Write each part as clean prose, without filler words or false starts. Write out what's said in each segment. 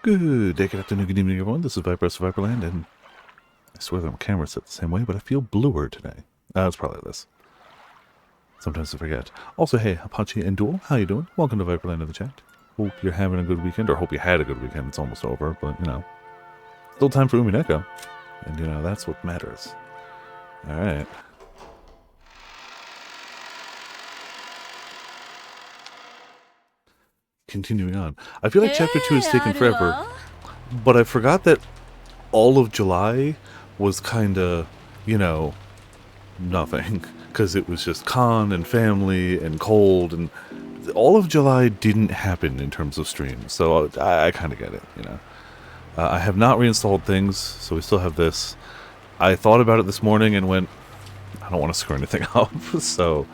Good day, good afternoon, good evening, everyone. This is Viper of Viperland, and I swear that my camera's set the same way, but I feel bluer today. It's probably this. Sometimes I forget. Also, hey, Apache and Duel, how you doing? Welcome to Viperland in the chat. Hope you're having a good weekend, or hope you had a good weekend. It's almost over, but, still time for Umineko. And, that's what matters. Alright. Continuing on. I feel like Chapter 2 has taken forever, but I forgot that all of July was kinda, nothing. Because it was just con and family and cold, and all of July didn't happen in terms of streams, so I kind of get it, I have not reinstalled things, so we still have this. I thought about it this morning and went, I don't want to screw anything up, so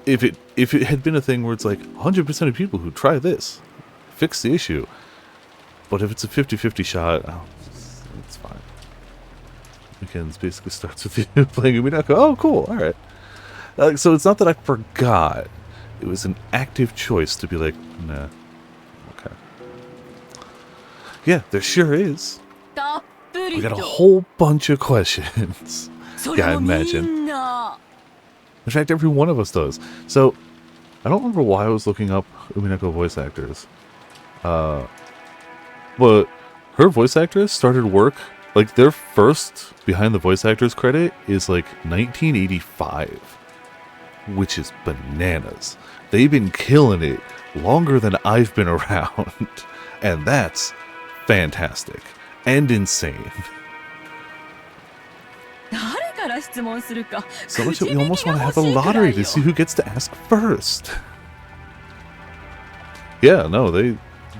if it had been a thing where it's like 100% of people who try this fix the issue, but if it's a 50-50 shot, it's fine. Weekends basically starts with you playing Umineko. Oh, cool, alright. So it's not that I forgot. It was an active choice to be like, nah. Okay. Yeah, there sure is. We got a whole bunch of questions. Yeah, I imagine. In fact, every one of us does. So, I don't remember why I was looking up Umineko voice actors. But her voice actress started work, like their first behind the voice actors credit is like 1985. Which is bananas. They've been killing it longer than I've been around. And that's fantastic. And insane. So much that we almost want to have a lottery to see who gets to ask first. Yeah, no,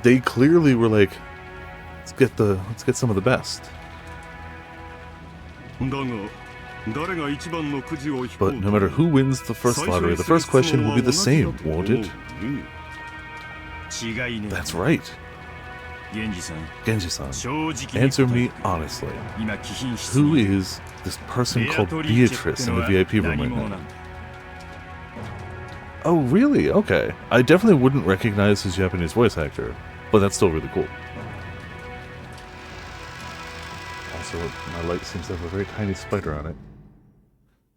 they clearly were like, let's get some of the best. But no matter who wins the first lottery, the first question will be the same, won't it? That's right. Genji-san, answer me honestly. Who is this person called Beatrice in the VIP room right now? Oh, really? Okay. I definitely wouldn't recognize his Japanese voice actor, but that's still really cool. Also, my light seems to have a very tiny spider on it.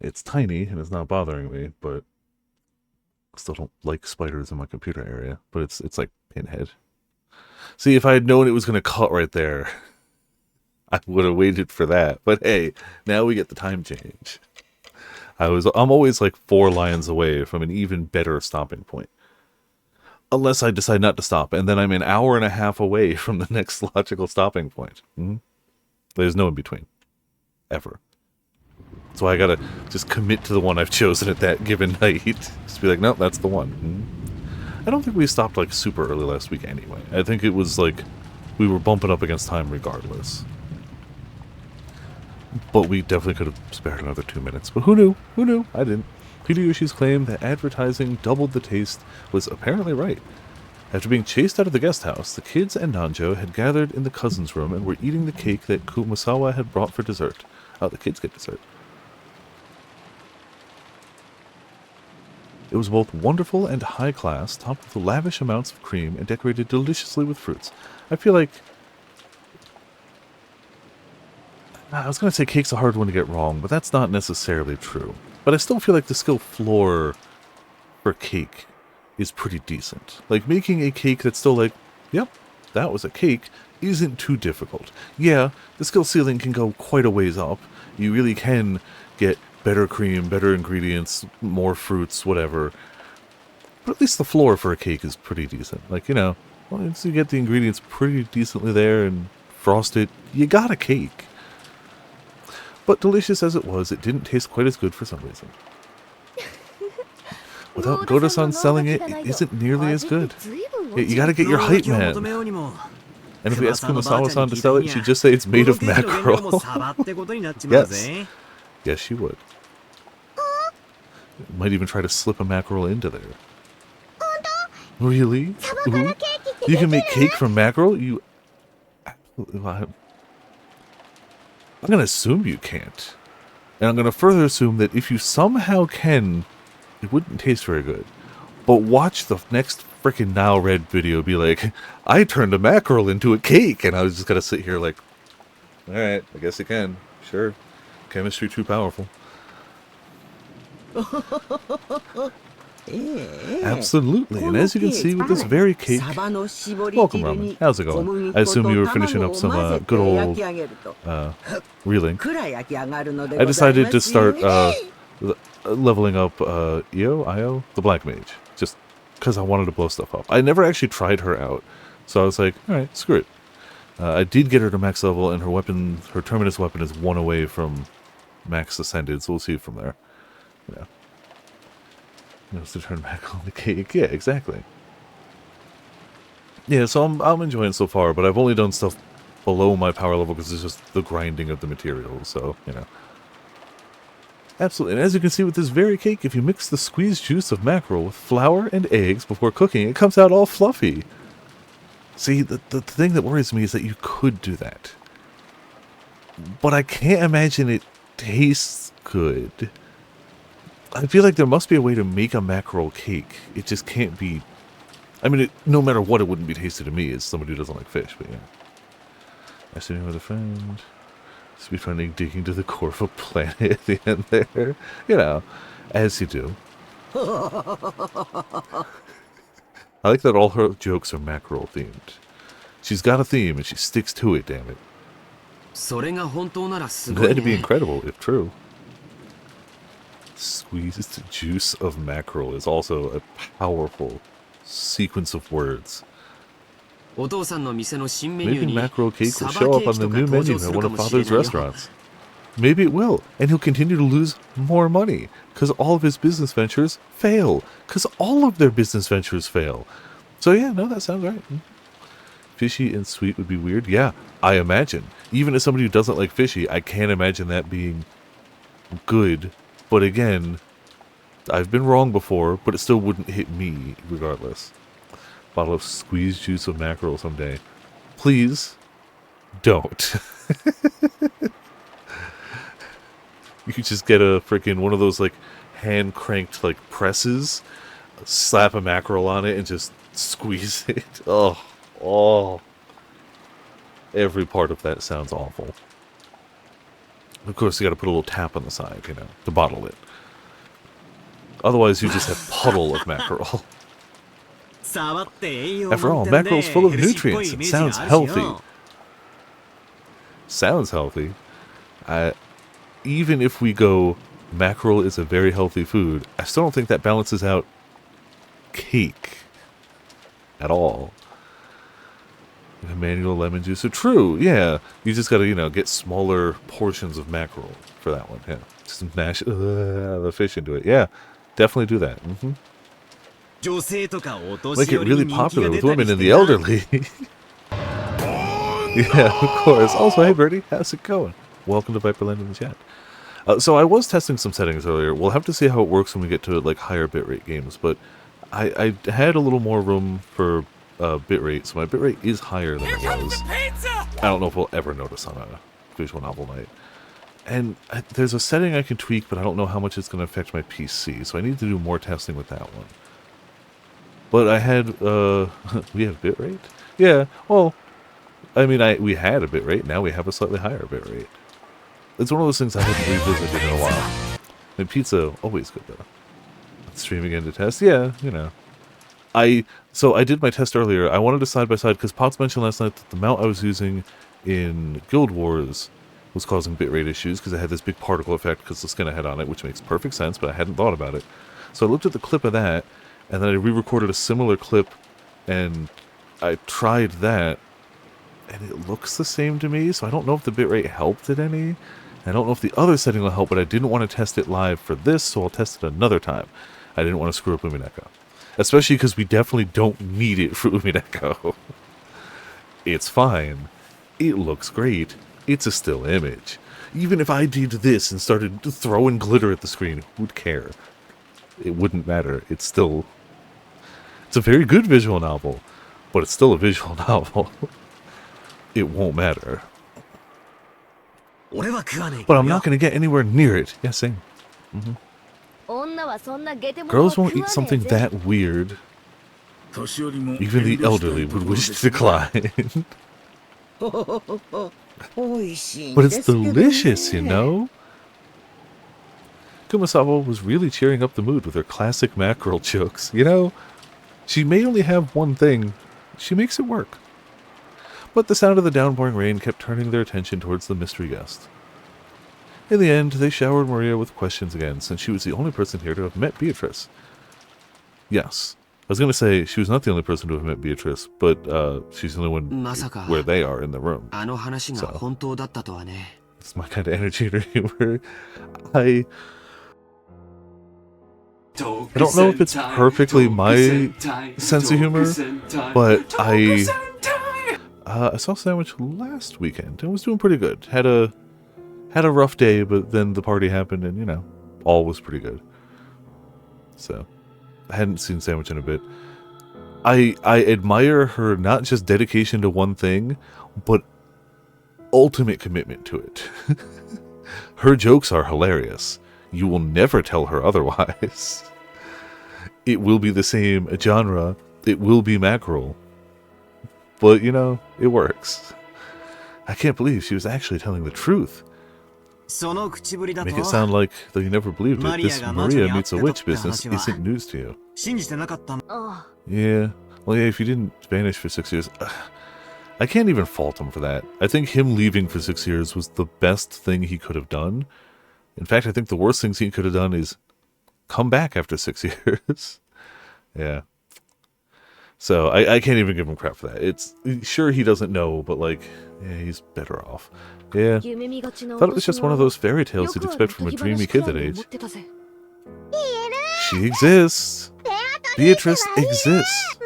It's tiny, and it's not bothering me, but I still don't like spiders in my computer area. But it's like Pinhead. See, if I had known it was going to cut right there, I would have waited for that. But hey, now we get the time change. I'm always like 4 lions away from an even better stopping point. Unless I decide not to stop, and then I'm an hour and a half away from the next logical stopping point. There's no in between. Ever. So I gotta just commit to the one I've chosen at that given night. Just be like, no, that's the one. I don't think we stopped like super early last week anyway. I think it was like we were bumping up against time regardless. But we definitely could have spared another 2 minutes. But who knew? Who knew? I didn't. Hideyoshi's claim that advertising doubled the taste was apparently right. After being chased out of the guest house, the kids and Nanjo had gathered in the cousin's room and were eating the cake that Kumasawa had brought for dessert. Oh, the kids get dessert. It was both wonderful and high class, topped with lavish amounts of cream and decorated deliciously with fruits. I feel like... I was going to say cake's a hard one to get wrong, but that's not necessarily true. But I still feel like the skill floor for cake is pretty decent. Like, making a cake that's still like, yep, that was a cake, isn't too difficult. Yeah, the skill ceiling can go quite a ways up. You really can get better cream, better ingredients, more fruits, whatever. But at least the floor for a cake is pretty decent. Like, once you get the ingredients pretty decently there and frost it, you got a cake. But delicious as it was, it didn't taste quite as good for some reason. Without Goda-san selling it, it isn't nearly as good. You gotta get your hype man. And if we ask Kumasawa-san to sell it, she'd just say it's made of mackerel. Yes. Yes, she would. Might even try to slip a mackerel into there. Really? Ooh. You can make cake from mackerel? I'm going to assume you can't. And I'm going to further assume that if you somehow can, it wouldn't taste very good. But watch the next freaking Now Red video be like, I turned a mackerel into a cake, and I was just gonna sit here like, alright, I guess it can. Sure. Chemistry too powerful. Absolutely, and as you can see with this very cake... Welcome, Ramen. How's it going? I assume you were finishing up some good old reeling. I decided to start leveling up Io, the Black Mage, just because I wanted to blow stuff up. I never actually tried her out, so I was like, alright, screw it. I did get her to max level, and her Terminus weapon is 1 away from max ascended, so we'll see from there. Yeah. Knows to turn back on the cake. Yeah, exactly. Yeah, so I'm enjoying it so far, but I've only done stuff below my power level because it's just the grinding of the materials, so, you know. Absolutely, and as you can see with this very cake, if you mix the squeezed juice of mackerel with flour and eggs before cooking, it comes out all fluffy. See, the thing that worries me is that you could do that. But I can't imagine it tastes good. I feel like there must be a way to make a mackerel cake. It just can't be... I mean, no matter what, it wouldn't be tasty to me as somebody who doesn't like fish, but yeah. I see me with a friend. Speedrunning, digging to the core of a planet at the end there. You know, as you do. I like that all her jokes are mackerel themed. She's got a theme and she sticks to it, damn it. That'd be incredible if true. Squeezed juice of mackerel is also a powerful sequence of words. Maybe mackerel cake will show up on the new menu at one of Father's restaurants. Maybe it will, and he'll continue to lose more money, because all of his business ventures fail. Because all of their business ventures fail. So yeah, no, that sounds right. Fishy and sweet would be weird. Yeah, I imagine. Even as somebody who doesn't like fishy, I can't imagine that being good. But again, I've been wrong before, but it still wouldn't hit me regardless. Bottle of squeezed juice of mackerel someday. Please, don't. You could just get a freaking one of those like hand-cranked like presses, slap a mackerel on it, and just squeeze it. Oh. Every part of that sounds awful. Of course, you gotta put a little tap on the side, you know, to bottle it. Otherwise, you just have puddle of mackerel. After all, mackerel's full of nutrients. It sounds healthy. Sounds healthy. Even if we go, mackerel is a very healthy food, I still don't think that balances out cake at all. Manual lemon juice. So true, yeah. You just gotta, you know, get smaller portions of mackerel for that one. Yeah, just mash the fish into it. Yeah, definitely do that. Make it really popular with women and the elderly. Yeah, of course. Also, hey Birdie, how's it going? Welcome to Viperland in the chat. So I was testing some settings earlier. We'll have to see how it works when we get to like higher bitrate games, but I had a little more room for bitrate, so my bitrate is higher than it was. I don't know if we'll ever notice on a visual novel night. And there's a setting I can tweak, but I don't know how much it's going to affect my PC, so I need to do more testing with that one. But I had, we have bitrate? Yeah, well, I mean, we had a bitrate, now we have a slightly higher bitrate. It's one of those things I haven't revisited in a while. And pizza, always good though. Stream again to test? Yeah, you know. So I did my test earlier. I wanted to side by side because Potts mentioned last night that the mount I was using in Guild Wars was causing bitrate issues because it had this big particle effect because the skin I had on it, which makes perfect sense, but I hadn't thought about it. So I looked at the clip of that, and then I re-recorded a similar clip, and I tried that, and it looks the same to me, so I don't know if the bitrate helped it any. I don't know if the other setting will help, but I didn't want to test it live for this, so I'll test it another time. I didn't want to screw up Umineko. Especially because we definitely don't need it for Umineko. It's fine. It looks great. It's a still image. Even if I did this and started throwing glitter at the screen, who'd care? It wouldn't matter. It's still... It's a very good visual novel, but it's still a visual novel. It won't matter. But I'm not going to get anywhere near it. Yeah, same. Girls won't eat something that weird. Even the elderly would wish to decline. But it's delicious, you know? Kumasawa was really cheering up the mood with her classic mackerel jokes. You know, she may only have one thing, she makes it work. But the sound of the downpouring rain kept turning their attention towards the mystery guest. In the end, they showered Maria with questions again, since she was the only person here to have met Beatrice. Yes, I was going to say she was not the only person to have met Beatrice, but she's the only one where they are in the room. So, it's my kind of energy to humor. I don't know if it's perfectly my sense of humor, but I saw Sandwich last weekend and was doing pretty good. Had a rough day, but then the party happened and, you know, all was pretty good. So, I hadn't seen Sandwich in a bit. I admire her not just dedication to one thing, but ultimate commitment to it. Her jokes are hilarious. You will never tell her otherwise. It will be the same genre. It will be mackerel. But, you know, it works. I can't believe she was actually telling the truth. Make it sound like, though you never believed it, this Maria meets a witch business isn't news to you. Yeah. Well, yeah, if you didn't vanish for 6 years... I can't even fault him for that. I think him leaving for 6 years was the best thing he could have done. In fact, I think the worst things he could have done is come back after 6 years. Yeah. So, I can't even give him crap for that. It's sure he doesn't know, but like, yeah, he's better off. Yeah. Thought it was just one of those fairy tales you'd expect from a dreamy kid that age. She exists. Beatrice exists.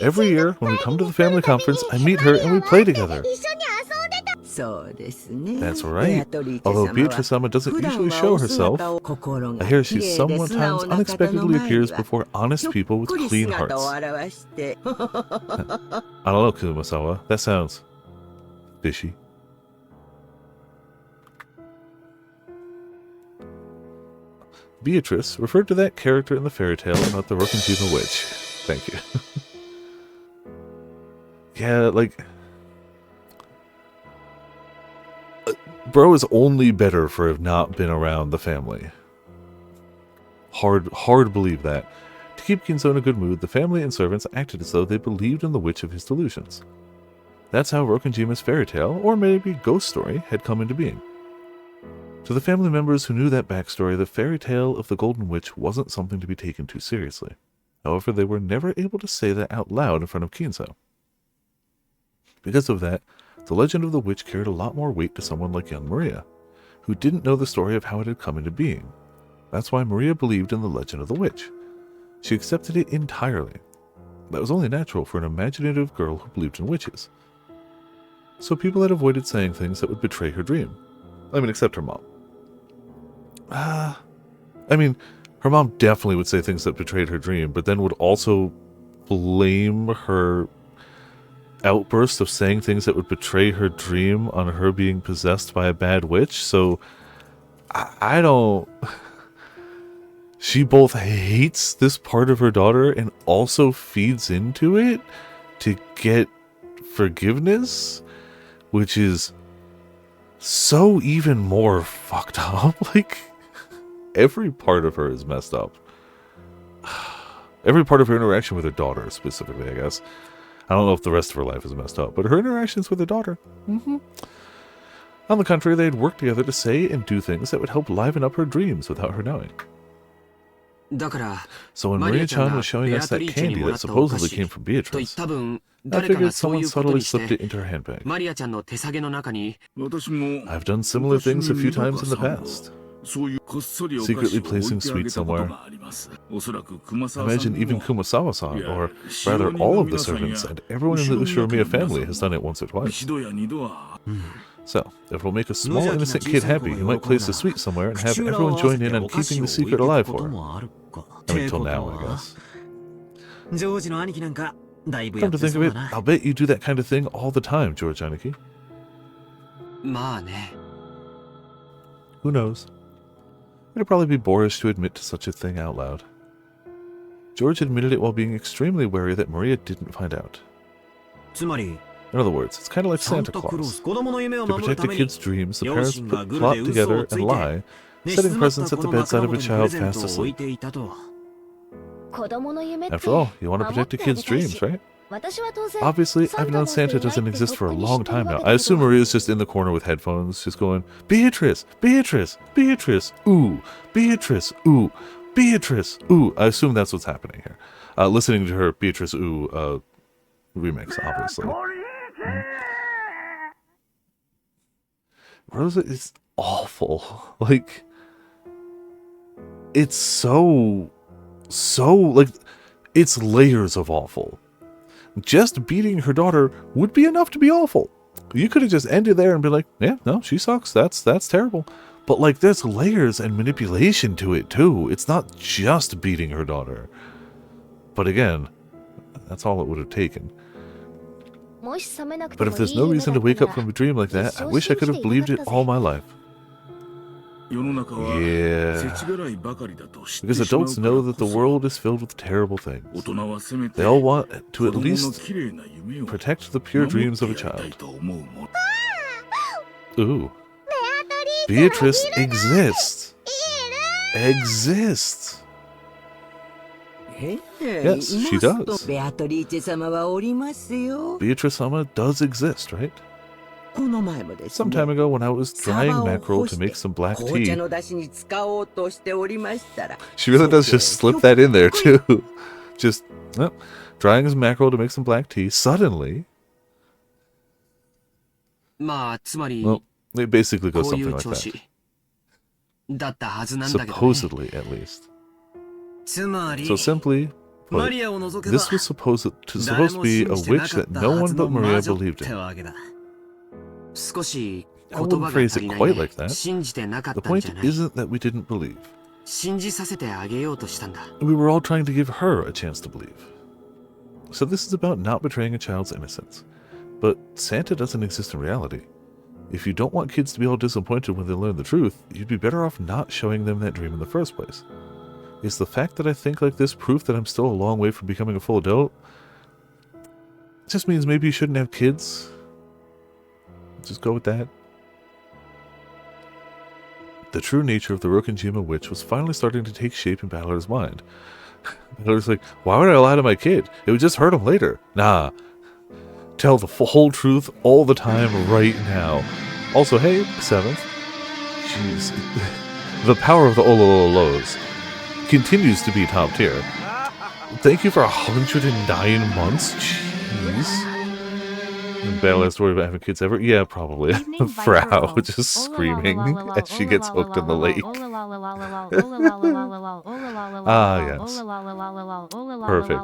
Every year, when we come to the family conference, I meet her and we play together. That's right. Although Beatrice-sama doesn't usually show herself, I hear she sometimes unexpectedly appears before honest people with clean hearts. I don't know, Kumasawa. That sounds fishy. Beatrice referred to that character in the fairy tale about the Rokenjima witch. Thank you. Yeah, like... Bro is only better for have not been around the family. Hard to believe that. To keep Kinzo in a good mood, the family and servants acted as though they believed in the witch of his delusions. That's how Rokenjima's fairy tale, or maybe ghost story, had come into being. To the family members who knew that backstory, the fairy tale of the Golden Witch wasn't something to be taken too seriously. However, they were never able to say that out loud in front of Kinzo. Because of that, the legend of the witch carried a lot more weight to someone like young Maria, who didn't know the story of how it had come into being. That's why Maria believed in the legend of the witch. She accepted it entirely. That was only natural for an imaginative girl who believed in witches. So people had avoided saying things that would betray her dream. I mean, except her mom. Her mom definitely would say things that betrayed her dream, but then would also blame her outburst of saying things that would betray her dream on her being possessed by a bad witch. So, I don't... She both hates this part of her daughter and also feeds into it to get forgiveness, which is so even more fucked up. Like, every part of her is messed up. Every part of her interaction with her daughter, specifically, I guess. I don't know if the rest of her life is messed up, but her interactions with her daughter. On the contrary, they had worked together to say and do things that would help liven up her dreams without her knowing. So when Maria-chan was showing us that candy that supposedly came from Beatrice, I figured someone subtly slipped it into her handbag. I've done similar things a few times in the past. Secretly placing sweets somewhere. Imagine even Kumasawa-san, or rather all of the servants, and everyone in the Ushiromiya family has done it once or twice. So, if it'll make a small innocent kid happy, you might place a sweet somewhere and have everyone join in on keeping the secret alive for her. I mean, till now, I guess. Come to think of it, I'll bet you do that kind of thing all the time, George Aniki. Who knows? It'd probably be boorish to admit to such a thing out loud. George admitted it while being extremely wary that Maria didn't find out. In other words, it's kind of like Santa Claus. To protect a kid's dreams, the parents plot together and lie, setting presents at the bedside of a child fast asleep. After all, you want to protect a kid's dreams, right? Obviously, I've known Santa doesn't exist for a long time now. I assume Maria's just in the corner with headphones, just going, Beatrice, Beatrice, Beatrice, ooh, Beatrice, ooh, Beatrice, ooh. I assume that's what's happening here. Listening to her Beatrice, ooh, remix, obviously. Rosa is awful. Like, it's so, like, it's layers of awful. Just beating her daughter would be enough to be awful. You could have just ended there and been like, yeah, no, she sucks. That's terrible. But, like, there's layers and manipulation to it, too. It's not just beating her daughter. But again, that's all it would have taken. But if there's no reason to wake up from a dream like that, I wish I could have believed it all my life. Yeah. Because adults know that the world is filled with terrible things. They all want to at least protect the pure dreams of a child. Ooh. Beatrice exists. Exists. Yes, she does. Beatrice-sama does exist, right? Some time ago, when I was drying mackerel to make some black tea, she really does just slip that in there, too. Just, drying his mackerel to make some black tea, suddenly... Well, it basically goes something like that. Supposedly, at least. So simply put, this was supposed to be a witch that no one but Maria believed in. I wouldn't phrase it quite like that. The point isn't that we didn't believe. We were all trying to give her a chance to believe. So this is about not betraying a child's innocence. But Santa doesn't exist in reality. If you don't want kids to be all disappointed when they learn the truth, you'd be better off not showing them that dream in the first place. Is the fact that I think like this proof that I'm still a long way from becoming a full adult? It just means maybe you shouldn't have kids. Just go with that. The true nature of the Rokkenjima witch was finally starting to take shape in Balor's mind. Balor's like, why would I lie to my kid? It would just hurt him later. Nah. Tell the whole truth all the time right now. Also, hey, 7th. Jeez. The power of the Olololos continues to be top tier. Thank you for 109 months. Jeez. Bella has to worry about having kids ever? Yeah, probably. Frau just screaming as she gets hooked in the lake. Ah, yes. Perfect.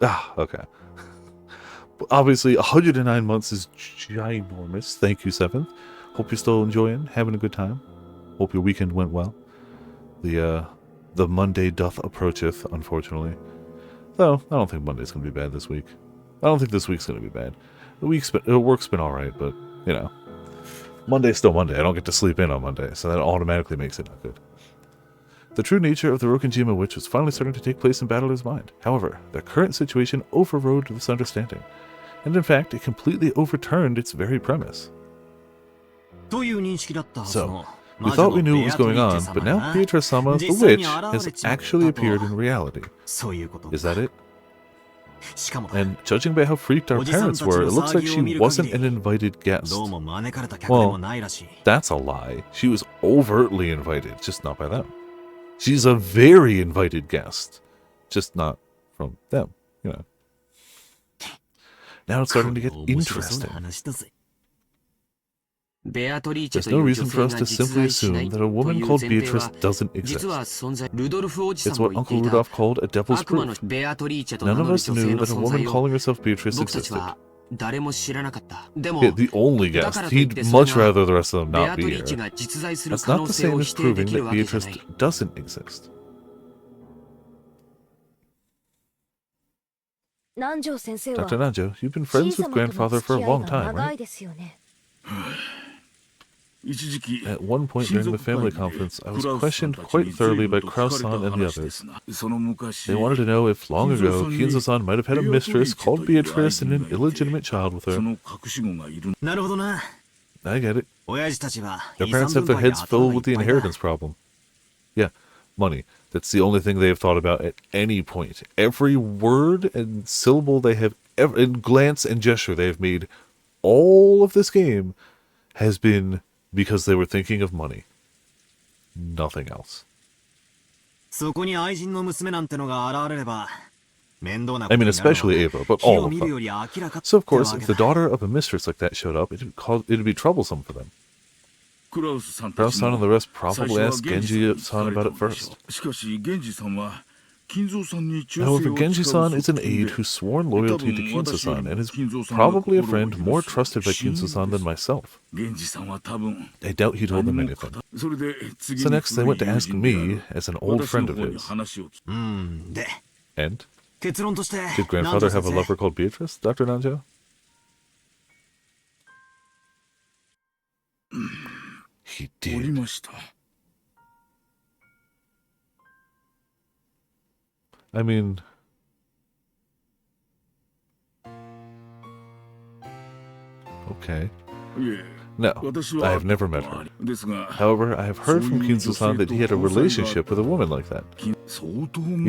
Ah, okay. Obviously, 109 months is ginormous. Thank you, 7th. Hope you're still enjoying, having a good time. Hope your weekend went well. The Monday doth approacheth, unfortunately. Though, I don't think Monday's going to be bad this week. I don't think this week's going to be bad. The work's been alright, but, you know. Monday's still Monday. I don't get to sleep in on Monday, so that automatically makes it not good. The true nature of the Rokkenjima witch was finally starting to take place in Battler's mind. However, their current situation overrode this understanding. And in fact, it completely overturned its very premise. So, we thought we knew what was going on, but now Beatrice-sama, the witch, has actually appeared in reality. Is that it? And judging by how freaked our parents were, it looks like she wasn't an invited guest. Well, that's a lie. She was overtly invited, just not by them. She's a very invited guest, just not from them, you know. Now it's starting to get interesting. There's no reason for us to simply assume that a woman called Beatrice doesn't exist. It's what Uncle Rudolph called a devil's proof. None of us knew that a woman calling herself Beatrice existed. Yeah, the only guest. He'd much rather the rest of them not be here. That's not the same as proving that Beatrice doesn't exist. Dr. Nanjo, you've been friends with grandfather for a long time, right? At one point during the family conference, I was questioned quite thoroughly by Kraus-san and the others. They wanted to know if long ago Kinzo-san might have had a mistress called Beatrice and an illegitimate child with her. I get it. Their parents have their heads filled with the inheritance problem. Yeah, money. That's the only thing they have thought about at any point. Every word and syllable they have, and glance and gesture they have made, all of this game has been because they were thinking of money. Nothing else. I mean, especially Ava, but all of them. So, of course, if the daughter of a mistress like that showed up, it'd be troublesome for them. Kraus-san and the rest probably asked Genji-san about it first. However, Genji-san is an aide who's sworn loyalty to Kinzo-san and is probably a friend more trusted by Kinzo-san than myself. I doubt he told them anything. So next they went to ask me as an old friend of his. And? Did grandfather have a lover called Beatrice, Dr. Nanjo? He did. I mean... Okay. No, I have never met her. However, I have heard from Kinzo-san that he had a relationship with a woman like that. He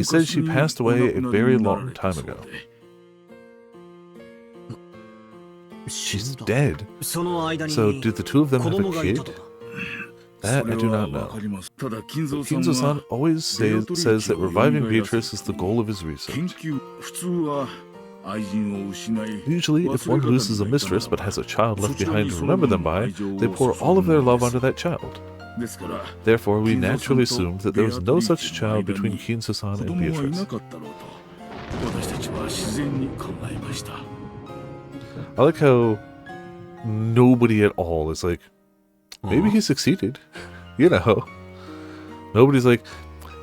said she passed away a very long time ago. She's dead. So did the two of them have a kid? That I do not know. Kinzo-san always says that reviving Beatrice is the goal of his research. Usually, if one loses a mistress but has a child left behind to remember them by, they pour all of their love onto that child. Therefore, we naturally assumed that there was no such child between Kinzo-san and Beatrice. I like how nobody at all is like, maybe he succeeded. You know. Nobody's like,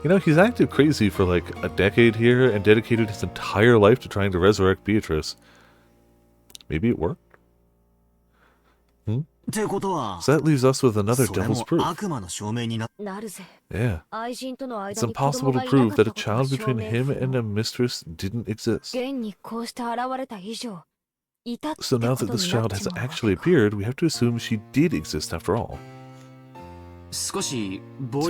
you know, he's acted crazy for like a decade here and dedicated his entire life to trying to resurrect Beatrice. Maybe it worked? So that leaves us with another devil's proof. Yeah. It's impossible to prove that a child between him and a mistress didn't exist. So now that this child has actually appeared, we have to assume she did exist after all. It's a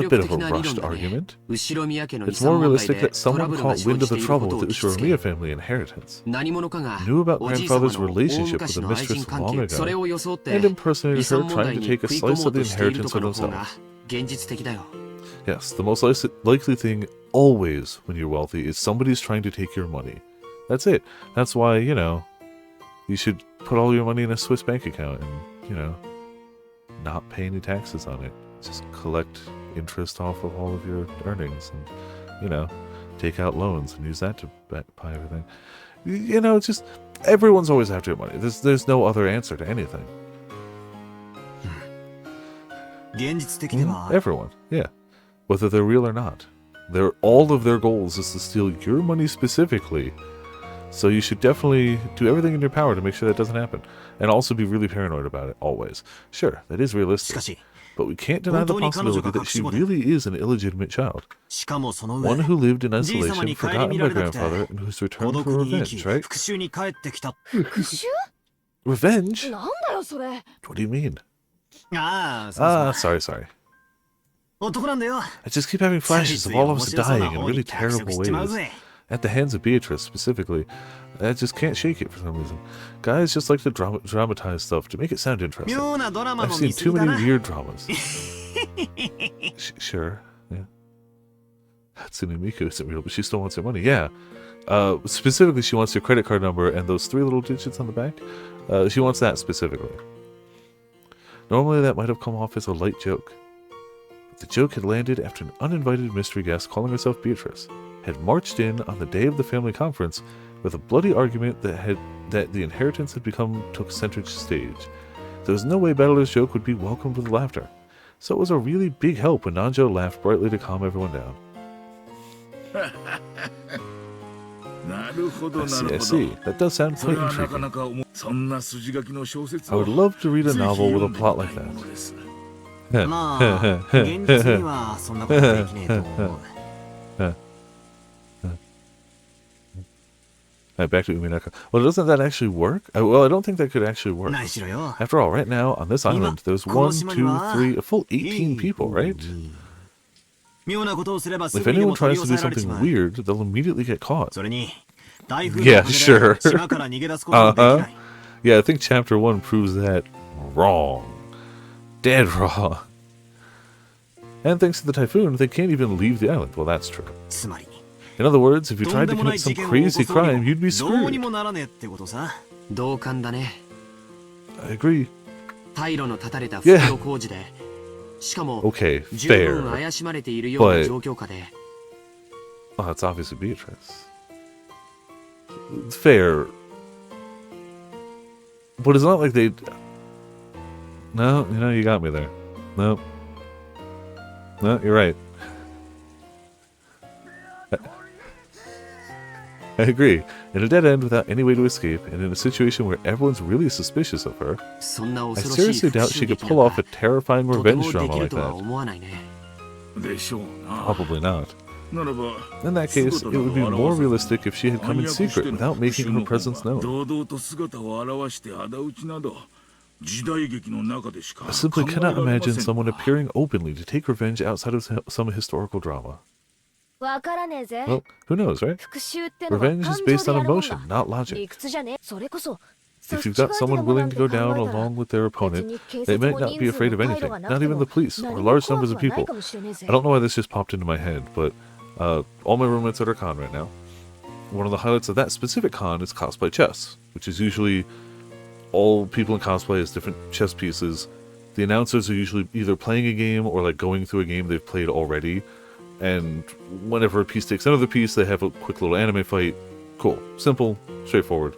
bit of a rushed argument. It's more realistic that someone caught wind of the trouble with the Ushiramiya family inheritance, knew about grandfather's relationship with the mistress long ago, and impersonated her trying to take a slice of the inheritance for themselves. Yes, the most likely thing always when you're wealthy is somebody's trying to take your money. That's it. That's why, you know, you should put all your money in a Swiss bank account and, you know, not pay any taxes on it. Just collect interest off of all of your earnings and, you know, take out loans and use that to buy everything. You know, it's just, everyone's always after your money. There's no other answer to anything. Everyone, yeah. Whether they're real or not. All of their goals is to steal your money specifically. So you should definitely do everything in your power to make sure that doesn't happen. And also be really paranoid about it, always. Sure, that is realistic. But we can't deny the possibility that she really is an illegitimate child. One who lived in isolation, forgotten by grandfather, and who's returned for revenge, right? Revenge? What do you mean? Sorry. I just keep having flashes of all of us dying in really terrible ways. At the hands of Beatrice, specifically. I just can't shake it for some reason. Guys just like to dramatize stuff to make it sound interesting. I've seen too many weird dramas. Sure, yeah. Hatsune Miku isn't real, but she still wants her money, yeah. Specifically, she wants your credit card number and those 3 little digits on the back. She wants that specifically. Normally, that might have come off as a light joke. But the joke had landed after an uninvited mystery guest calling herself Beatrice had marched in on the day of the family conference with a bloody argument that the inheritance took center stage. There was no way Battler's joke would be welcomed with laughter, so it was a really big help when Nanjo laughed brightly to calm everyone down. I see. That does sound quite intriguing. I would love to read a novel with a plot like that. Alright, back to Umineko. Well, doesn't that actually work? Well, I don't think that could actually work. After all, right now, on this island, there's 1, 2, 3, a full 18 people, right? If anyone tries to do something weird, they'll immediately get caught. Yeah, sure. Yeah, I think Chapter 1 proves that wrong. Dead wrong. And thanks to the typhoon, they can't even leave the island. Well, that's true. In other words, if you tried to commit some crazy crime, you'd be screwed. I agree. Yeah. Okay, fair. But... oh, it's obviously Beatrice. Fair. But it's not like they... no, you got me there. No. No, you're right. I agree. In a dead end without any way to escape, and in a situation where everyone's really suspicious of her, I seriously doubt she could pull off a terrifying revenge drama like that. Probably not. In that case, it would be more realistic if she had come in secret without making her presence known. I simply cannot imagine someone appearing openly to take revenge outside of some historical drama. Well, who knows, right? Revenge is based on emotion, not logic. If you've got someone willing to go down along with their opponent, they might not be afraid of anything, not even the police, or large numbers of people. I don't know why this just popped into my head, but all my roommates are at a con right now. One of the highlights of that specific con is cosplay chess, which is usually all people in cosplay as different chess pieces. The announcers are usually either playing a game or like going through a game they've played already. And whenever a piece takes another piece, they have a quick little anime fight. Cool. Simple, straightforward,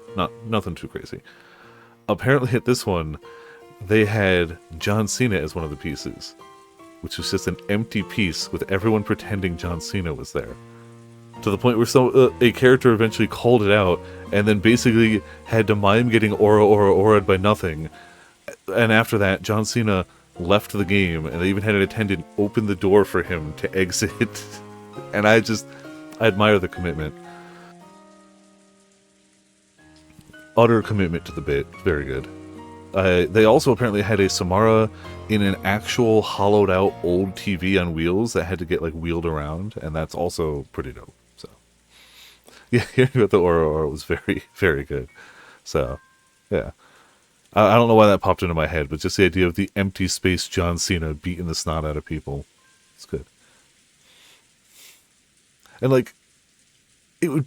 nothing too crazy. Apparently at this one, they had John Cena as one of the pieces, which was just an empty piece with everyone pretending John Cena was there. To the point where a character eventually called it out, and then basically had to mime getting aura'd by nothing. And after that, John Cena left the game, and they even had an attendant open the door for him to exit. And I admire the commitment. Utter commitment to the bit. Very good. They also apparently had a Samara in an actual hollowed out old TV on wheels that had to get like wheeled around, and that's also pretty dope. So yeah, hearing about the Aura was very, very good. So yeah. I don't know why that popped into my head, but just the idea of the empty space John Cena beating the snot out of people. It's good. And like, it would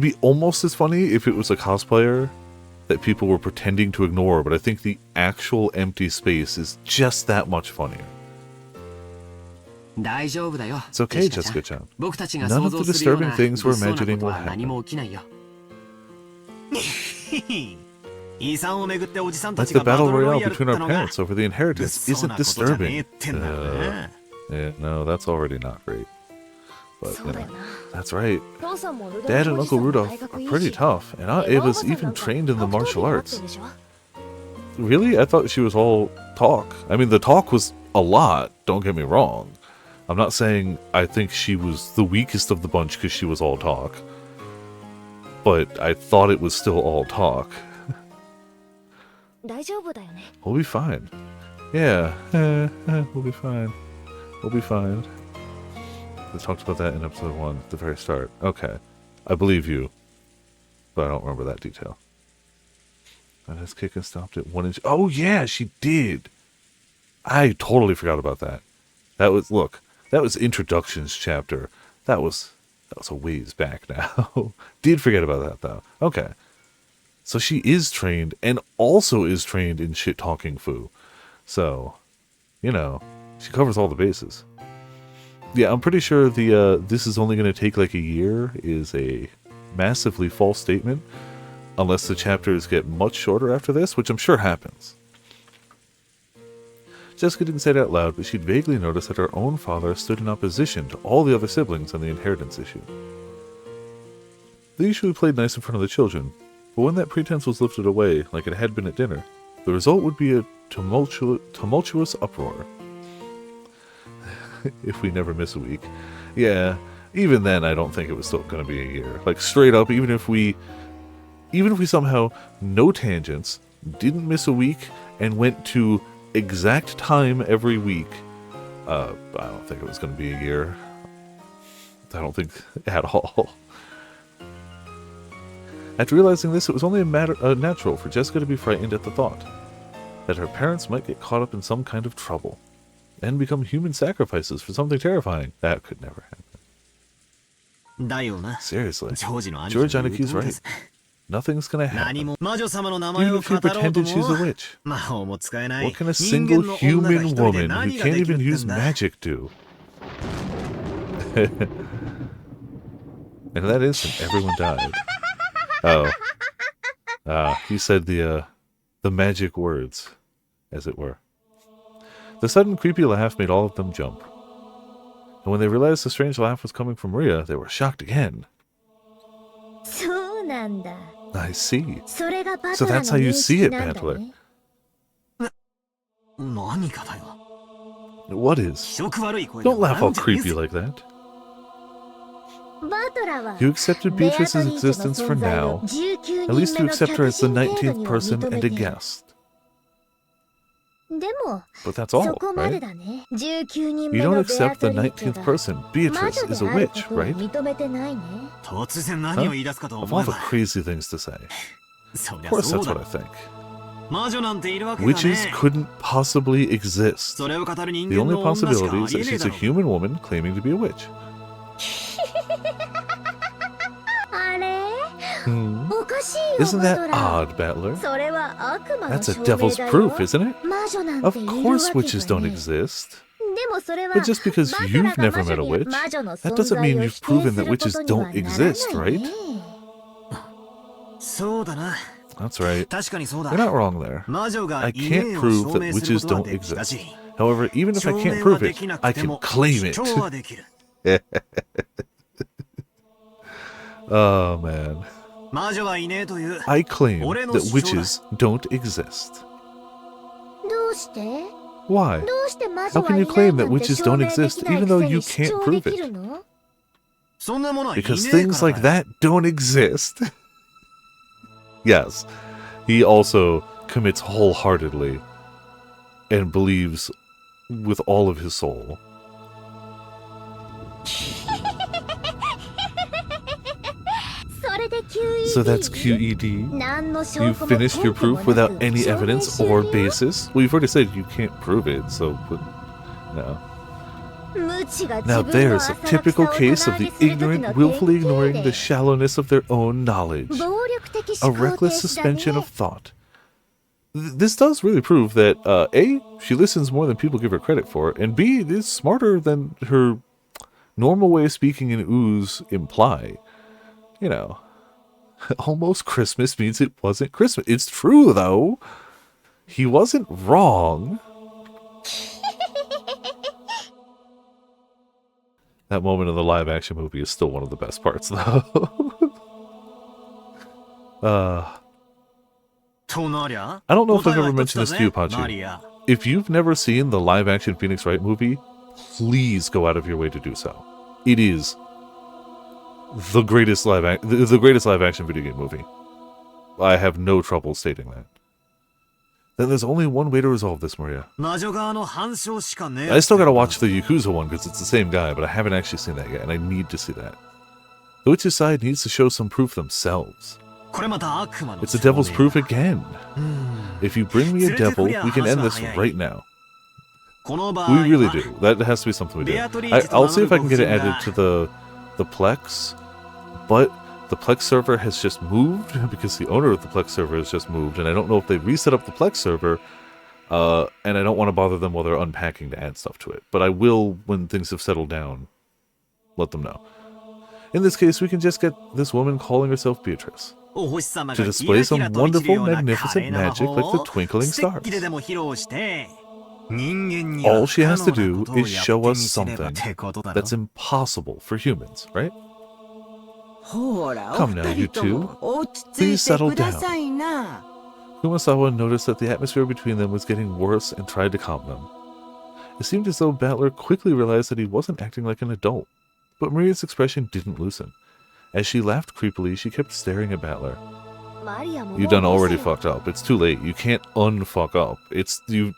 be almost as funny if it was a cosplayer that people were pretending to ignore, but I think the actual empty space is just that much funnier. It's okay, Jessica-chan. None of the disturbing things we're imagining will happen. Like the battle royale between our parents over the inheritance isn't disturbing. Yeah, no, that's already not great. But, you know, that's right. Dad and Uncle Rudolph are pretty tough, and Aunt Ava's even trained in the martial arts. Really? I thought she was all talk. I mean, the talk was a lot, don't get me wrong. I'm not saying I think she was the weakest of the bunch because she was all talk. But I thought it was still all talk. We'll be fine. Yeah, we'll be fine. We'll be fine. We talked about that in episode 1 at the very start. Okay. I believe you. But I don't remember that detail. And his kick and stopped at 1 inch. Oh yeah, she did! I totally forgot about that. That was introductions chapter. That was a ways back now. Did forget about that though. Okay. So she is trained, and also is trained in shit-talking Fu. So, you know, she covers all the bases. Yeah, I'm pretty sure the this is only going to take like a year is a massively false statement, unless the chapters get much shorter after this, which I'm sure happens. Jessica didn't say it out loud, but she'd vaguely noticed that her own father stood in opposition to all the other siblings on the inheritance issue. They usually played nice in front of the children, but when that pretense was lifted away, like it had been at dinner, the result would be a tumultuous uproar. If we never miss a week. Yeah, even then I don't think it was still going to be a year. Like, straight up, even if we somehow, no tangents, didn't miss a week, and went to exact time every week, I don't think it was going to be a year. I don't think at all. After realizing this, it was only natural for Jessica to be frightened at the thought that her parents might get caught up in some kind of trouble and become human sacrifices for something terrifying. That could never happen. Seriously, George Anaki's right. Nothing's gonna happen. Even if he pretended she's a witch. What can a single human woman who can't even use magic do? And in that instant, everyone died. Oh. He said the magic words, as it were. The sudden creepy laugh made all of them jump. And when they realized the strange laugh was coming from Maria, they were shocked again. I see. So that's how you see it, Bantler. What is? Don't laugh all creepy like that. You accepted Beatrice's existence for now. At least you accept her as the 19th person and a guest. But that's all, right? You don't accept the 19th person. Beatrice is a witch, right? Huh? Of all the crazy things to say. Of course that's what I think. Witches couldn't possibly exist. The only possibility is that she's a human woman claiming to be a witch. Isn't that odd, Battler? That's a devil's proof, isn't it? Of course witches don't exist. But just because you've never met a witch, that doesn't mean you've proven that witches don't exist, right? That's right. You're not wrong there. I can't prove that witches don't exist. However, even if I can't prove it, I can claim it. Oh, man. I claim that witches don't exist. Why? How can you claim that witches don't exist even though you can't prove it? Because things like that don't exist. Yes, he also commits wholeheartedly and believes with all of his soul. So that's QED. You finished your proof without any evidence or basis? Well, you've already said you can't prove it, so no. Now there's a typical case of the ignorant willfully ignoring the shallowness of their own knowledge. A reckless suspension of thought. This does really prove that, A, she listens more than people give her credit for, and B, is smarter than her normal way of speaking and ooze imply. You know, almost Christmas means it wasn't Christmas. It's true, though. He wasn't wrong. That moment of the live-action movie is still one of the best parts, though. I don't know if I've ever mentioned this to you, Pachi. If you've never seen the live-action Phoenix Wright movie, please go out of your way to do so. It is the greatest live-action video game movie. I have no trouble stating that. Then there's only one way to resolve this, Maria. I still gotta watch the Yakuza one because it's the same guy, but I haven't actually seen that yet, and I need to see that. The witch's side needs to show some proof themselves. It's the devil's proof again. If you bring me a devil, we can end this right now. We really do. That has to be something we do. I'll see if I can get it added to the Plex, but the Plex server has just moved because the owner of the Plex server has just moved, and I don't know if they reset up the Plex server, and I don't want to bother them while they're unpacking to add stuff to it. But I will, when things have settled down, let them know. In this case, we can just get this woman calling herself Beatrice to display some wonderful, magnificent magic like the twinkling stars. All she has to do is show us something that's impossible for humans, right? Come now, you two. Please settle down. Kumasawa noticed that the atmosphere between them was getting worse and tried to calm them. It seemed as though Battler quickly realized that he wasn't acting like an adult, but Maria's expression didn't loosen. As she laughed creepily, she kept staring at Battler. You done already fucked up. It's too late. You can't unfuck up. You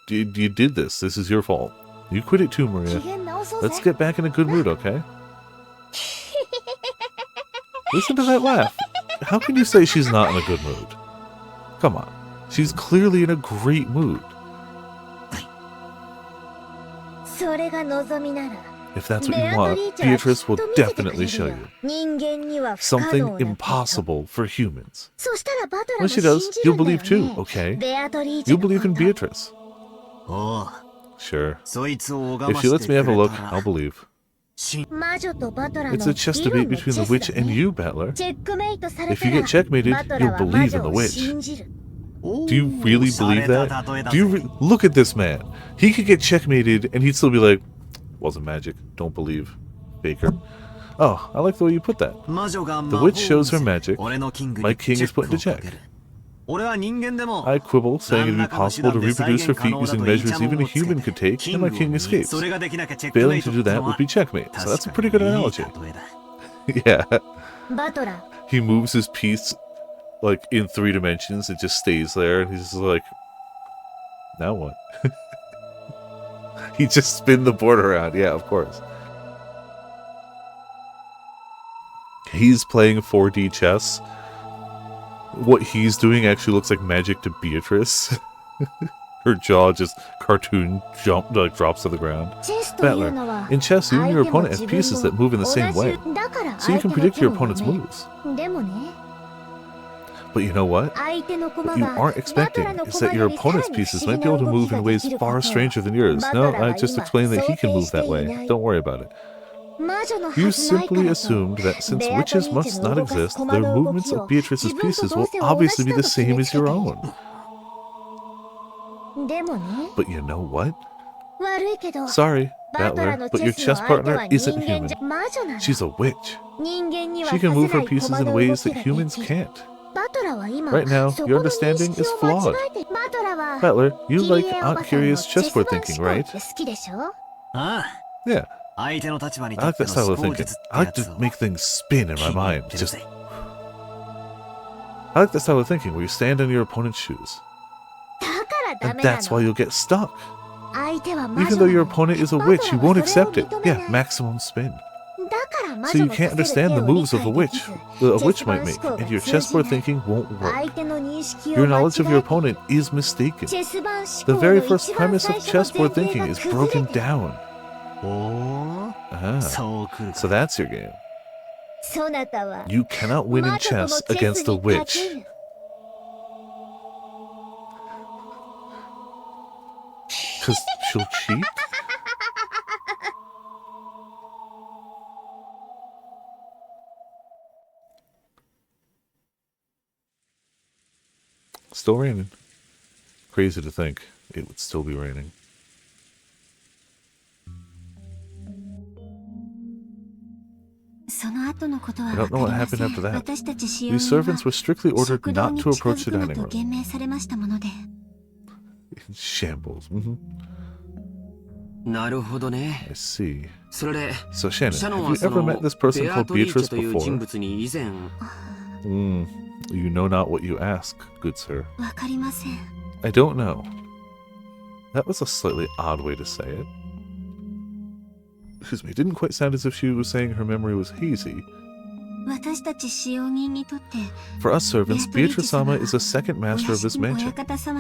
did this. This is your fault. You quit it too, Maria. Let's get back in a good mood, okay? Listen to that laugh. How can you say she's not in a good mood? Come on. She's clearly in a great mood. If that's what you want, Beatrice will definitely show you. Something impossible for humans. When she does, you'll believe too, okay? You'll believe in Beatrice. Sure. If she lets me have a look, I'll believe. It's a chess debate between the witch and you, Battler. If you get checkmated, you'll believe in the witch. Do you really believe that? Look at this man. He could get checkmated and he'd still be like, wasn't magic, don't believe. Baker. Oh, I like the way you put that. The witch shows her magic. My king is put into check. I quibble, saying it'd be possible to reproduce her feat using measures even a human could take, and my king escapes. Failing to do that would be checkmate, so that's a pretty good analogy. Yeah. He moves his piece, like, in 3 dimensions, it just stays there, and he's just like, now what? He just spin the board around, yeah, of course. He's playing 4D chess. What he's doing actually looks like magic to Beatrice. Her jaw just cartoon drops to the ground. Battler, in chess you and your opponent have pieces that move in the same way, so you can predict your opponent's moves. But you know what? What you aren't expecting is that your opponent's pieces might be able to move in ways far stranger than yours. No, I just explained that he can move that way. Don't worry about it. You simply assumed that since witches must not exist, the movements of Beatrice's pieces will obviously be the same as your own. But you know what? Sorry, Battler, but your chess partner isn't human. She's a witch. She can move her pieces in ways that humans can't. Right now, your understanding is flawed. Battler, you like Aunt Curious chessboard thinking, right? Yeah. I like that style of thinking. I like to make things spin in my mind. I like that style of thinking where you stand in your opponent's shoes. And that's why you'll get stuck. Even though your opponent is a witch, you won't accept it. Yeah, maximum spin. So you can't understand the moves of a witch might make, and your chessboard thinking won't work. Your knowledge of your opponent is mistaken. The very first premise of chessboard thinking is broken down. So that's your game. You cannot win in chess against a witch. Because she'll cheat? Still raining. Crazy to think it would still be raining. I don't know what happened after that. These servants were strictly ordered not to approach the dining room. In shambles. I see. So Shannon, have you ever met this person called Beatrice before? You know not what you ask, good sir. I don't know. That was a slightly odd way to say it. Excuse me, it didn't quite sound as if she was saying her memory was hazy. For us servants, Beatrice-sama is the second master of this mansion.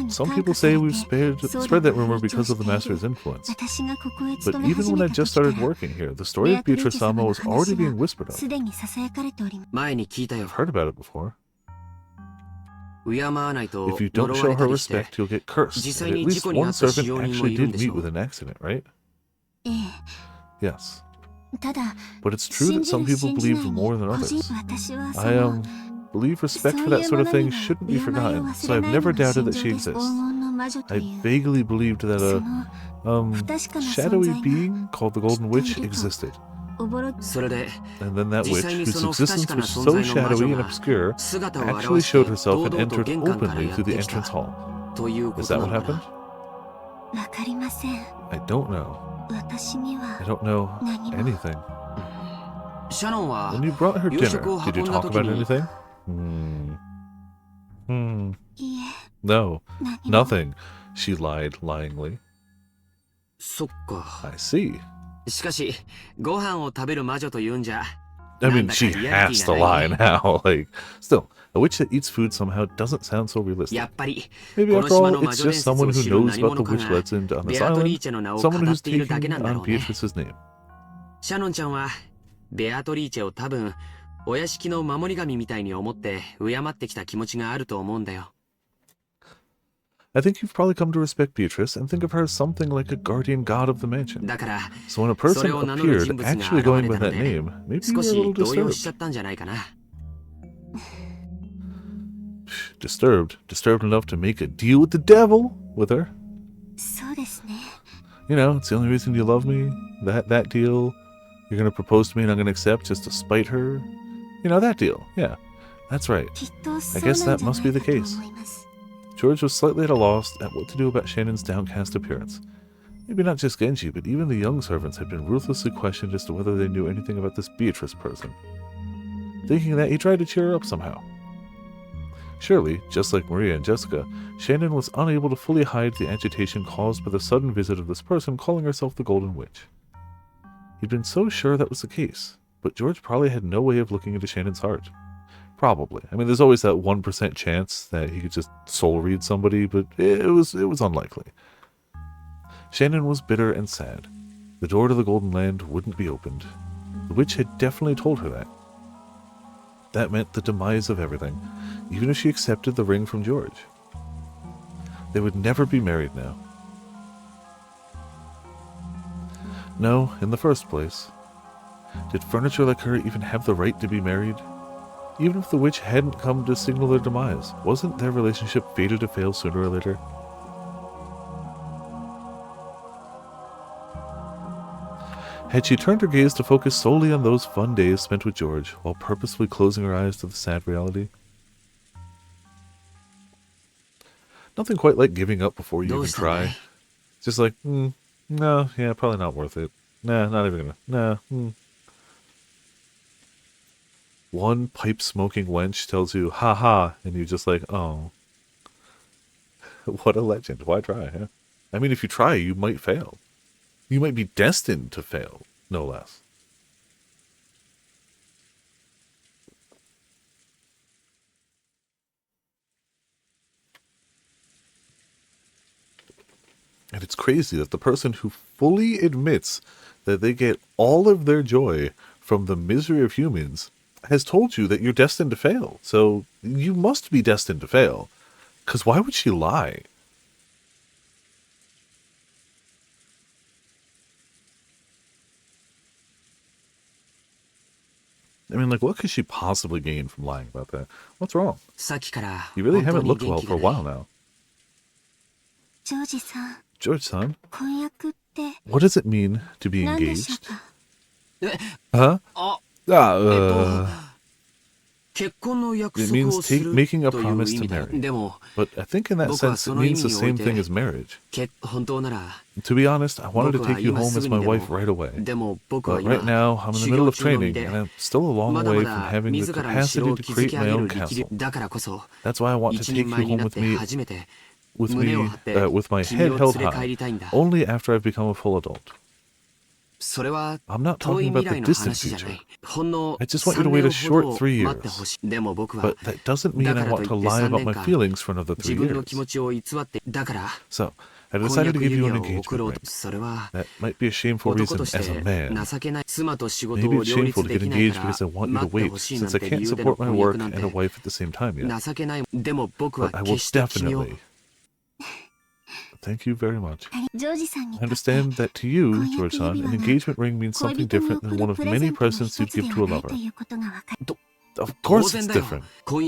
Some people say we've spread that rumor because of the master's influence. But even when I just started working here, the story of Beatrice-sama was already being whispered of. I've heard about it before. If you don't show her respect, you'll get cursed. And at least one servant actually did meet with an accident, right? Yes. But it's true that some people believe more than others. I believe respect for that sort of thing shouldn't be forgotten, so I've never doubted that she exists. I vaguely believed that a shadowy being called the Golden Witch existed. And then that witch, whose existence was so shadowy and obscure, actually showed herself and entered openly through the entrance hall. Is that what happened? I don't know. I don't know anything. When you brought her dinner, did you talk about anything? No, nothing, she lied lyingly. I see. I mean, she has to lie now. Like, still, a witch that eats food somehow doesn't sound so realistic. Maybe after all, it's just someone who knows about the witch legend on this island, someone who's taking on Beatrice's name. シャノンちゃんはベアトリーチェを多分お屋敷の守り神みたいに思って敬ってきた気持ちがあると思うんだよ。I think you've probably come to respect Beatrice and think of her as something like a guardian god of the mansion. So when a person appeared actually going by that name, maybe you were a little disturbed. Disturbed enough to make a deal with the devil with her? You know, it's the only reason you love me. That deal. You're gonna propose to me and I'm gonna accept just to spite her. You know, that deal. Yeah, that's right. I guess that must be the case. George was slightly at a loss at what to do about Shannon's downcast appearance. Maybe not just Genji, but even the young servants had been ruthlessly questioned as to whether they knew anything about this Beatrice person. Thinking that, he tried to cheer her up somehow. Surely, just like Maria and Jessica, Shannon was unable to fully hide the agitation caused by the sudden visit of this person calling herself the Golden Witch. He'd been so sure that was the case, but George probably had no way of looking into Shannon's heart. Probably. I mean, there's always that 1% chance that he could just soul read somebody, but it was unlikely. Shannon was bitter and sad. The door to the Golden Land wouldn't be opened. The witch had definitely told her that. That meant the demise of everything, even if she accepted the ring from George. They would never be married now. No, in the first place. Did furniture like her even have the right to be married? Even if the witch hadn't come to signal their demise, wasn't their relationship fated to fail sooner or later? Had she turned her gaze to focus solely on those fun days spent with George, while purposefully closing her eyes to the sad reality? Nothing quite like giving up before you even try. Just like, no, yeah, probably not worth it. Nah, not even gonna, nah, One pipe-smoking wench tells you, ha-ha, and you're just like, oh. What a legend. Why try, huh? I mean, if you try, you might fail. You might be destined to fail, no less. And it's crazy that the person who fully admits that they get all of their joy from the misery of humans has told you that you're destined to fail. So you must be destined to fail. Because why would she lie? I mean, like, what could she possibly gain from lying about that? What's wrong? You really haven't looked well for a while now. George-san, what does it mean to be engaged? Huh? It means making a promise to marry. But I think in that sense it means the same thing as marriage. To be honest, I wanted to take you home as my wife right away. But right now, I'm in the middle of training, and I'm still a long way from having the capacity to create my own castle. That's why I want to take you home with me, with my head held high, only after I've become a full adult. I'm not talking about the distant future. I just want you to wait a short 3 years. But that doesn't mean I want to lie about my feelings for another 3 years. So, I decided to give you an engagement ring. That might be a shameful reason as a man. Maybe it's shameful to get engaged because I want you to wait, since I can't support my work and a wife at the same time yet. But I will definitely. Thank you very much. I understand that to you, George-san, an engagement ring means something different than one of many presents you'd give to a lover. Of course it's different. An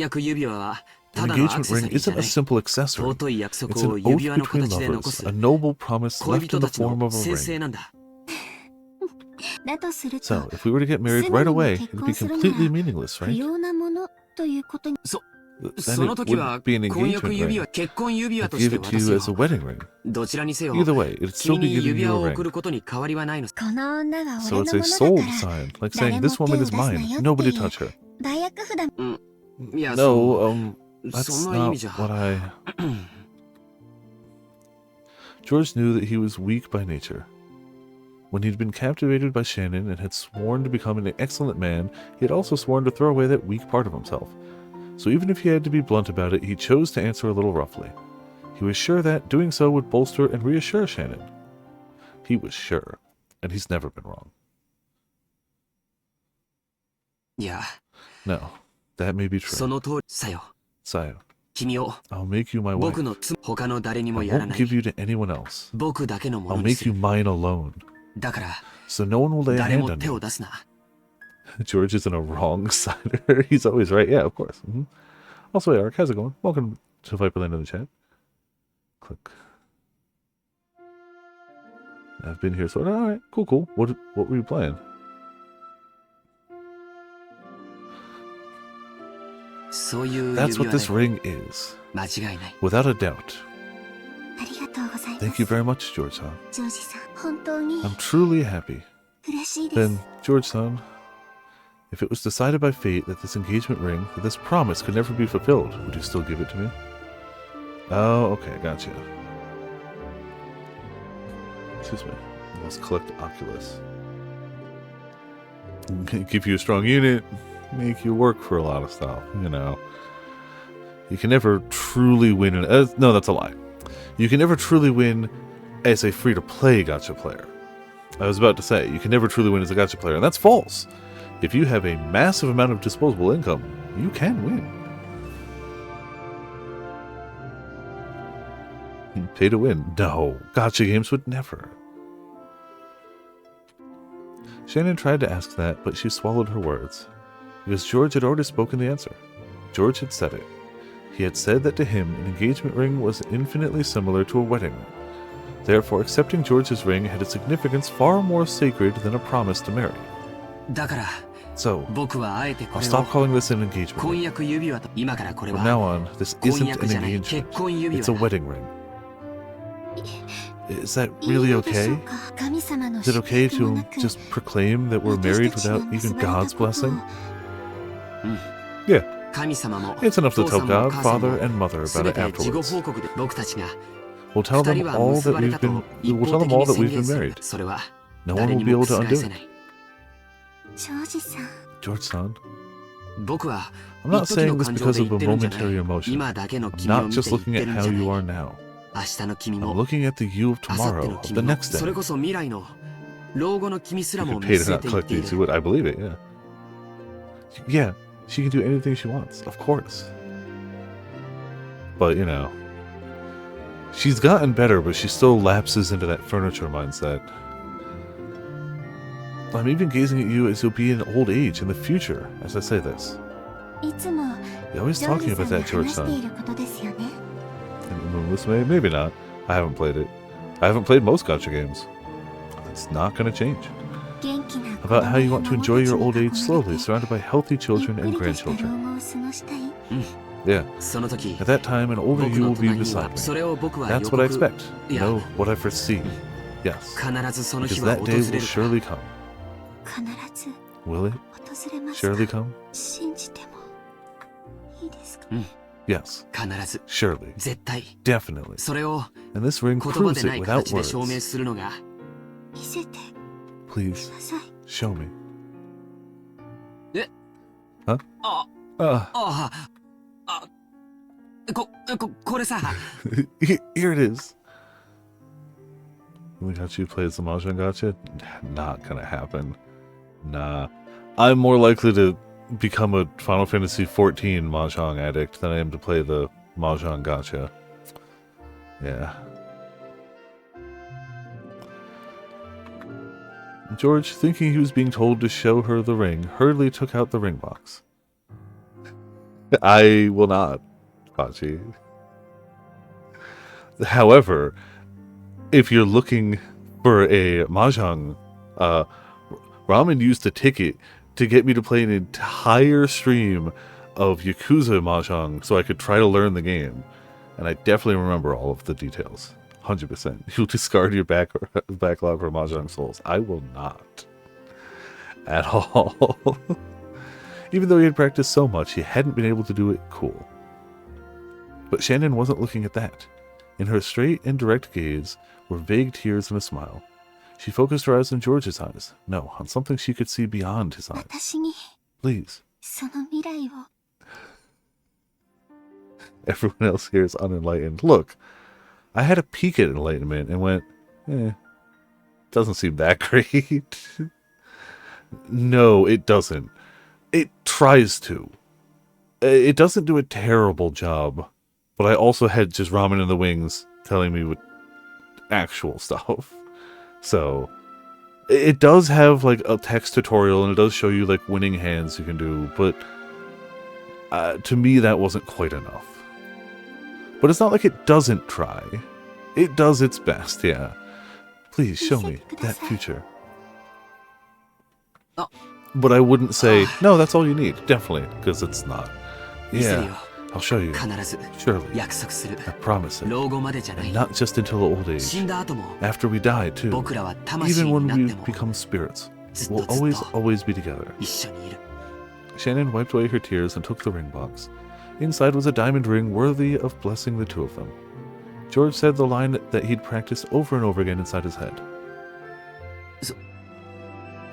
engagement ring isn't a simple accessory. It's an oath between lovers, a noble promise left in the form of a ring. So, if we were to get married right away, it would be completely meaningless, right? そ Then その it 時は wouldn't be an 婚約 engagement 指 ring. 輪結婚指輪 I'd とし give て it to 渡す you よ as a wedding ring. どちらにせよ Either way, it'd still 君 be に giving 指 you 輪 a を ring. 贈ることに変わりはないの So it's a sold sign, like saying, this woman is mine, nobody touch her. いや No, that's そんな意 not 味じゃ what I... George knew that he was weak by nature. When he'd been captivated by Shannon and had sworn to become an excellent man, he had also sworn to throw away that weak part of himself. So even if he had to be blunt about it, he chose to answer a little roughly. He was sure that doing so would bolster and reassure Shannon. He was sure, and he's never been wrong. いや No, that may be そ true. の通りさよ Sayo, 君を I'll make you my wife. 僕の他の誰に I もやら won't ない give you to anyone else. 僕だけのも I'll のに make す you る mine alone. だから So no one will lay a 誰 hand も on 手を you. 出すな George isn't a wrong sider. He's always right. Yeah, of course. Also, hey, Ark, how's it going? Welcome to Viperland in the chat. Click. I've been here, so alright, cool. What were you playing? そういう指 That's 輪 what だ this よ ring is. 間違いない Without a doubt. ありがとうございます。 Thank you very much, George-san. ジョージさん、本当に I'm truly happy. 嬉しいです。 Then, George-san, if it was decided by fate that this engagement ring, that this promise could never be fulfilled, would you still give it to me? Oh, okay, gotcha. Excuse me. Let's collect Oculus. Give you a strong unit, make you work for a lot of stuff, you know. You can never truly win no, that's a lie. You can never truly win as a free-to-play gacha player. I was about to say, you can never truly win as a gacha player, and that's false. If you have a massive amount of disposable income, you can win. Pay to win? No, gacha games would never. Shannon tried to ask that, but she swallowed her words. Because George had already spoken the answer. George had said it. He had said that to him, an engagement ring was infinitely similar to a wedding ring. Therefore, accepting George's ring had a significance far more sacred than a promise to marry. だから So, 僕はあえて I'll これ stop を calling this an engagement 婚 ring. 約指輪と今からこれ From は now on, this 婚 isn't 約 an じゃない engagement. 結婚指 It's 輪 a だ wedding ring. Is that いい really のでしょう okay? か。神様の Is it 祝 okay 福も to なく just proclaim that we're 私 married たちが without 結 even ばれた God's ことを blessing? うん Yeah. 神様も It's enough to 父さ tell んも God, 母さん Father, も and Mother す about べ it て事後 afterwards. 報告で僕たちが We'll tell 二 them 人は all 結 that ばれ we've たと been. 一 We'll 方 tell 的 them all に that 宣 we've 言 been する married. それは No one 誰 will に be も able to 覆 undo せな it. い ジョージさん、 George-san, 僕は I'm not 一時 saying の this 感情 because で of 言っ a てるんじゃない momentary emotion. 今だけの I'm 君を not 見て just 言って looking at るん how じゃ you ない are now. 明日の君 I'm も looking at the you of 明後日 tomorrow, の of 君 the も next それ day. こそ未来の老後の君す You ら could も見 pay to 据え not て言っ collect てい these. る You would. I believe it. Yeah. Yeah. She can do anything she wants, of course. But you know, she's gotten better, but she still lapses into that furniture mindset. I'm even gazing at you as you'll be in old age in the future as I say this. いつも You're always ジョー talking ジさ about んが that, 話 George してい son. ることですよね。 And this may, maybe not. I haven't played it. I haven't played most gacha games. It's not gonna change. 元気な子 About how 供 you や want to 孫 enjoy たち your に old 囲 age ま slowly, れて surrounded by healthy ゆっ children く and りとした grandchildren. 老後を過ごしたい。 Yeah. その時 At that time, an older 僕 you の will be 隣には beside そ me. れを僕は That's 予 what I 告 expect. いや No, what I foresee. Yes. 必ずその Because 日は that 訪 day れ will るから surely come. 必ず Will it 訪れますか。 surely come? 信じてもいいですか。 Yes. 必ず Surely. 絶対 Definitely. それを And this ring 言葉 proves でな it い without 形で証明 words. 見するのがせて Please ください。 show me. あ Ah, ああこれさ here it is. We got you play as the Mahjong Gacha? Not gonna happen. Nah. I'm more likely to become a Final Fantasy XIV Mahjong addict than I am to play the Mahjong Gacha. Yeah. George, thinking he was being told to show her the ring, hurriedly took out the ring box. I will not, Pachi. However, if you're looking for a Mahjong Ramen used a ticket to get me to play an entire stream of Yakuza Mahjong so I could try to learn the game. And I definitely remember all of the details. 100%. You'll discard your backlog for Mahjong Souls. I will not. At all. Even though he had practiced so much, he hadn't been able to do it cool. But Shannon wasn't looking at that. In her straight and direct gaze were vague tears and a smile. She focused her eyes on George's eyes. No, on something she could see beyond his eyes. 私に Please. その未来を Everyone else here is unenlightened. Look, I had a peek at enlightenment and went, doesn't seem that great. No, it doesn't. It tries to. It doesn't do a terrible job, but I also had just Ramen in the wings telling me with actual stuff. So, it does have like a text tutorial and it does show you like winning hands you can do, but to me that wasn't quite enough. But it's not like it doesn't try. It does its best, yeah. Please show me that future. But I wouldn't say, no, that's all you need. Definitely, because it's not. Yeah, I'll show you. Surely. I promise it. And not just until old age. After we die, too. Even when we become spirits, we'll always be together. Shannon wiped away her tears and took the ring box. Inside was a diamond ring worthy of blessing the two of them. George said the line that he'd practiced over and over again inside his head.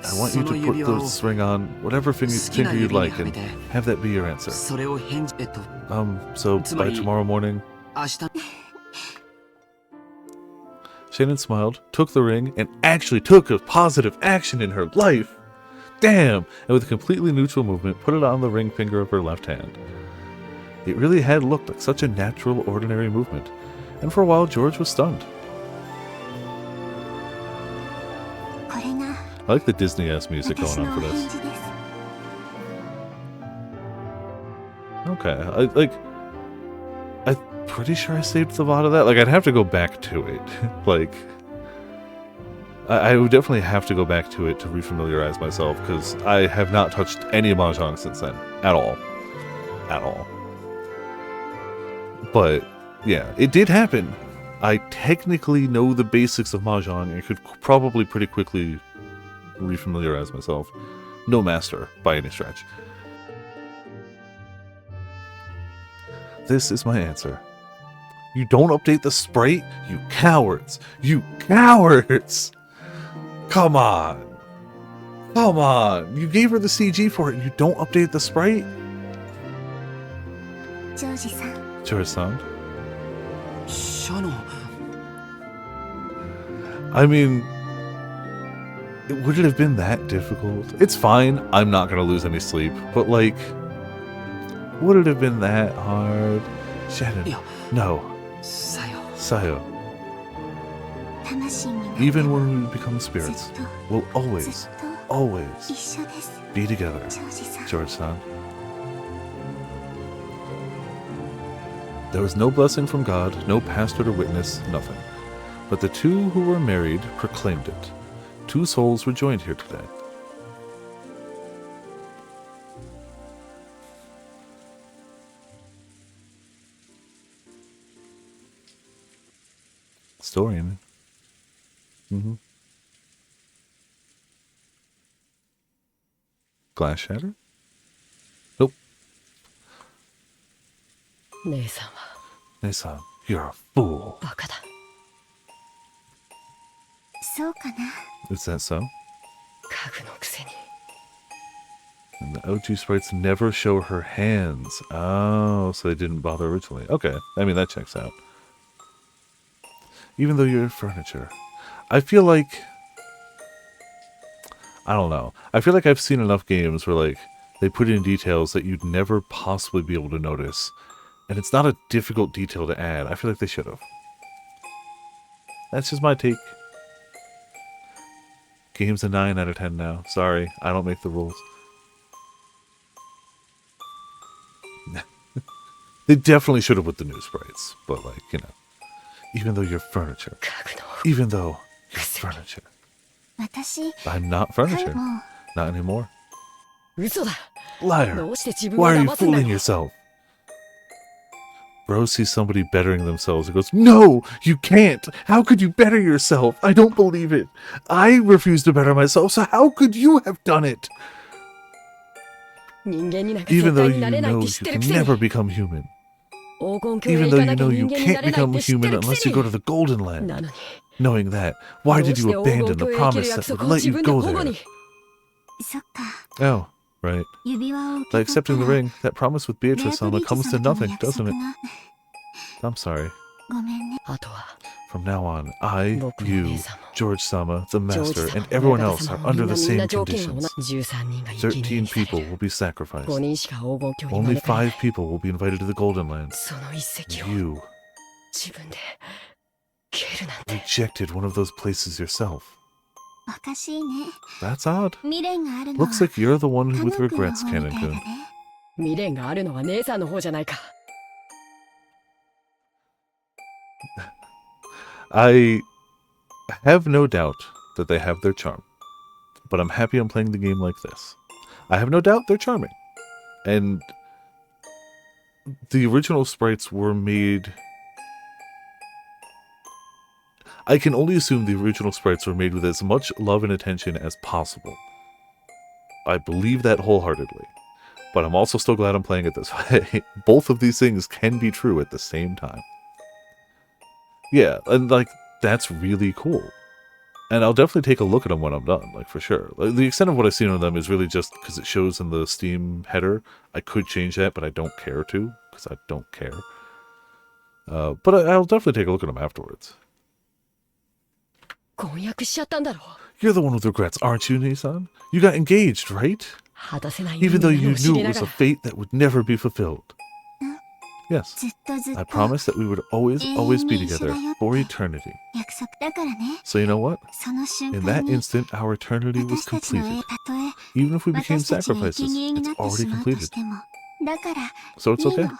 I want you to put this ring on whatever finger you'd like and have that be your answer. So by tomorrow morning... Shannon smiled, took the ring, and actually took a positive action in her life! Damn! And with a completely neutral movement, put it on the ring finger of her left hand. It really had looked like such a natural, ordinary movement, and for a while George was stunned. I like the Disney-ass music going on for this. Okay, I'm pretty sure I saved a lot of that. Like, I'd have to go back to it. Like, I would definitely have to go back to it to refamiliarize myself, because I have not touched any Mahjong since then. At all. At all. But, yeah, it did happen. I technically know the basics of Mahjong and could probably pretty quickly refamiliarize myself. No master, by any stretch. This is my answer. You don't update the sprite? You cowards! You cowards! Come on! Come on! You gave her the CG for it and you don't update the sprite? George-san. I mean, would it have been that difficult? It's fine, I'm not gonna lose any sleep, but like, would it have been that hard? Shannon, no. Sayo. Even when we become spirits, we'll always be together, George-san. There was no blessing from God, no pastor to witness, nothing. But the two who were married proclaimed it. Two souls were joined here today. Story, man. Mm-hmm. Glass shatter? Nope. Nei-san, you're a fool. Is that so? And the OG sprites never show her hands. Oh, so they didn't bother originally. Okay, I mean, that checks out. Even though you're furniture. I feel like... I don't know. I feel like I've seen enough games where, like, they put in details that you'd never possibly be able to notice. And it's not a difficult detail to add. I feel like they should have. That's just my take. Game's a 9 out of 10 now. Sorry, I don't make the rules. They definitely should have with the new sprites. But, like, you know. Even though you're furniture. Even though you're furniture. 私、 I'm not 彼 furniture. も Not anymore. 嘘だ。 Liar. どうして自分 Why を are you 騙すんだ fooling ろう。 yourself? Bro sees somebody bettering themselves and goes, No, you can't. How could you better yourself? I don't believe it. I refuse to better myself, so how could you have done it? 人間になんか Even 絶 though 対に you なれないって know 知っ you てる can くせに。 never become human. 黄金鏡へ Even 行 though か you なきゃ know you 人間にな can't れない become って知って human るく unless せ you go に。 to the Golden な Land. のに、 Knowing that, why どう did し you て黄金 abandon the 鏡へ行ける promise 約 that 束 would を let 自 you 分で go 保護 there? に。そっか。 Oh, right. 指輪を受 By け取 accepting った the ら ring, that promise with ベア Beatrice トリ Sama ーチ comes 様 to との nothing, 約 doesn't 束 it? が。 I'm sorry. ごめんね。あとは、 From now on, I, 僕も you, 姉さんも George Sama, the ジョージ master, 様 and everyone 親方 else 様 are もみん under な the みんな same 条件は同 conditions. じ。13人が生贄 13にされ people る。 will be sacrificed. 5人しか黄金鏡に Only 招かれない 5 people will be invited to the Golden Land. その一石を You 自分で蹴るなんて。 rejected one of those places yourself. おかしいね。 That's odd. 未練があるのは Looks like you're the one カ who ノ with ン君の regrets, 方みたいだ Canon-kun. ね。未練があるのは姉さんの方じゃないか。 I have no doubt that they have their charm, but I'm happy I'm playing the game like this. I have no doubt they're charming. And the original sprites were made... I can only assume the original sprites were made with as much love and attention as possible. I believe that wholeheartedly. But I'm also still glad I'm playing it this way. Both of these things can be true at the same time. Yeah, and like, that's really cool. And I'll definitely take a look at them when I'm done, like, for sure. Like, the extent of what I've seen on them is really just because it shows in the Steam header. I could change that, but I don't care to, because I don't care. But I'll definitely take a look at them afterwards. 婚約しちゃったんだろう。 You're the one with regrets, aren't you, Nissan? You got engaged, right? 果たせない Even 運 though 命なの you を知 knew り it な was が a ら。 fate that would never be fulfilled. Yes. ずっとずっ I と promised that we would always be together 永遠に一緒だよって。 for eternity. 約束だからね。 So you know what? その瞬 In 間 that に instant, our eternity was 私たちの completed. たとえ Even if we became 私たちが sacrifices, 生贄にな it's ってし already まうと completed. しても。だから、 So it's いい okay. の。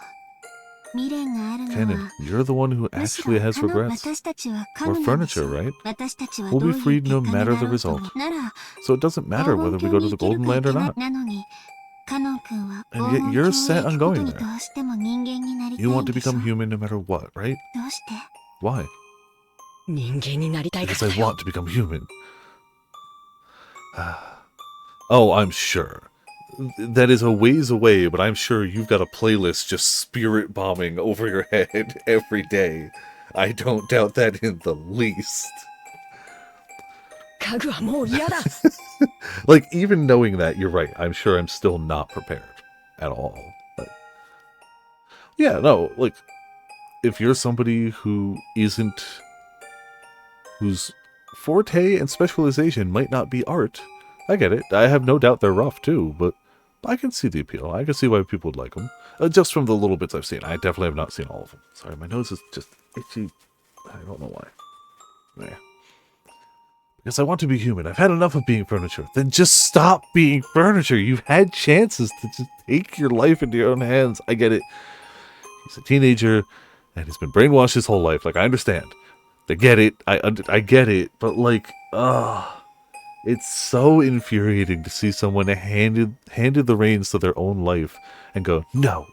未練があるの Canon, は、 you're the one who むし actually ろ has 私 regrets. たちは We're 神なんでし furniture, ょ。 right? 私たちは We'll どう be いう freed 結 no 果に matter な the ろうとも result. なら、 So it doesn't 黄 matter 金 whether we 鏡 go に to the 行ける Golden か Land 行 or けない not. なのに、カノン君は And 黄 yet 金 you're 鏡 set へ行 on くこと going に there. どうしても人間になりた You い want ん to でしょ。 become human no matter what, right? どうして Why? 人間になりたいか Because ら I だよ。 want to become human. Oh, I'm sure. That is a ways away, but I'm sure you've got a playlist just spirit bombing over your head every day. I don't doubt that in the least. 家具はもう嫌だ。 Like, even knowing that, you're right. I'm sure I'm still not prepared at all. But, yeah, no, like, if you're somebody who isn't... whose forte and specialization might not be art, I get it. I have no doubt they're rough, too, but I can see the appeal. I can see why people would like them. Just from the little bits I've seen. I definitely have not seen all of them. Sorry, my nose is just itchy. I don't know why. Yeah. Because I want to be human. I've had enough of being furniture. Then just stop being furniture. You've had chances to just take your life into your own hands. I get it. He's a teenager, and he's been brainwashed his whole life. Like, I understand. I get it. I get it. But, like, it's so infuriating to see someone handed the reins to their own life and go, no,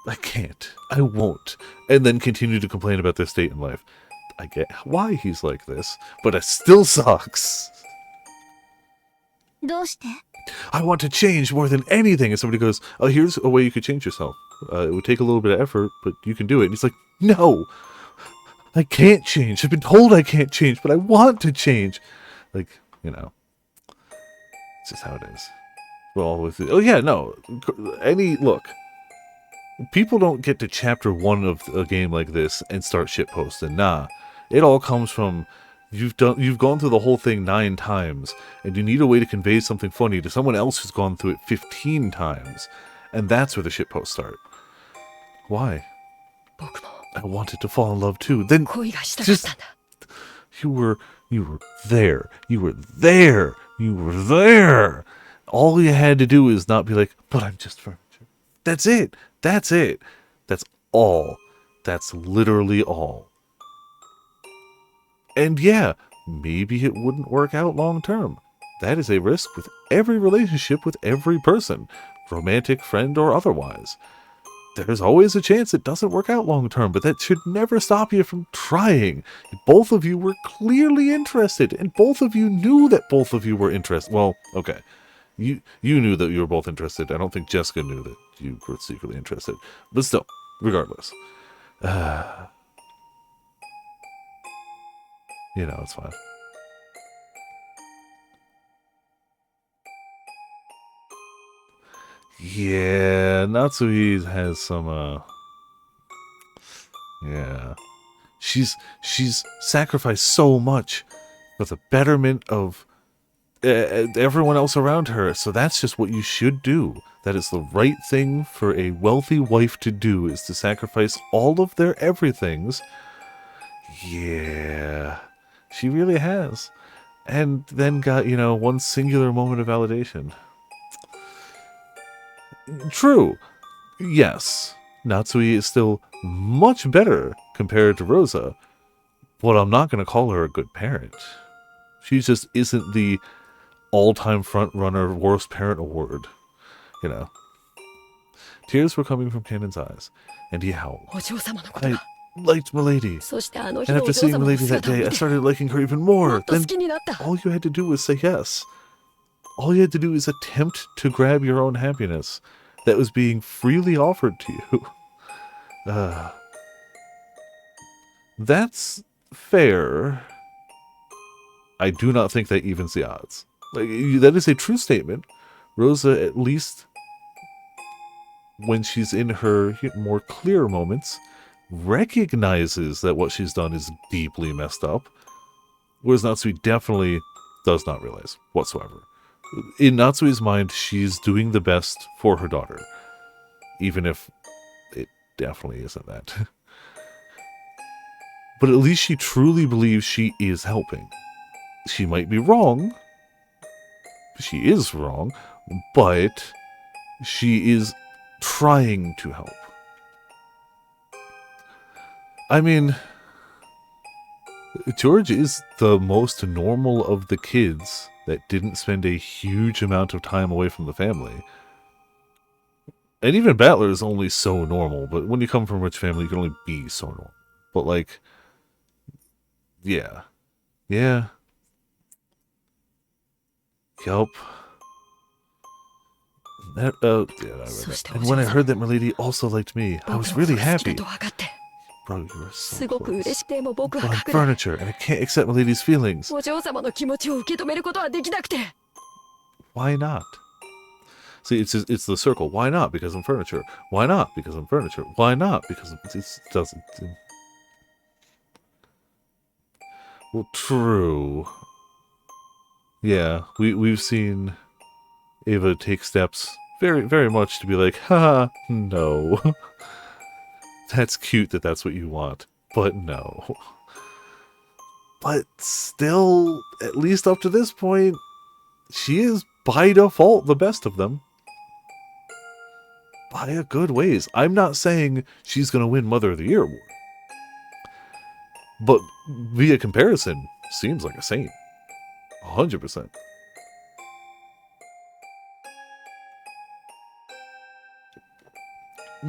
I can't. I won't. And then continue to complain about their state in life. I get why he's like this, but it still sucks. どうして I want to change more than anything. And somebody goes, oh, here's a way you could change yourself. It would take a little bit of effort, but you can do it. And he's like, no, I can't change. I've been told I can't change, but I want to change. Like, you know, it's just how it is. Well, with it. Oh, yeah, no. Look. People don't get to chapter 1 of a game like this and start shitposting. Nah. It all comes from you've gone through the whole thing 9 times, and you need a way to convey something funny to someone else who's gone through it 15 times. And that's where the shitposts start. Why? 僕も I wanted to fall in love too. Then 恋がしたかったんだ。 you were there. You were there. You were there. All you had to do is not be like, but I'm just furniture. That's it. That's it. That's all. That's literally all. And yeah, maybe it wouldn't work out long term. That is a risk with every relationship with every person, romantic, friend, or otherwise. There's always a chance it doesn't work out long term, but that should never stop you from trying. Both of you were clearly interested, and both of you knew that both of you were interested. Well, okay. You knew that you were both interested. I don't think Jessica knew that you were secretly interested. But still, regardless. It's fine. Yeah, Natsui has some, yeah. She's sacrificed so much for the betterment of everyone else around her, so that's just what you should do. That is the right thing for a wealthy wife to do, is to sacrifice all of their everythings. Yeah, she really has. And then got, one singular moment of validation. True. Yes, Natsui is still much better compared to Rosa, but I'm not going to call her a good parent. She just isn't the all-time front-runner worst parent award. Tears were coming from Kanon's eyes, and he howled. I liked Milady, and after seeing Milady that day, I started liking her even more. Then all you had to do was say yes. All you had to do is attempt to grab your own happiness that was being freely offered to you. That's fair. I do not think that evens the odds. That is a true statement. Rosa, at least when she's in her more clear moments, recognizes that what she's done is deeply messed up, whereas Natsui definitely does not realize whatsoever. In Natsui's mind, she's doing the best for her daughter, even if it definitely isn't that. But at least she truly believes she is helping. She might be wrong. She is wrong, but she is trying to help. I mean, George is the most normal of the kids that didn't spend a huge amount of time away from the family. And even Battler is only so normal, but when you come from a rich family, you can only be so normal. But yeah. Yeah. Yup. Yeah, I read that. And when I heard that Milady also liked me, I was really happy. Bro, you were so close. But I'm furniture, and I can't accept Milady's feelings. Why not? See, it's the circle. Why not? Because I'm furniture. Why not? Because I'm furniture. Why not? Because it doesn't. Well, true. Yeah, we've seen Ava take steps very, very much to be like, haha, no. That's cute that that's what you want, but no. But still, at least up to this point, she is by default the best of them. By a good ways. I'm not saying she's going to win Mother of the Year award. But via comparison, seems like a saint. 100%.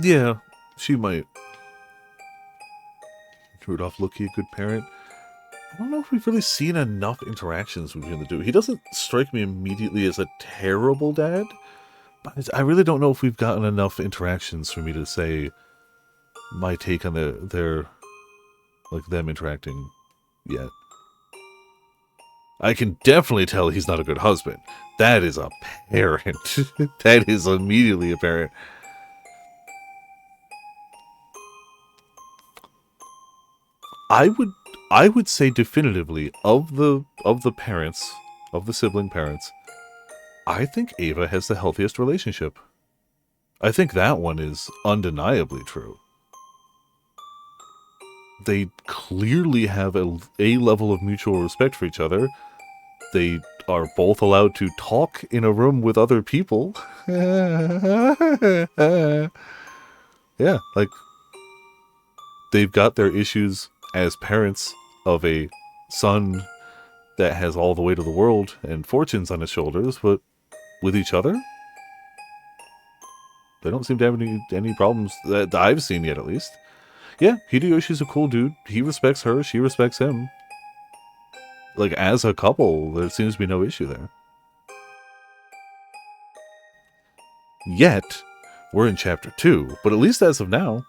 Yeah, she might. Rudolph Lucky, a good parent. I don't know if we've really seen enough interactions between the two. He doesn't strike me immediately as a terrible dad, but I really don't know if we've gotten enough interactions for me to say my take on their them interacting yet. I can definitely tell he's not a good husband. That is apparent. That is immediately apparent. I would say definitively of the parents, of the sibling parents, I think Ava has the healthiest relationship. I think that one is undeniably true. They clearly have a level of mutual respect for each other. They are both allowed to talk in a room with other people. Yeah, they've got their issues as parents of a son that has all the weight of the world and fortunes on his shoulders, but with each other, they don't seem to have any problems that I've seen yet, at least. Yeah, Hideyoshi's a cool dude. He respects her, she respects him. Like, as a couple, there seems to be no issue there. Yet, we're in chapter 2, but at least as of now,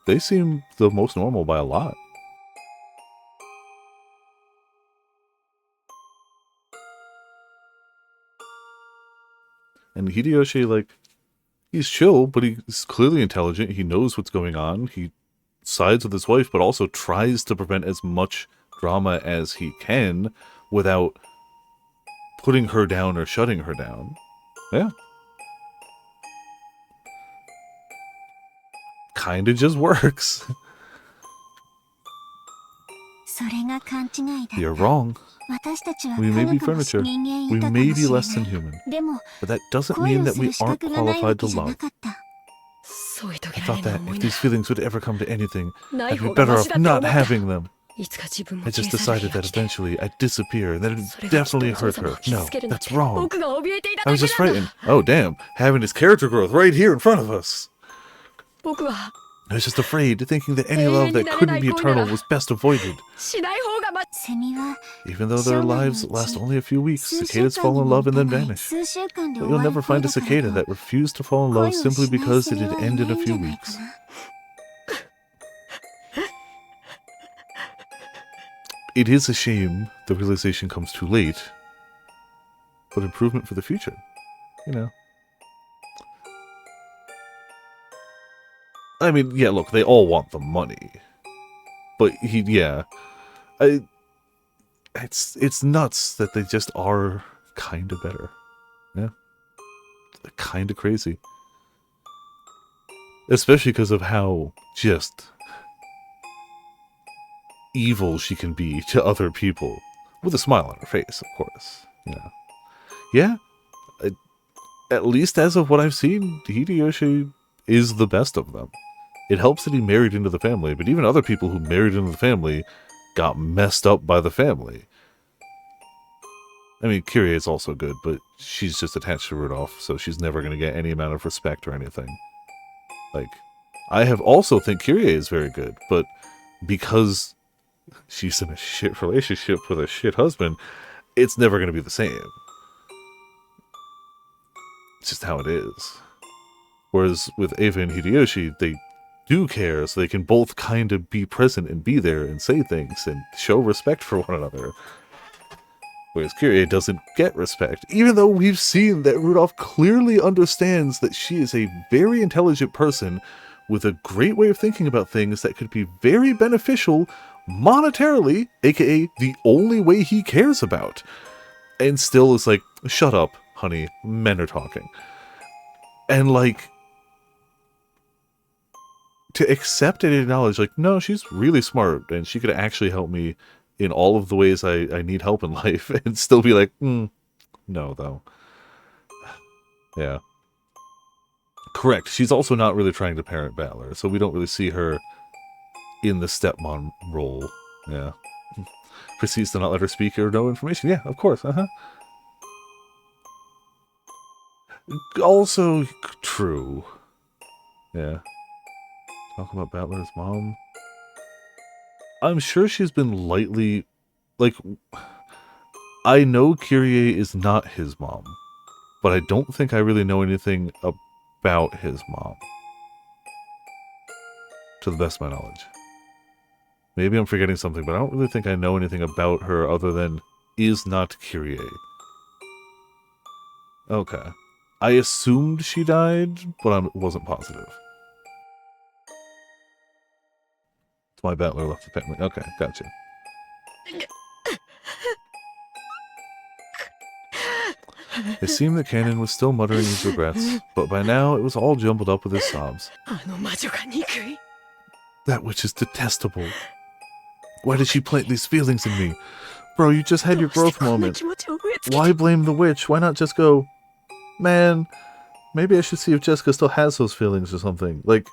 they seem the most normal by a lot. And Hideyoshi, like, he's chill, but he's clearly intelligent. He knows what's going on. He sides with his wife, but also tries to prevent as much drama as he can without putting her down or shutting her down. Yeah. Kinda just works. それが勘違いだった。 You're wrong. 私たちは We may be 科学も furniture. 人間 We いたか may も be しれ less な than い。 human. でも But that doesn't 恋 mean を that す we る資 aren't 格がないわ qualified け to じゃな love. かった。添い遂 I げられ thought ない that 思い if な these feelings would ever come to anything, ない I'd be 方が better マ off シだって思 not った having them. いつか自分も I 消 just される decided 日が that 来て eventually I'd disappear and that それ it'd がきっと definitely お嬢 hurt 様を her. 傷 No, つけるなん that's て wrong. 僕が怯えていた I だ was け just なんだ frightened. Oh, damn. Having his character growth right here in front of us. 僕は I was just afraid, thinking that any love that couldn't be eternal was best avoided. しない方がまセミは Even though their lives last only a few weeks, 数週 cicadas 間 fall に in も love 満 and た then ない vanish. 数週間で But 終 you'll わる never 恋 find a だから cicada と that refused to fall in 恋 love を simply しない because セ it ミ had はい ended な a いん few じゃないか weeks. な。 It is a shame the realization comes too late, but improvement for the future, you know. I mean, yeah, look, they all want the money. But it's nuts that they just are kind of better. Yeah. Kind of crazy. Especially because of how just evil she can be to other people. With a smile on her face, of course. Yeah, at least as of what I've seen, Hideyoshi is the best of them. It helps that he married into the family, but even other people who married into the family got messed up by the family. I mean, Kyrie is also good, but she's just attached to Rudolph, so she's never going to get any amount of respect or anything. Like, I have also think Kyrie is very good, but because she's in a shit relationship with a shit husband, it's never going to be the same. It's just how it is. Whereas with Eva and Hideyoshi, they do care, so they can both kind of be present and be there and say things and show respect for one another. Whereas Kyrie doesn't get respect, even though we've seen that Rudolph clearly understands that she is a very intelligent person with a great way of thinking about things that could be very beneficial monetarily, aka the only way he cares about. And still is like, shut up, honey, men are talking. And like, to accept and acknowledge, like, no, she's really smart and she could actually help me in all of the ways I need help in life, and still be like, no, though. Yeah. Correct. She's also not really trying to parent Valor, so we don't really see her in the stepmom role. Yeah. Proceeds to not let her speak or know information. Yeah, of course. Also true. Yeah. Talk about Battler's mom. I'm sure she's been lightly... Like, I know Kyrie is not his mom, but I don't think I really know anything about his mom. To the best of my knowledge. Maybe I'm forgetting something, but I don't really think I know anything about her other than is not Kyrie. Okay. I assumed she died, but I wasn't positive. It's my battler left the family. Okay, gotcha. It seemed that Canon was still muttering his regrets, but by now it was all jumbled up with his sobs. あの魔女が憎い That witch is detestable. Why did she plant these feelings in me? Bro, you just had your どうして growth こんな moment. 気持ちを植え付け Why blame the witch? Why not just go, man, maybe I should see if Jessica still has those feelings or something. Like,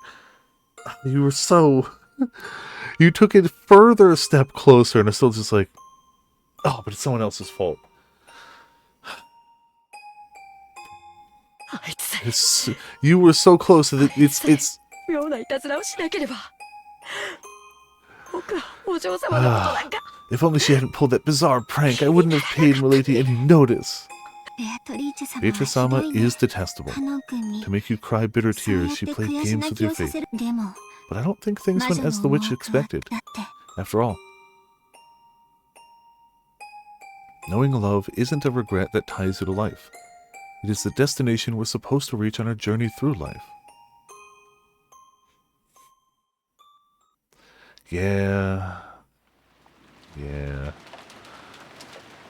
you were so... You took it further a step closer and it's still just like, Oh, but it's someone else's fault. あいつ You were so close that it's 妙ないたずらをしなければ僕はお嬢様のことなんか If only she hadn't pulled that bizarre prank, I wouldn't have paid Milady any notice. ベアトリーチェ様 Beatrice-sama はひどいね is detestable. カノン君に To make you cry bitter そうや tears, っ she て played 悔し games 泣 with き your をさ fate. せるでも But I don't think things 魔 went 女 as the の witch 思惑は expected. だって After all, knowing love isn't a regret that ties you to life. It is the destination we're supposed to reach on our journey through life. Yeah. Yeah.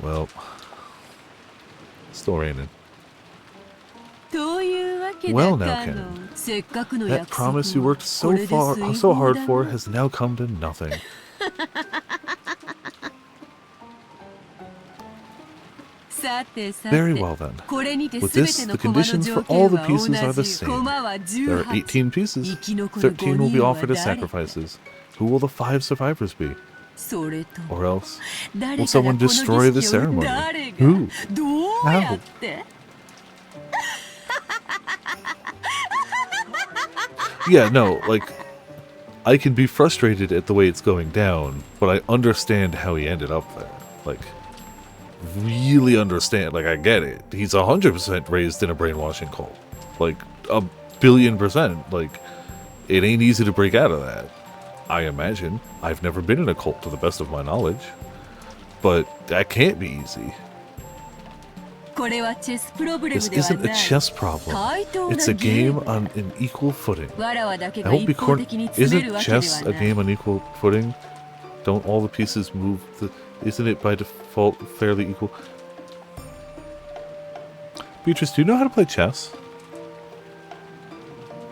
Well, still raining. Well now, Ken. That promise you worked so hard for has now come to nothing. Very well then. With this, the conditions for all the pieces are the same. There are 18 pieces. 13 will be offered as sacrifices. Who will the 5 survivors be? Or else, will someone destroy the ceremony? Who? How? Yeah, no, like, I can be frustrated at the way it's going down, but I understand how he ended up there. Like, really understand. Like, I get it. He's 100% raised in a brainwashing cult. Like, 1,000,000,000%. Like, it ain't easy to break out of that. I imagine. I've never been in a cult to the best of my knowledge. But that can't be easy. This isn't a chess problem. It's a game on an equal footing. I won't be Isn't chess a game on equal footing? Don't all the pieces move? Isn't it by default fairly equal? Beatrice, do you know how to play chess?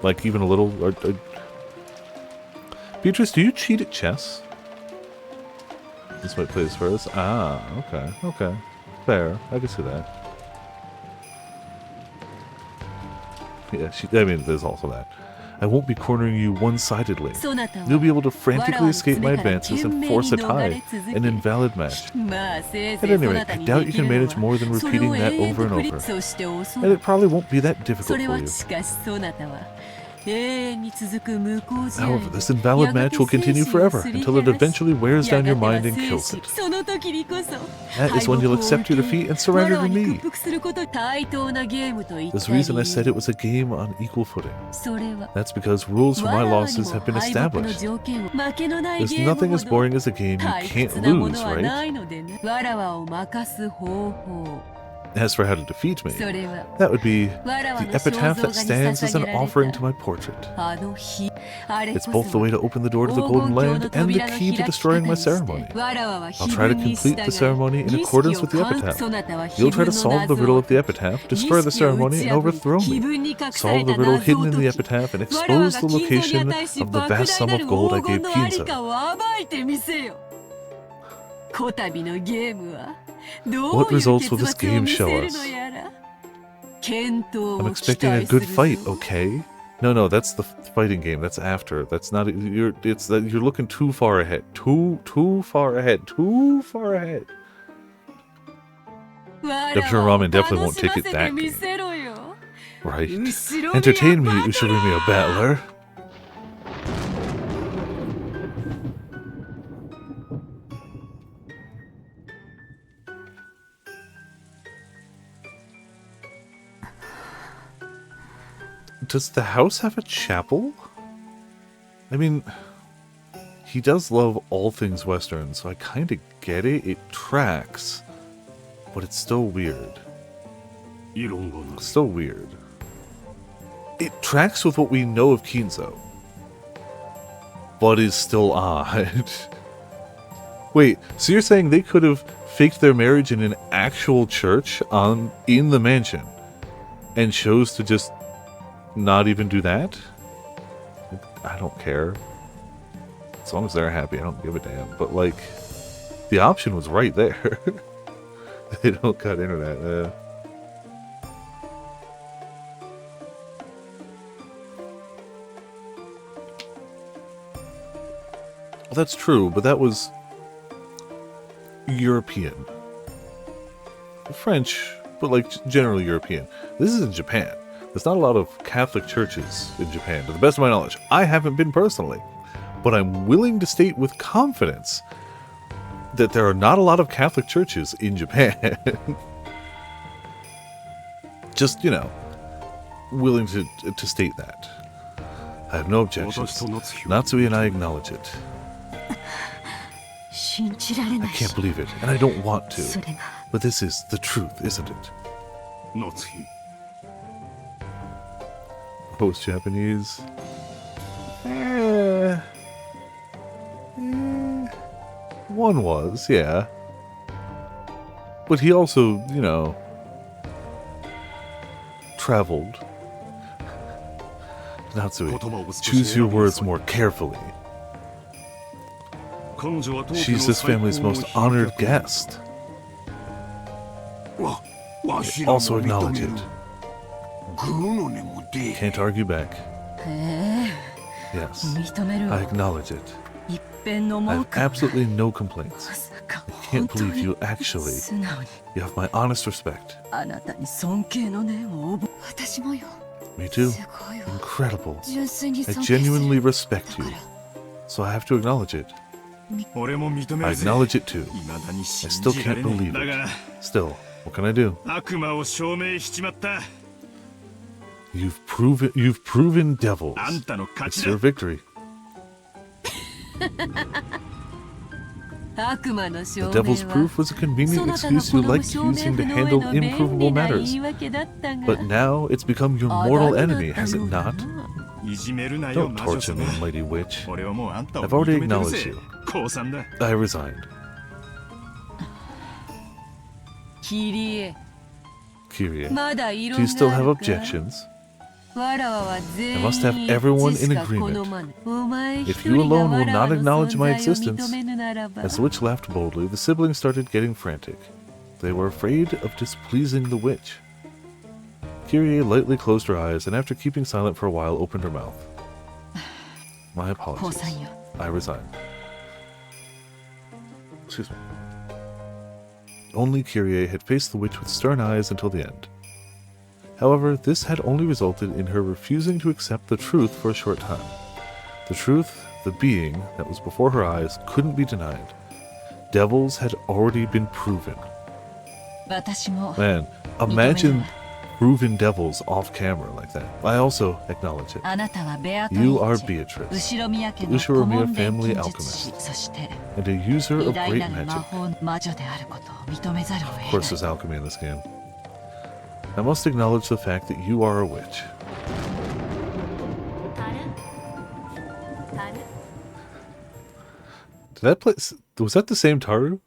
Like, even a little? Beatrice, do you cheat at chess? This might play as first. Ah, okay, okay. Fair. I can see that. Yeah, I mean, there's also that. I won't be cornering you one-sidedly. You'll be able to frantically escape my advances and force a tie, an invalid match. At any rate, I doubt you can manage more than repeating that over and over. And it probably won't be that difficult for you. However, this invalid match will continue forever, until it eventually wears down your mind and kills it. That is when you'll accept your defeat and surrender to me. There's a reason I said it was a game on equal footing. That's because rules for my losses have been established. There's nothing as boring as a game you can't lose, right? As for how to defeat me, that would be the epitaph that stands as an offering to my portrait. It's both the way to open the door to the Golden Land and the key to destroying my ceremony. I'll try to complete the ceremony in accordance with the epitaph. You'll try to solve the riddle of the epitaph, destroy the ceremony, and overthrow me. Solve the riddle hidden in the epitaph and expose the location of the vast sum of gold I gave Kinza. What results will this game show us? I'm expecting a good fight, okay? No, that's the fighting game. That's after. That's not. You're looking too far ahead. Too far ahead. Too far ahead. Dr. Ramen definitely won't take it that game. Right. Entertain me, Ushirumi, a battler. Does the house have a chapel? I mean, he does love all things Western, so I kind of get it. It tracks, but it's still weird. Still weird. It tracks with what we know of Kinzo, but is still odd. Wait, so you're saying they could have faked their marriage in an actual church in the mansion, and chose to just not even do that? I don't care. As long as they're happy, I don't give a damn. But, like, the option was right there. They don't cut internet. Well, that's true, but that was... European. French, but like generally European. This is in Japan. There's not a lot of Catholic churches in Japan, to the best of my knowledge. I haven't been personally, but I'm willing to state with confidence that there are not a lot of Catholic churches in Japan. Just, you know, willing to state that. I have no objections. Natsui and I acknowledge it. I can't believe it, and I don't want to. But this is the truth, isn't it? Post-Japanese. One was, yeah. But he also, you know, traveled. Natsui, choose your words more carefully. She's this family's most honored guest. Also acknowledge it. Can't argue back. Yes, I acknowledge it. I have absolutely no complaints. I can't believe you actually. You have my honest respect. Me too. Incredible. I genuinely respect you. So I have to acknowledge it. I acknowledge it too. I still can't believe it. Still, what can I do? You've proven devils. It's your victory. The devil's proof was a convenient excuse you liked using to handle improvable matters. But now it's become your mortal enemy, has it not? Don't torture me, mighty witch. I've already acknowledged you. I resigned. Kyrie, do you still have objections? I must have everyone in agreement. If you alone will not acknowledge my existence. As the witch laughed boldly, the siblings started getting frantic. They were afraid of displeasing the witch. Kyrie lightly closed her eyes and after keeping silent for a while opened her mouth. My apologies. I resign. Excuse me. Only Kyrie had faced the witch with stern eyes until the end. However, this had only resulted in her refusing to accept the truth for a short time. The truth, the being that was before her eyes, couldn't be denied. Devils had already been proven. Man, imagine proven devils off camera like that. I also acknowledge it. You are Beatrice, the Ushiromiya family alchemist, and a user of great magic. Of course there's alchemy in this game. I must acknowledge the fact that you are a witch. Did that place... Was that the same Taru?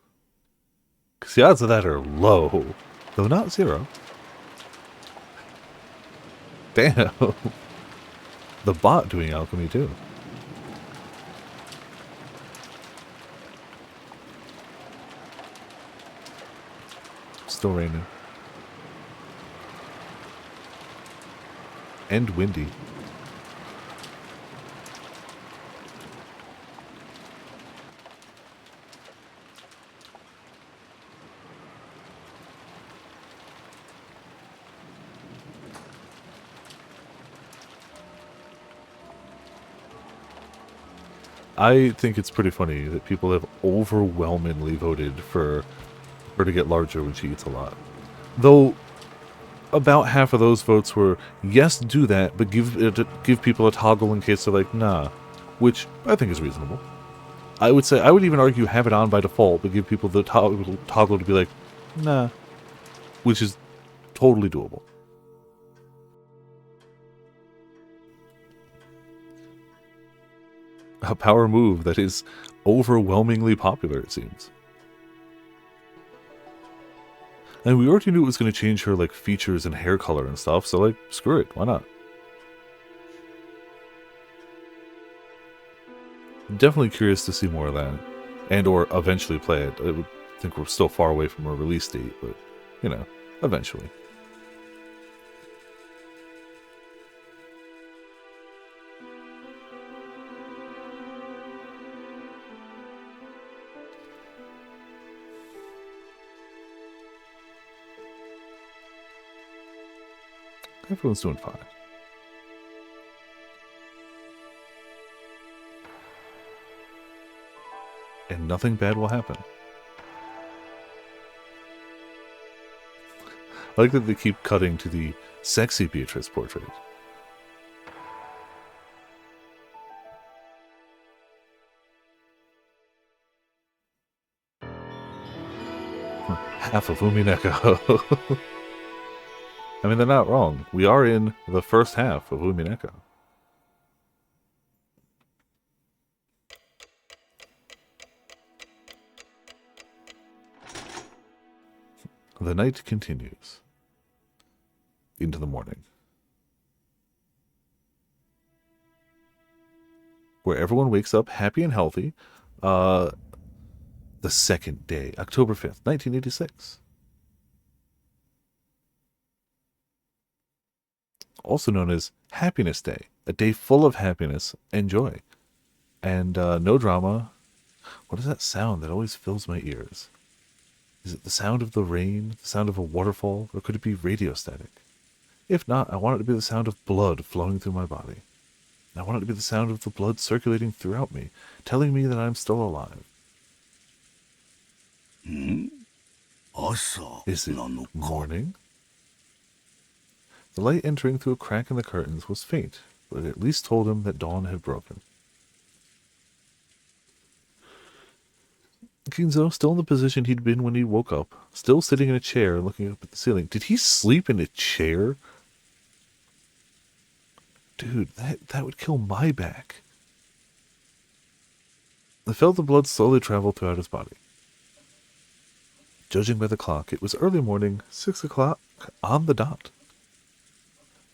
Because the odds of that are low. Though not zero. Damn. The bot doing alchemy too. Still raining. And windy. I think it's pretty funny that people have overwhelmingly voted for her to get larger when she eats a lot. Though about half of those votes were, yes, do that, but give people a toggle in case they're like, nah. Which I think is reasonable. I would even argue have it on by default, but give people the toggle to be like, nah. Which is totally doable. A power move that is overwhelmingly popular, it seems. And we already knew it was going to change her, like, features and hair color and stuff, so, like, screw it, why not? Definitely curious to see more of that. And or eventually play it. I would think we're still far away from a release date, but, you know, eventually. Everyone's doing fine. And nothing bad will happen. I like that they keep cutting to the sexy Beatrice portrait. Half of Umineko. I mean, they're not wrong. We are in the first half of Umineko. The night continues into the morning, where everyone wakes up happy and healthy. The second day, October 5th, 1986. Also known as Happiness Day, a day full of happiness and joy. And no drama. What is that sound that always fills my ears? Is it the sound of the rain, the sound of a waterfall, or could it be radio static? If not, I want it to be the sound of blood flowing through my body. I want it to be the sound of the blood circulating throughout me, telling me that I'm still alive. Is it morning? The light entering through a crack in the curtains was faint, but it at least told him that dawn had broken. Kinzo, still in the position he'd been when he woke up, still sitting in a chair looking up at the ceiling. Did he sleep in a chair? Dude, that would kill my back. I felt the blood slowly travel throughout his body. Judging by the clock, it was early morning, 6 o'clock, on the dot.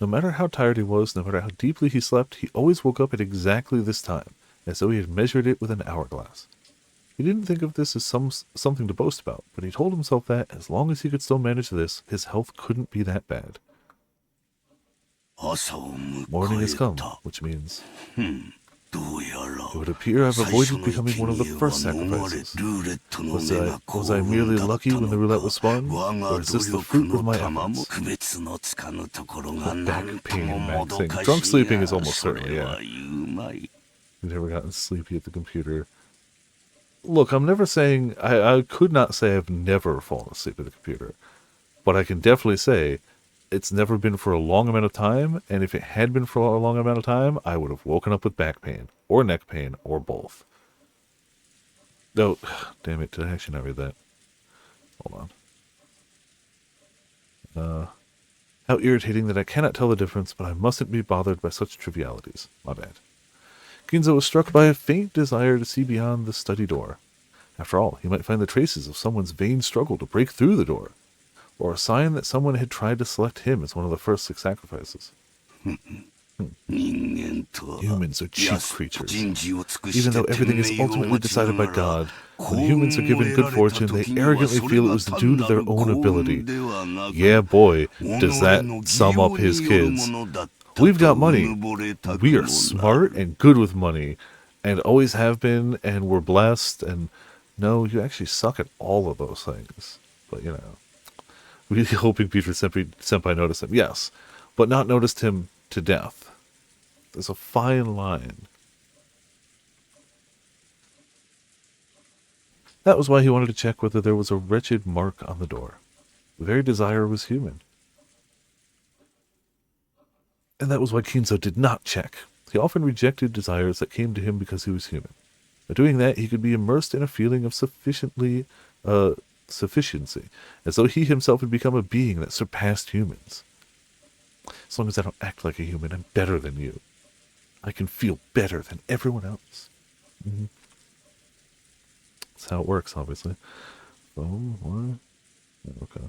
No matter how tired he was, no matter how deeply he slept, he always woke up at exactly this time, as though he had measured it with an hourglass. He didn't think of this as something to boast about, but he told himself that, as long as he could still manage this, his health couldn't be that bad. Morning has come, which means it would appear I've avoided becoming one of the first sacrifices. Was I merely lucky when the roulette was spun, or is this the fruit of my efforts? Back pain maxing. Drunk sleeping is almost certainly, yeah. You've never gotten sleepy at the computer. Look, I'm never saying, I could not say I've never fallen asleep at the computer, but I can definitely say it's never been for a long amount of time, and if it had been for a long amount of time, I would have woken up with back pain, or neck pain, or both. Oh, damn it, did I actually not read that? Hold on. How irritating that I cannot tell the difference, but I mustn't be bothered by such trivialities. My bad. Ginzo was struck by a faint desire to see beyond the study door. After all, he might find the traces of someone's vain struggle to break through the door, or a sign that someone had tried to select him as one of the first 6 sacrifices. Humans are cheap creatures. Even though everything is ultimately decided by God, when humans are given good fortune, they arrogantly feel it was due to their own ability. Yeah, boy, does that sum up his kids. We've got money. We are smart and good with money, and always have been, and we're blessed, and no, you actually suck at all of those things. But, you know, really hoping Peter Senpai noticed him. Yes, but not noticed him to death. There's a fine line. That was why he wanted to check whether there was a wretched mark on the door. The very desire was human. And that was why Kinzo did not check. He often rejected desires that came to him because he was human. By doing that, he could be immersed in a feeling of sufficiency, as though he himself had become a being that surpassed humans. As long as I don't act like a human, I'm better than you. I can feel better than everyone else. Mm-hmm. That's how it works, obviously. Oh, okay.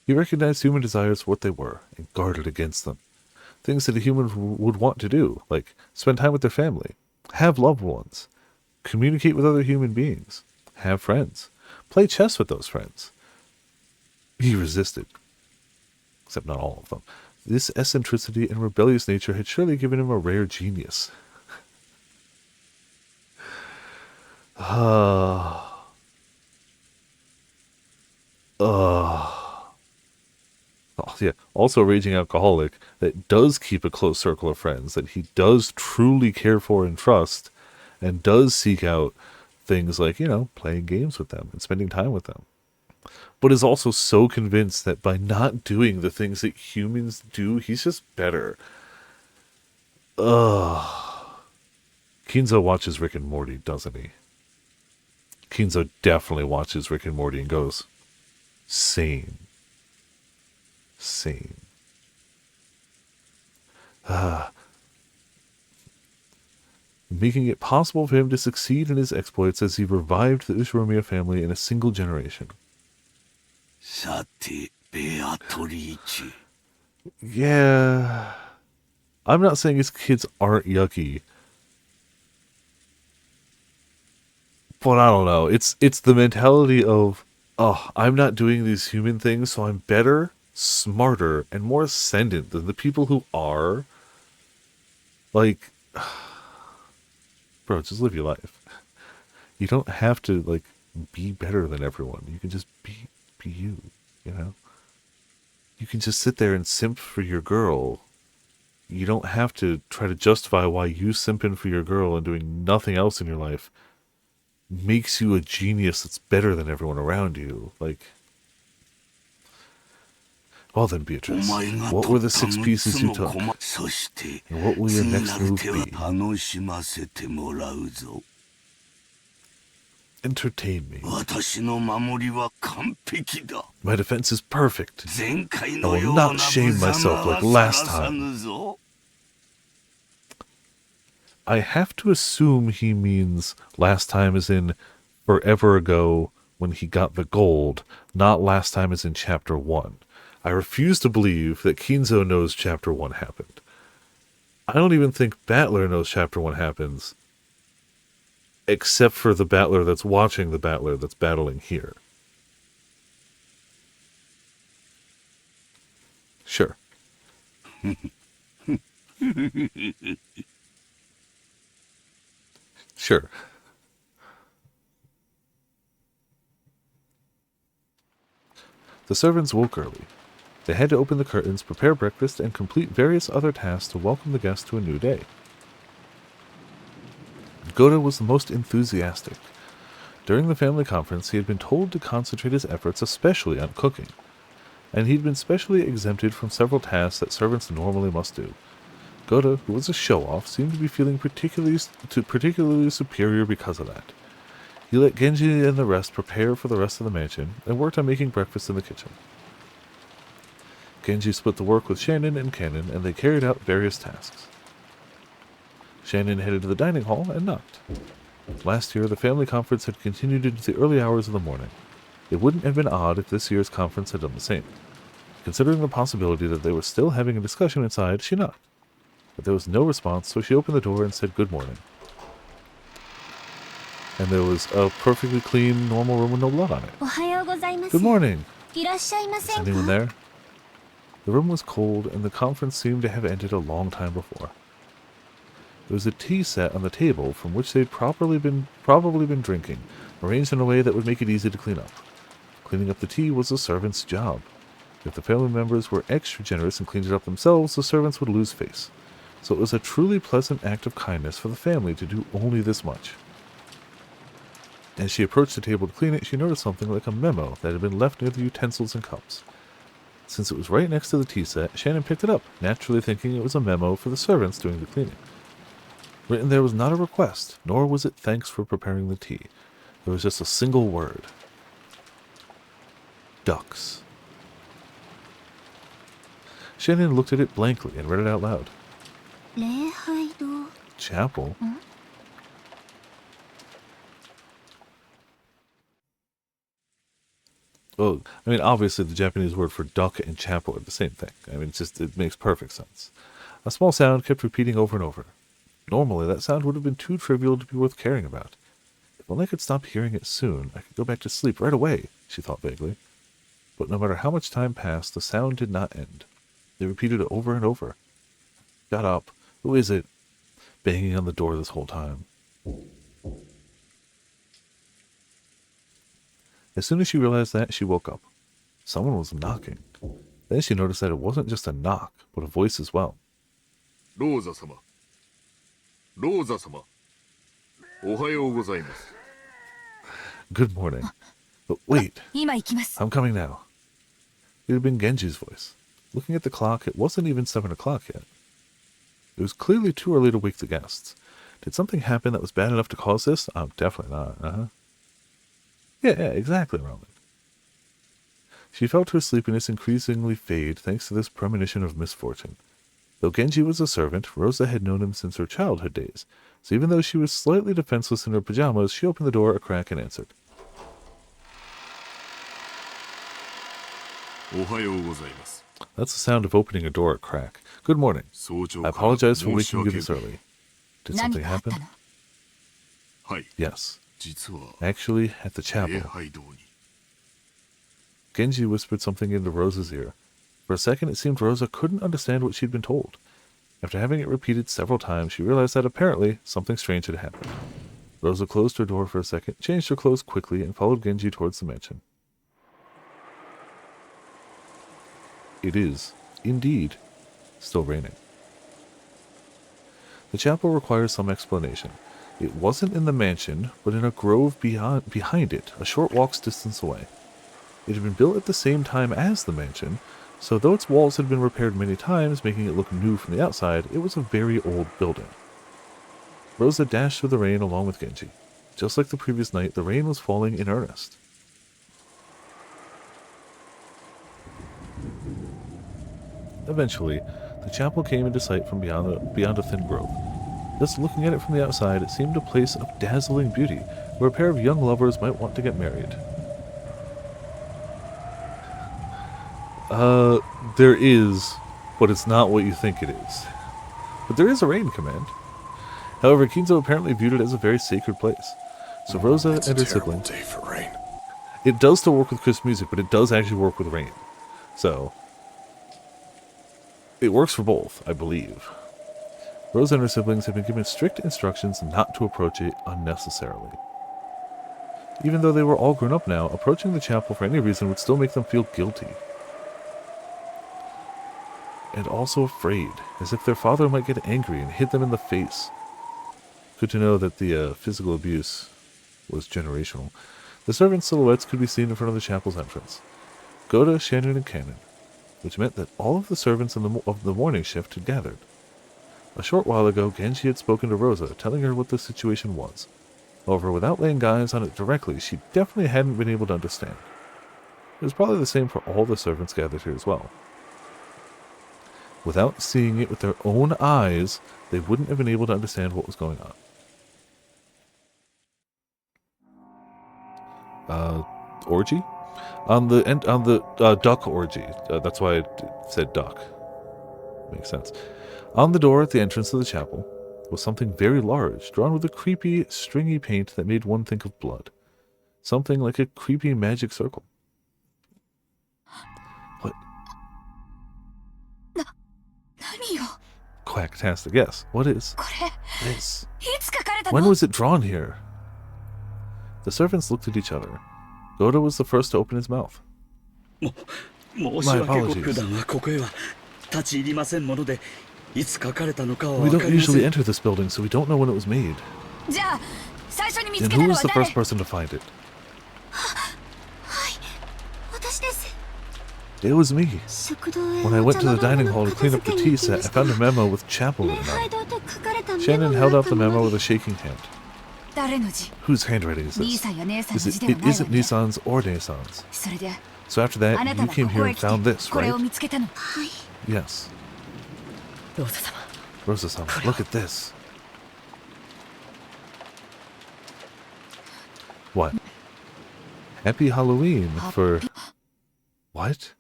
He recognized human desires for what they were, and guarded against them. Things that a human would want to do, like spend time with their family, have loved ones, communicate with other human beings, have friends, play chess with those friends. He resisted. Except not all of them. This eccentricity and rebellious nature had surely given him a rare genius. Oh, yeah, also a raging alcoholic that does keep a close circle of friends that he does truly care for and trust, and does seek out things like, playing games with them and spending time with them. But is also so convinced that by not doing the things that humans do, he's just better. Ugh. Kinzo watches Rick and Morty, doesn't he? Kinzo definitely watches Rick and Morty and goes, same. Same. Making it possible for him to succeed in his exploits as he revived the Ushiromiya family in a single generation. Yeah. I'm not saying his kids aren't yucky. But I don't know. It's the mentality of, oh, I'm not doing these human things, so I'm better, smarter, and more ascendant than the people who are. Like, bro, just live your life. You don't have to, like, be better than everyone. You can just be you, you know? You can just sit there and simp for your girl. You don't have to try to justify why you simping for your girl and doing nothing else in your life makes you a genius that's better than everyone around you. Like, well then, Beatrice, what were the 6 pieces you took? And what will your next move be? Entertain me. My defense is perfect. I will not shame myself like last time. I have to assume he means last time as in forever ago when he got the gold, not last time as in chapter 1. I refuse to believe that Kinzo knows chapter 1 happened. I don't even think Battler knows chapter 1 happens, except for the Battler that's watching the Battler that's battling here. Sure. Sure. The servants woke early. They had to open the curtains, prepare breakfast, and complete various other tasks to welcome the guests to a new day. Goda was the most enthusiastic. During the family conference, he had been told to concentrate his efforts especially on cooking, and he'd been specially exempted from several tasks that servants normally must do. Goda, who was a show-off, seemed to be feeling particularly superior because of that. He let Genji and the rest prepare for the rest of the mansion, and worked on making breakfast in the kitchen. Genji split the work with Shannon and Cannon, and they carried out various tasks. Shannon headed to the dining hall and knocked. Last year, the family conference had continued into the early hours of the morning. It wouldn't have been odd if this year's conference had done the same. Considering the possibility that they were still having a discussion inside, she knocked. But there was no response, so she opened the door and said good morning. And there was a perfectly clean, normal room with no blood on it. Good morning. Is anyone there? The room was cold, and the conference seemed to have ended a long time before. There was a tea set on the table from which they'd probably been drinking, arranged in a way that would make it easy to clean up. Cleaning up the tea was the servant's job. If the family members were extra generous and cleaned it up themselves, the servants would lose face. So it was a truly pleasant act of kindness for the family to do only this much. As she approached the table to clean it, she noticed something like a memo that had been left near the utensils and cups. Since it was right next to the tea set, Shannon picked it up, naturally thinking it was a memo for the servants doing the cleaning. Written there was not a request, nor was it thanks for preparing the tea. There was just a single word. Ducks. Shannon looked at it blankly and read it out loud. Chapel? Well, I mean, obviously the Japanese word for duck and chapel are the same thing. I mean, it makes perfect sense. A small sound kept repeating over and over. Normally, that sound would have been too trivial to be worth caring about. If only I could stop hearing it soon, I could go back to sleep right away, she thought vaguely. But no matter how much time passed, the sound did not end. They repeated it over and over. Shut up. Who is it? Banging on the door this whole time. As soon as she realized that, she woke up. Someone was knocking. Then she noticed that it wasn't just a knock, but a voice as well. ローザ様。ローザ様。おはようございます。 Good morning. But wait, 今行きます。 I'm coming now. It had been Genji's voice. Looking at the clock, it wasn't even 7 o'clock yet. It was clearly too early to wake the guests. Did something happen that was bad enough to cause this? Definitely not. Yeah, exactly, Ramen. She felt her sleepiness increasingly fade thanks to this premonition of misfortune. Though Genji was a servant, Rosa had known him since her childhood days, so even though she was slightly defenseless in her pajamas, she opened the door a crack and answered. おはようございます。 That's the sound of opening a door a crack. Good morning. 早朝 I から apologize for 申し waking you 訳 this ない。 early. Did 何 something かあった happen? の？はい。 Yes. 実は Actually, at the 礼 chapel. 拝堂に。 Genji whispered something into Rosa's ear. For a second, it seemed Rosa couldn't understand what she'd been told. After having it repeated several times, she realized that apparently something strange had happened. Rosa closed her door for a second, changed her clothes quickly, and followed Genji towards the mansion. It is, indeed, still raining. The chapel requires some explanation. It wasn't in the mansion, but in a grove behind it, a short walk's distance away. It had been built at the same time as the mansion, so though its walls had been repaired many times, making it look new from the outside, it was a very old building. Rosa dashed through the rain along with Genji. Just like the previous night, the rain was falling in earnest. Eventually, the chapel came into sight from beyond a thin grove. Just looking at it from the outside, it seemed a place of dazzling beauty, where a pair of young lovers might want to get married. There is, but it's not what you think it is. But there is a rain command. However, Kinzo apparently viewed it as a very sacred place. So Rosa It's a and her terrible siblings... day for rain. It does still work with crisp music, but it does actually work with rain. So, it works for both, I believe. Rosa and her siblings have been given strict instructions not to approach it unnecessarily. Even though they were all grown up now, approaching the chapel for any reason would still make them feel guilty. And also afraid, as if their father might get angry and hit them in the face. Good to know that the physical abuse was generational. The servants' silhouettes could be seen in front of the chapel's entrance. Goda, Shannon, and Cannon, which meant that all of the servants of the morning shift had gathered. A short while ago, Genji had spoken to Rosa, telling her what the situation was. However, without laying eyes on it directly, she definitely hadn't been able to understand. It was probably the same for all the servants gathered here as well. Without seeing it with their own eyes, they wouldn't have been able to understand what was going on. Orgy? On the duck orgy. That's why I said duck. Makes sense. On the door at the entrance to the chapel was something very large, drawn with a creepy, stringy paint that made one think of blood. Something like a creepy magic circle. What? 何よ Quacktastic. Yes. What is これ this? いつ書かれた When の？ was it drawn here? The servants looked at each other. Goda was the first to open his mouth. 申し訳ご普段はここへは立ち入りませんもので、いつ書かれたのかは We 分か don't りませ usually ん。 enter this building, so we don't know when it was made. じゃあ最初に見つ Then け who たの was は the 誰？ first person to find it? 私です。 It was me. 食堂へ When I お went 茶 to の the 道具 dining の hall to 片 clean 付 up け the に tea 行きま set, し I た。 found a memo with chapel 礼 written on 拝 it. 堂と書かれたメモ Shannon が held あ out った the も memo の with で a shaking hand. 誰の字？ Whose handwriting is 兄 this? さんや姉さんの Is 字 it, では it ないわ isn't ね。 Nissan's or Nissan's. それで So after あな that, た you は came こ here こへ and 来て found this, これ right? を見つけたの。はい。 Yes. ローザ様 Rosa-sama, look at this. What? Happy Halloween for... What?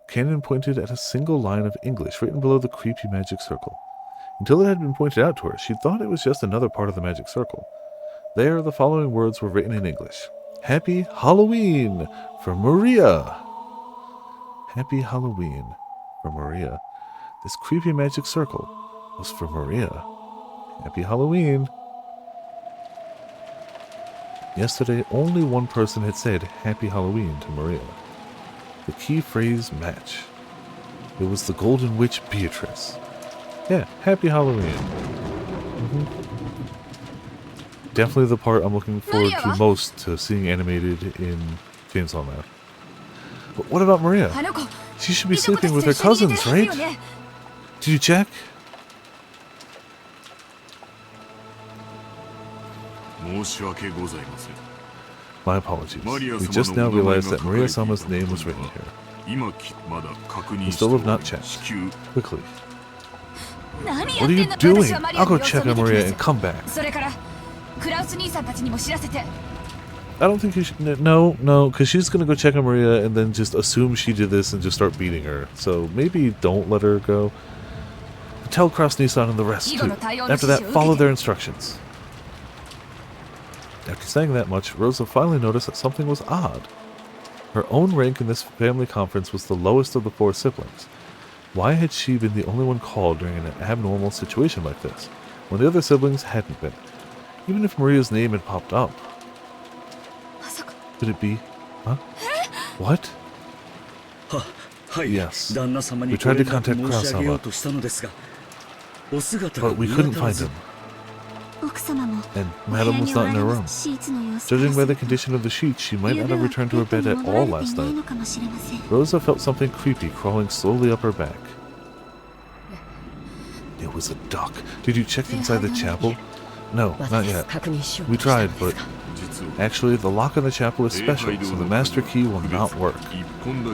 Cannon pointed at a single line of English written below the creepy magic circle. Until it had been pointed out to her, she thought it was just another part of the magic circle. There, the following words were written in English. Happy Halloween for Maria! Happy Halloween for Maria. This creepy magic circle was for Maria. Happy Halloween. Yesterday, only one person had said Happy Halloween to Maria. The key phrase match. It was the Golden Witch Beatrice. Yeah, happy Halloween. Definitely the part I'm looking forward to most to seeing animated in Chainsaw Man. But what about Maria? She should be sleeping with her cousins, right? Did you check? My apologies. We just now realized that Maria-sama's name was written here. We still have not checked. Quickly. What are you doing? I'll go check on Maria and come back. I don't think you should... No, because she's going to go check on Maria and then just assume she did this and just start beating her. So maybe don't let her go. Tell Cross-Nissan and the rest, too. After that, follow their instructions. After saying that much, Rosa finally noticed that something was odd. Her own rank in this family conference was the lowest of the 4 siblings. Why had she been the only one called during an abnormal situation like this, when the other siblings hadn't been? Even if Maria's name had popped up. Could it be? Huh? What? Yes. We tried to contact Kurosama, but we couldn't find him. And Madame was not in her room. Judging by the condition of the sheets, she might not have returned to her bed at all last night. Rosa felt something creepy crawling slowly up her back. It was a duck. Did you check inside the chapel? No, not yet. We tried, but... Actually, the lock on the chapel is special, so the master key will not work.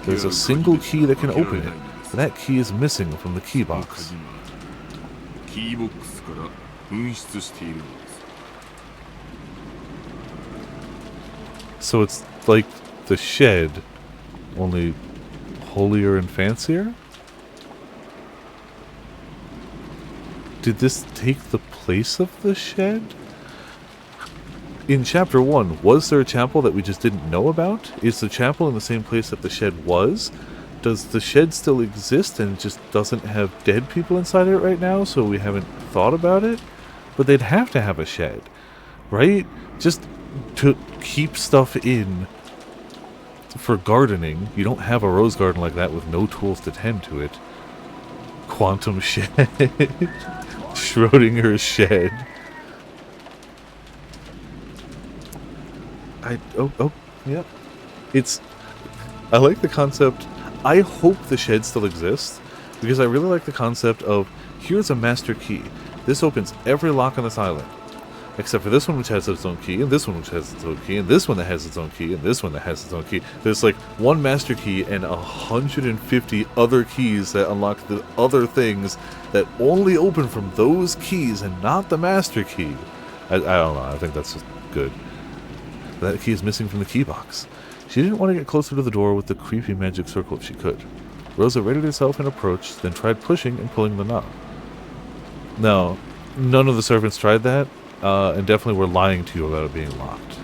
There's a single key that can open it, but that key is missing from the key box. So it's like the shed, only holier and fancier? Did this take the place of the shed? In Chapter 1, was there a chapel that we just didn't know about? Is the chapel in the same place that the shed was? Does the shed still exist and it just doesn't have dead people inside it right now, so we haven't thought about it? But they'd have to have a shed, right? Just to keep stuff in for gardening. You don't have a rose garden like that with no tools to tend to it. Quantum shed. Schrodinger's shed. Yep. I like the concept. I hope the shed still exists, because I really like the concept of, here's a master key. This opens every lock on this island. Except for this one, which has its own key, and this one, which has its own key, and this one that has its own key, and this one that has its own key. There's like one master key and 150 other keys that unlock the other things that only open from those keys and not the master key. I don't know, I think that's just good. That key is missing from the key box. She didn't want to get closer to the door with the creepy magic circle if she could. Rosa readied herself and approached, then tried pushing and pulling the knob. No, none of the servants tried that. And definitely were lying to you about it being locked.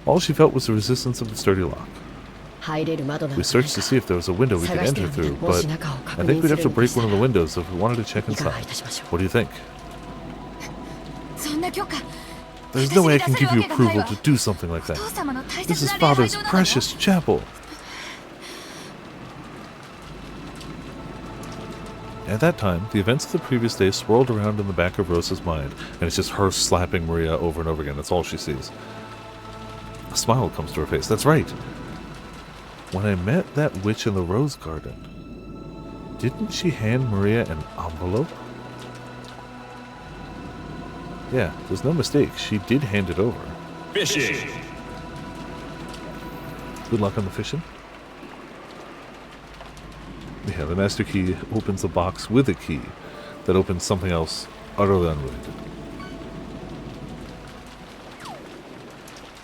All she felt was the resistance of the sturdy lock. We searched to see if there was a window we could enter through, but I think we'd have to break one of the windows if we wanted to check inside. What do you think? There's no way I can give you approval to do something like that. This is Father's precious chapel. At that time, the events of the previous day swirled around in the back of Rosa's mind, and it's just her slapping Maria over and over again. That's all she sees. A smile comes to her face. That's right. When I met that witch in the rose garden, didn't she hand Maria an envelope? Yeah, there's no mistake. She did hand it over. Fishing! Good luck on the fishing. Yeah, the master key opens the box with a key that opens something else utterly unrelated.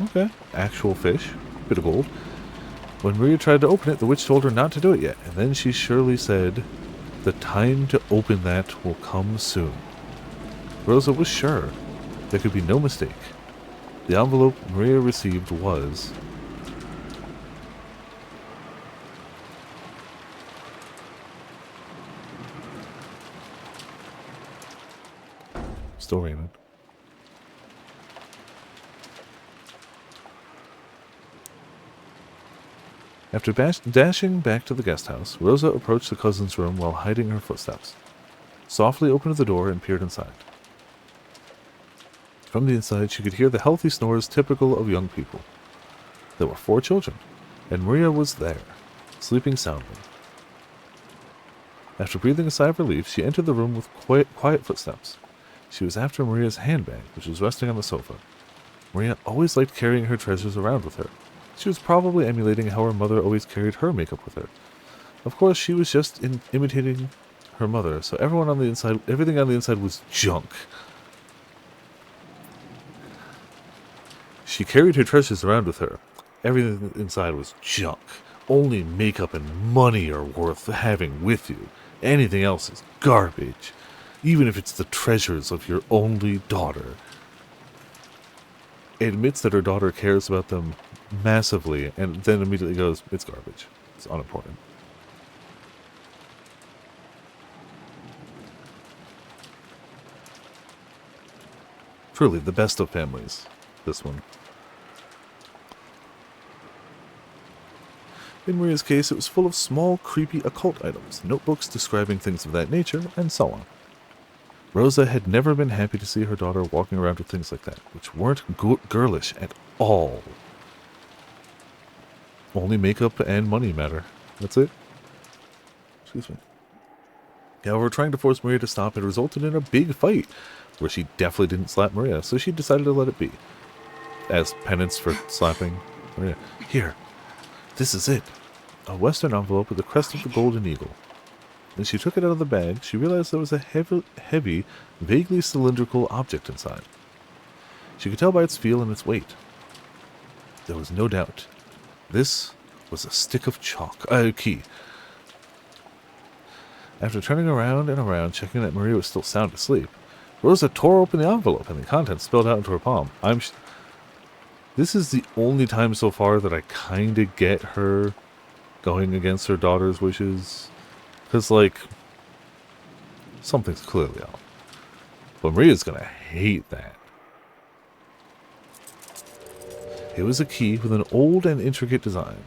Okay, actual fish, bit of gold. When Maria tried to open it, the witch told her not to do it yet, and then she surely said, "The time to open that will come soon." Rosa was sure. There could be no mistake. The envelope Maria received was... still Ramen. After dashing back to the guest house, Rosa approached the cousin's room while hiding her footsteps. Softly opened the door and peered inside. From the inside, she could hear the healthy snores typical of young people. There were 4 children, and Maria was there, sleeping soundly. After breathing a sigh of relief, she entered the room with quiet footsteps. She was after Maria's handbag, which was resting on the sofa. Maria always liked carrying her treasures around with her. She was probably emulating how her mother always carried her makeup with her. Of course, she was just imitating her mother, so everything on the inside was junk. She carried her treasures around with her. Everything inside was junk. Only makeup and money are worth having with you. Anything else is garbage. Even if it's the treasures of your only daughter. Admits that her daughter cares about them massively, and then immediately goes, it's garbage. It's unimportant. Truly, the best of families, this one. In Maria's case, it was full of small, creepy occult items, notebooks describing things of that nature, and so on. Rosa had never been happy to see her daughter walking around with things like that, which weren't girlish at all. Only makeup and money matter. That's it. Excuse me. However, trying to force Maria to stop had resulted in a big fight, where she definitely didn't slap Maria, so she decided to let it be. As penance for slapping Maria. Here, this is it. A Western envelope with the crest of the golden eagle. When she took it out of the bag, she realized there was a heavy, vaguely cylindrical object inside. She could tell by its feel and its weight. There was no doubt. This was a stick of chalk. A key. After turning around and around, checking that Maria was still sound asleep, Rosa tore open the envelope and the contents spilled out into her palm. This is the only time so far that I kind of get her going against her daughter's wishes. Because, like, something's clearly out. But Maria's gonna hate that. It was a key with an old and intricate design.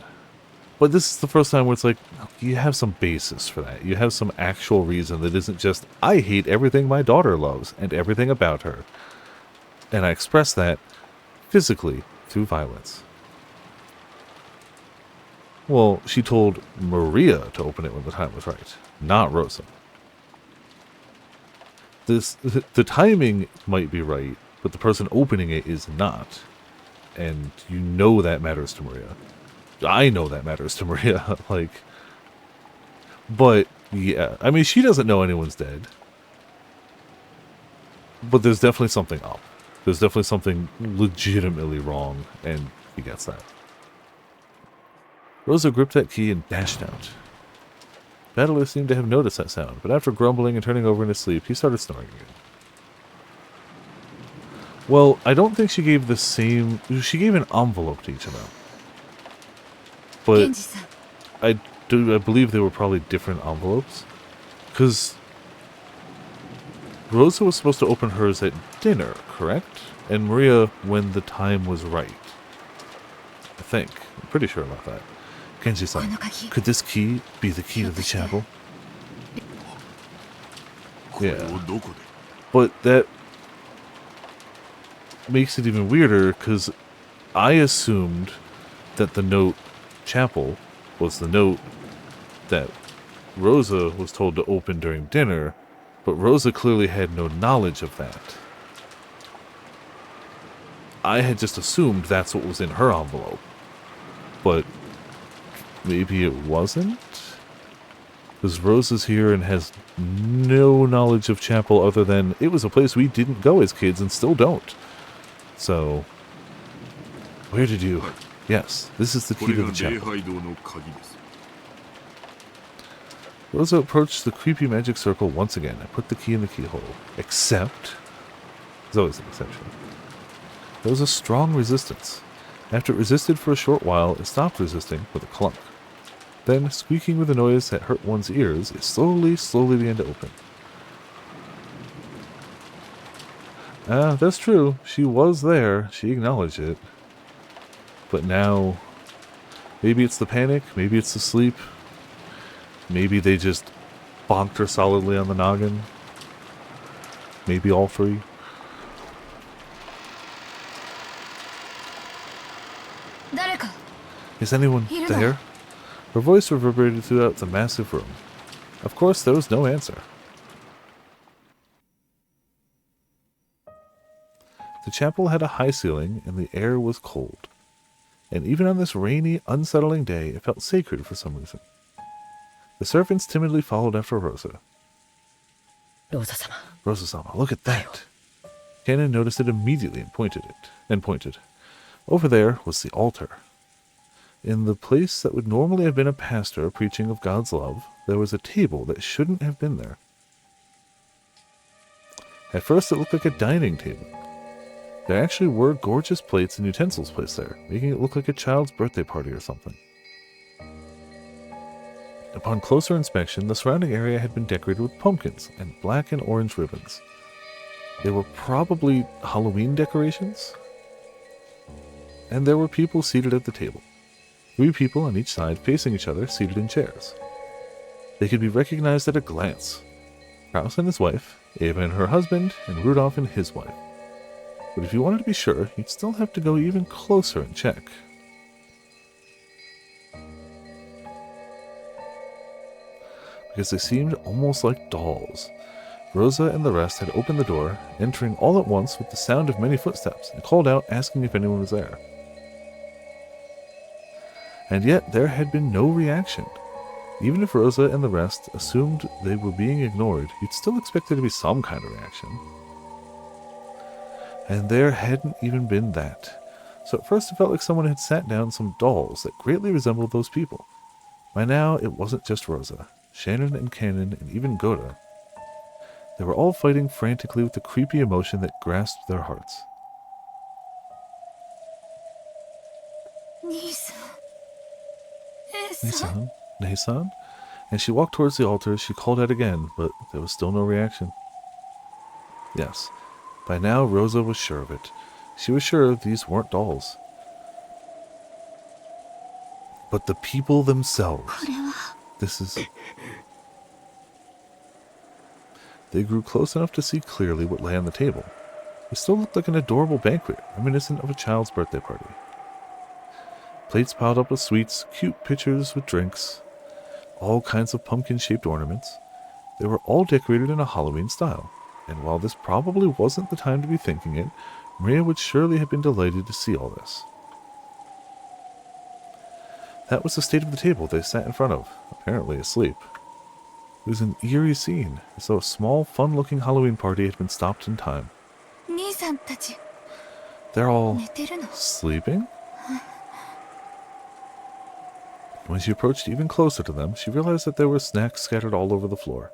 But this is the first time where it's like, you have some basis for that. You have some actual reason that isn't just, I hate everything my daughter loves and everything about her. And I express that physically through violence. Well, she told Maria to open it when the time was right, not Rosa. The timing might be right, but the person opening it is not. And you know that matters to Maria. I know that matters to Maria, like... But, yeah, I mean, she doesn't know anyone's dead. But there's definitely something up. There's definitely something legitimately wrong, and he gets that. Rosa gripped that key and dashed out. Battler seemed to have noticed that sound, but after grumbling and turning over in his sleep, he started snoring again. Well, I don't think she gave the same... She gave an envelope to each of them. But I believe they were probably different envelopes. Because Rosa was supposed to open hers at dinner, correct? And Maria when the time was right. I think. I'm pretty sure about that. Kenji-san, could this key be the key to the chapel? Yeah. But that makes it even weirder, because I assumed that the note chapel was the note that Rosa was told to open during dinner, but Rosa clearly had no knowledge of that. I had just assumed that's what was in her envelope. But maybe it wasn't? Because Rosa's here and has no knowledge of chapel other than it was a place we didn't go as kids and still don't. So, where did you... Yes, this is the key to the chapel. Rosa approached the creepy magic circle once again and put the key in the keyhole. Except... There's always an exception. There was a strong resistance. After it resisted for a short while, it stopped resisting with a clunk. Then, squeaking with a noise that hurt one's ears, it slowly began to open. That's true. She was there. She acknowledged it. But now... Maybe it's the panic, maybe it's the sleep, maybe they just bonked her solidly on the noggin. Maybe all three. Is anyone there? Her voice reverberated throughout the massive room. Of course, there was no answer. The chapel had a high ceiling, and the air was cold. And even on this rainy, unsettling day, it felt sacred for some reason. The servants timidly followed after Rosa. Rosa-sama, look at that! Canon noticed it immediately and pointed. Over there was the altar. In the place that would normally have been a pastor preaching of God's love, there was a table that shouldn't have been there. At first it looked like a dining table. There actually were gorgeous plates and utensils placed there, making it look like a child's birthday party or something. Upon closer inspection, the surrounding area had been decorated with pumpkins and black and orange ribbons. They were probably Halloween decorations. And there were people seated at the table. 3 people on each side facing each other, seated in chairs. They could be recognized at a glance. Kraus and his wife, Eva and her husband, and Rudolph and his wife. But if you wanted to be sure, you'd still have to go even closer and check. Because they seemed almost like dolls. Rosa and the rest had opened the door, entering all at once with the sound of many footsteps, and called out asking if anyone was there. And yet there had been no reaction. Even if Rosa and the rest assumed they were being ignored, you'd still expect there to be some kind of reaction. And there hadn't even been that. So at first it felt like someone had sat down some dolls that greatly resembled those people. By now it wasn't just Rosa. Shannon and Cannon and even Goda. They were all fighting frantically with the creepy emotion that grasped their hearts. Nei-san? As she walked towards the altar, she called out again, but there was still no reaction. Yes, by now Rosa was sure of it. She was sure these weren't dolls. But the people themselves. This is... They grew close enough to see clearly what lay on the table. It still looked like an adorable banquet, reminiscent of a child's birthday party. Plates piled up with sweets, cute pitchers with drinks, all kinds of pumpkin-shaped ornaments. They were all decorated in a Halloween style, and while this probably wasn't the time to be thinking it, Maria would surely have been delighted to see all this. That was the state of the table they sat in front of, apparently asleep. It was an eerie scene, as though a small, fun-looking Halloween party had been stopped in time. They're all sleeping? When she approached even closer to them, she realized that there were snacks scattered all over the floor.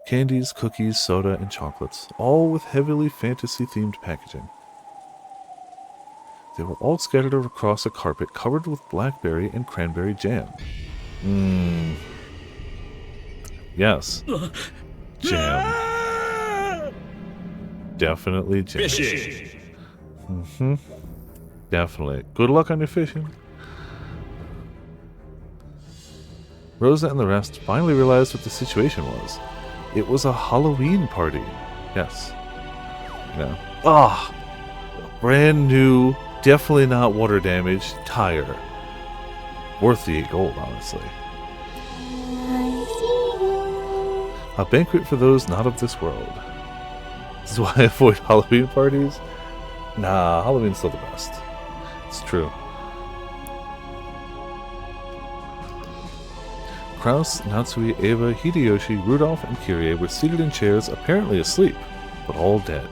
Candies, cookies, soda, and chocolates, all with heavily fantasy-themed packaging. They were all scattered across a carpet covered with blackberry and cranberry jam. Yes. Jam. Definitely jam. Fishing. Definitely. Good luck on your fishing. Rosa and the rest finally realized what the situation was. It was a Halloween party. Yes. Yeah. Brand new, definitely not water damaged tire. Worth the 8 gold, honestly. A banquet for those not of this world. This is why I avoid Halloween parties. Nah, Halloween's still the best. It's true. Kraus, Natsui, Eva, Hideyoshi, Rudolph, and Kyrie were seated in chairs, apparently asleep, but all dead.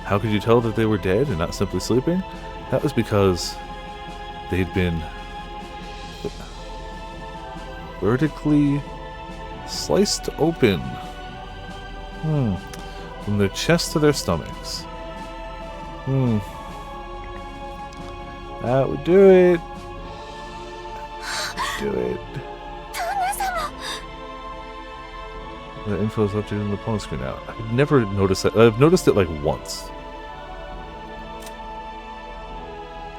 How could you tell that they were dead and not simply sleeping? That was because they'd been vertically sliced open. From their chests to their stomachs. That would do it. Do it. The info is updated on the pawn screen now. I've never noticed that. I've noticed it like once.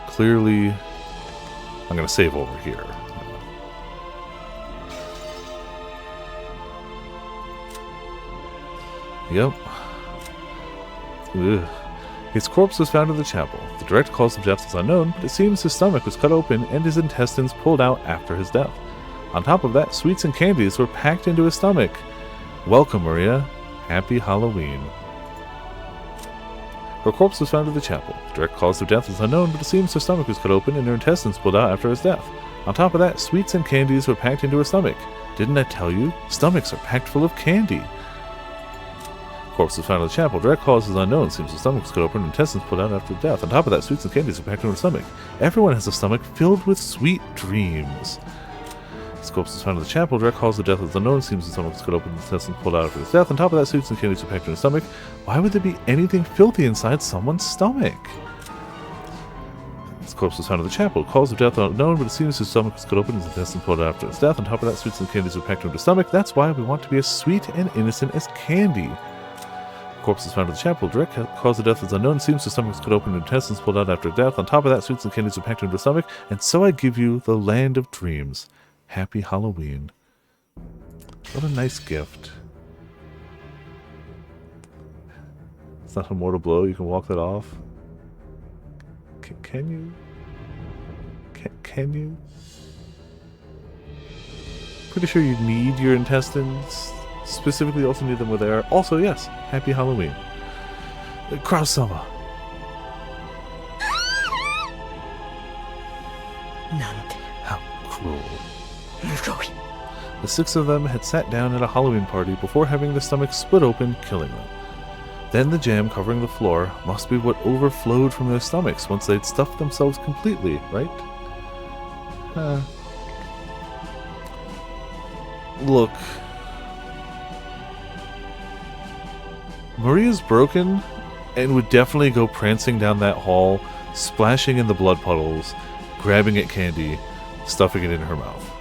Clearly I'm going to save over here. Yep. Ugh. His corpse was found in the chapel. The direct cause of death is unknown, but it seems his stomach was cut open and his intestines pulled out after his death. On top of that, sweets and candies were packed into his stomach. Welcome, Maria. Happy Halloween. Her corpse was found in the chapel. The direct cause of death is unknown, but it seems her stomach was cut open and her intestines pulled out after his death. On top of that, sweets and candies were packed into her stomach. Didn't I tell you? Stomachs are packed full of candy. Corpse was found in the chapel. Direct cause is unknown. Seems the stomach was cut open and intestines pulled out after death. On top of that, sweets and candies are packed into her stomach. Everyone has a stomach filled with sweet dreams. His corpse was found in the chapel. Direct cause of death is unknown. Seems the stomach was cut open and intestines pulled out after his death. On top of that, sweets and candies are packed into his stomach. Why would there be anything filthy inside someone's stomach? His corpse was found in the chapel. Cause of death unknown, but it seems his stomach was cut open and his intestines pulled out after his death. On top of that, sweets and candies were packed into his stomach. That's why we want to be as sweet and innocent as candy. Corpse is found in the chapel. Direct cause of death is unknown. Seems the stomach was cut open and intestines pulled out after death. On top of that, sweets and candies are packed into the stomach. And so I give you the land of dreams. Happy Halloween. What a nice gift. It's not a mortal blow. You can walk that off. Can you? Can you? Pretty sure you need your intestines. Specifically, also need them with air. Also, yes, Happy Halloween. Cross-summer. なんて How cruel. 無ろい The 6 of them had sat down at a Halloween party before having their stomachs split open, killing them. Then the jam covering the floor must be what overflowed from their stomachs once they'd stuffed themselves completely, right? Look. Maria's broken and would definitely go prancing down that hall, splashing in the blood puddles, grabbing at candy, stuffing it in her mouth.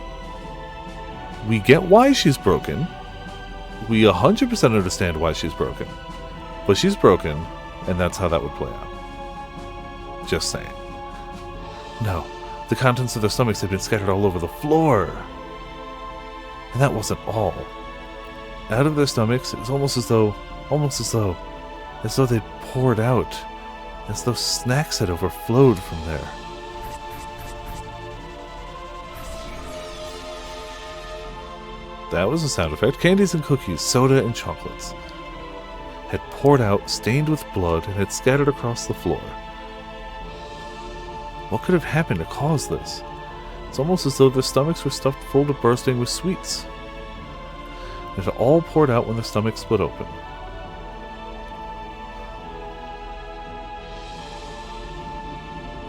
We get why she's broken. We 100% understand why she's broken. But she's broken, and that's how that would play out. Just saying. No, the contents of their stomachs had been scattered all over the floor. And that wasn't all. Out of their stomachs, it was almost as though they'd poured out, as though snacks had overflowed from there. That was a sound effect. Candies and cookies, soda and chocolates had poured out, stained with blood, and had scattered across the floor. What could have happened to cause this? It's almost as though their stomachs were stuffed full to bursting with sweets. It had all poured out when the stomach split open.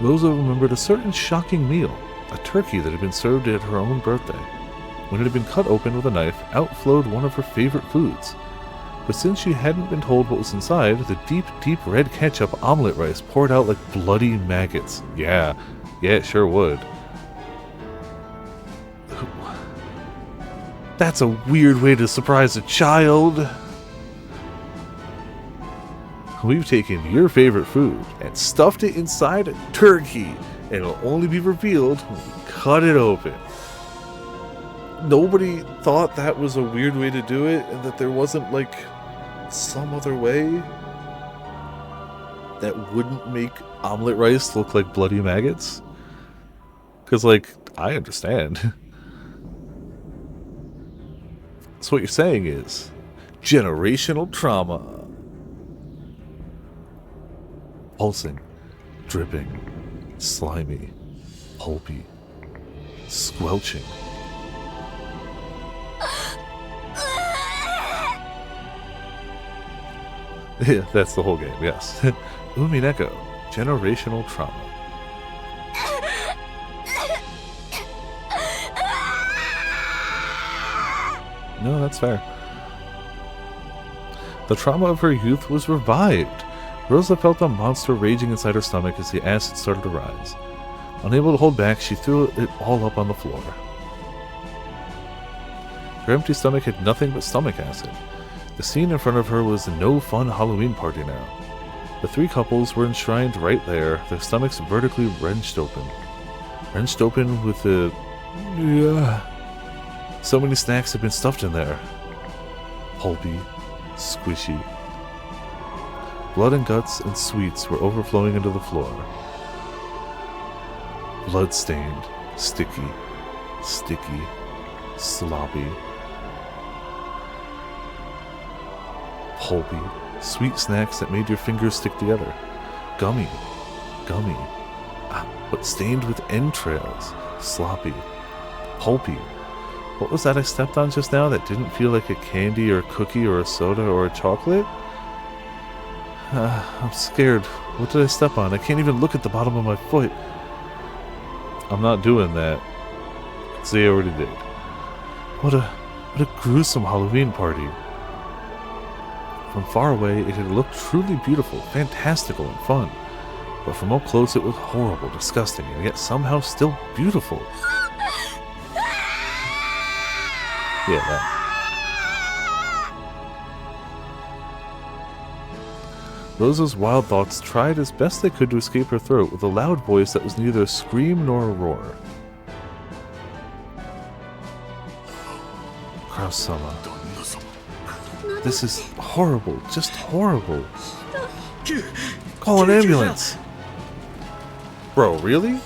Rosa remembered a certain shocking meal, a turkey that had been served at her own birthday. When it had been cut open with a knife, out flowed one of her favorite foods. But since she hadn't been told what was inside, the deep, deep red ketchup omelet rice poured out like bloody maggots. Yeah, it sure would. That's a weird way to surprise a child. We've taken your favorite food and stuffed it inside a turkey, and it'll only be revealed when we cut it open. Nobody thought that was a weird way to do it, and that there wasn't, like, some other way that wouldn't make omelet rice look like bloody maggots? Because, like, I understand. So what you're saying is generational trauma. Pulsing, dripping, slimy, pulpy, squelching. Yeah, that's the whole game, yes. Umineko, generational trauma. No, that's fair. The trauma of her youth was revived. Rosa felt a monster raging inside her stomach as the acid started to rise. Unable to hold back, she threw it all up on the floor. Her empty stomach had nothing but stomach acid. The scene in front of her was a no-fun Halloween party now. The 3 couples were enshrined right there, their stomachs vertically wrenched open. wrenched open with the... Yeah. So many snacks had been stuffed in there. Pulpy, squishy. Blood and guts and sweets were overflowing into the floor. Blood-stained, sticky, sloppy. Pulpy, sweet snacks that made your fingers stick together. Gummy, but stained with entrails. Sloppy, pulpy. What was that I stepped on just now that didn't feel like a candy or a cookie or a soda or a chocolate? I'm scared. What did I step on? I can't even look at the bottom of my foot. I'm not doing that. See, I already did. What a gruesome Halloween party. From far away, it had looked truly beautiful, fantastical, and fun. But from up close, it was horrible, disgusting, and yet somehow still beautiful. Yeah, that. Rosa's wild thoughts tried as best they could to escape her throat with a loud voice that was neither a scream nor a roar. Kraus-sama. This is horrible, just horrible. Call an ambulance. Bro, really?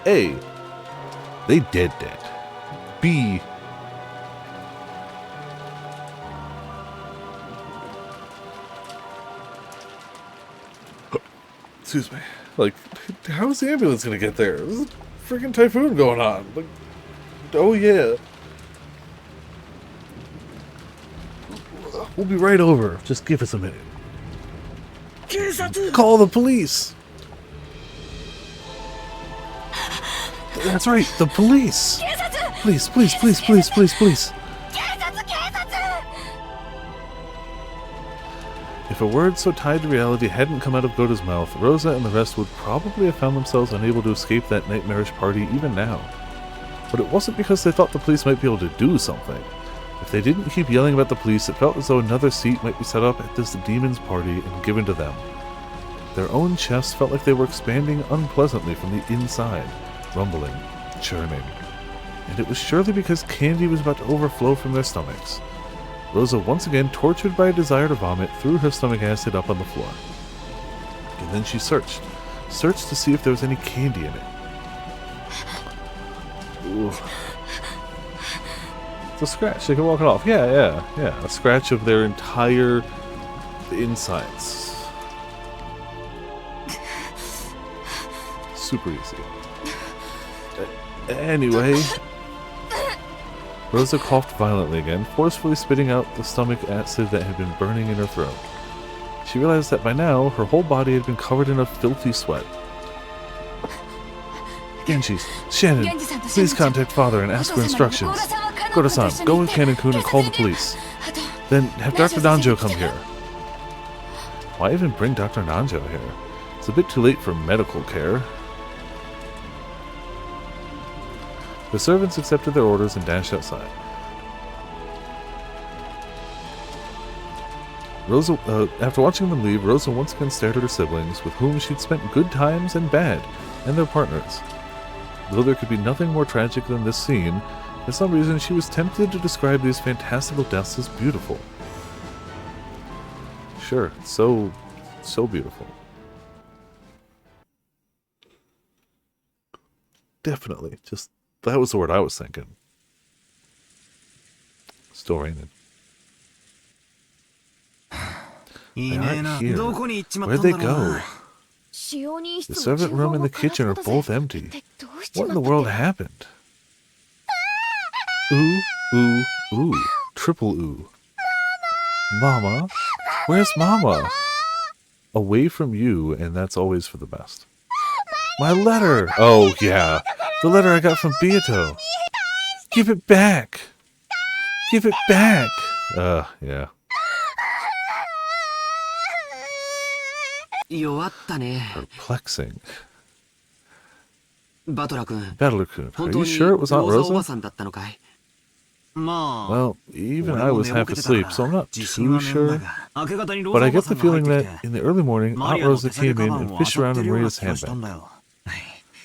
A, they dead. B, excuse me. Like, how is the ambulance gonna get there? There's a freaking typhoon going on. Like, oh yeah. We'll be right over. Just give us a minute. Call the police. That's right, the police. Please. If a word so tied to reality hadn't come out of Gota's mouth, Rosa and the rest would probably have found themselves unable to escape that nightmarish party even now. But it wasn't because they thought the police might be able to do something. If they didn't keep yelling about the police, it felt as though another seat might be set up at this demon's party and given to them. Their own chests felt like they were expanding unpleasantly from the inside, rumbling, churning. And it was surely because candy was about to overflow from their stomachs. Rosa, once again tortured by a desire to vomit, threw her stomach acid up on the floor. And then she searched to see if there was any candy in it. Ooh. It's a scratch, they can walk it off. Yeah. A scratch of their entire insides. Super easy. Anyway, Rosa coughed violently again, forcefully spitting out the stomach acid that had been burning in her throat. She realized that by now, her whole body had been covered in a filthy sweat. Genji, Shannon, please contact father and ask for instructions. Gota-san, go with Kanon-kun and call the police. Then have Dr. Nanjo come here. Why even bring Dr. Nanjo here? It's a bit too late for medical care. The servants accepted their orders and dashed outside. Rosa, after watching them leave, Rosa once again stared at her siblings, with whom she'd spent good times and bad, and their partners. Though there could be nothing more tragic than this scene, for some reason she was tempted to describe these fantastical deaths as beautiful. Sure, so beautiful. Definitely, just, that was the word I was thinking. Still raining. They aren't here. Where'd they go? The servant room and the kitchen are both empty. What in the world happened? Ooh. Triple ooh. Mama? Where's Mama? Away from you, and that's always for the best. My letter! Oh, yeah. The letter I got from Beato. Give it back! Give it back! Yeah. 弱ったね。 Perplexing. バトラ君、 Battler-kun, 本 are 当 you に sure it was Aunt ローザおば Rosa? さんだったのかい？ Well, even I was half asleep, so I'm not too sure. But I get the feeling that in the early morning, Aunt Rosa came in and fished around in Maria's handbag.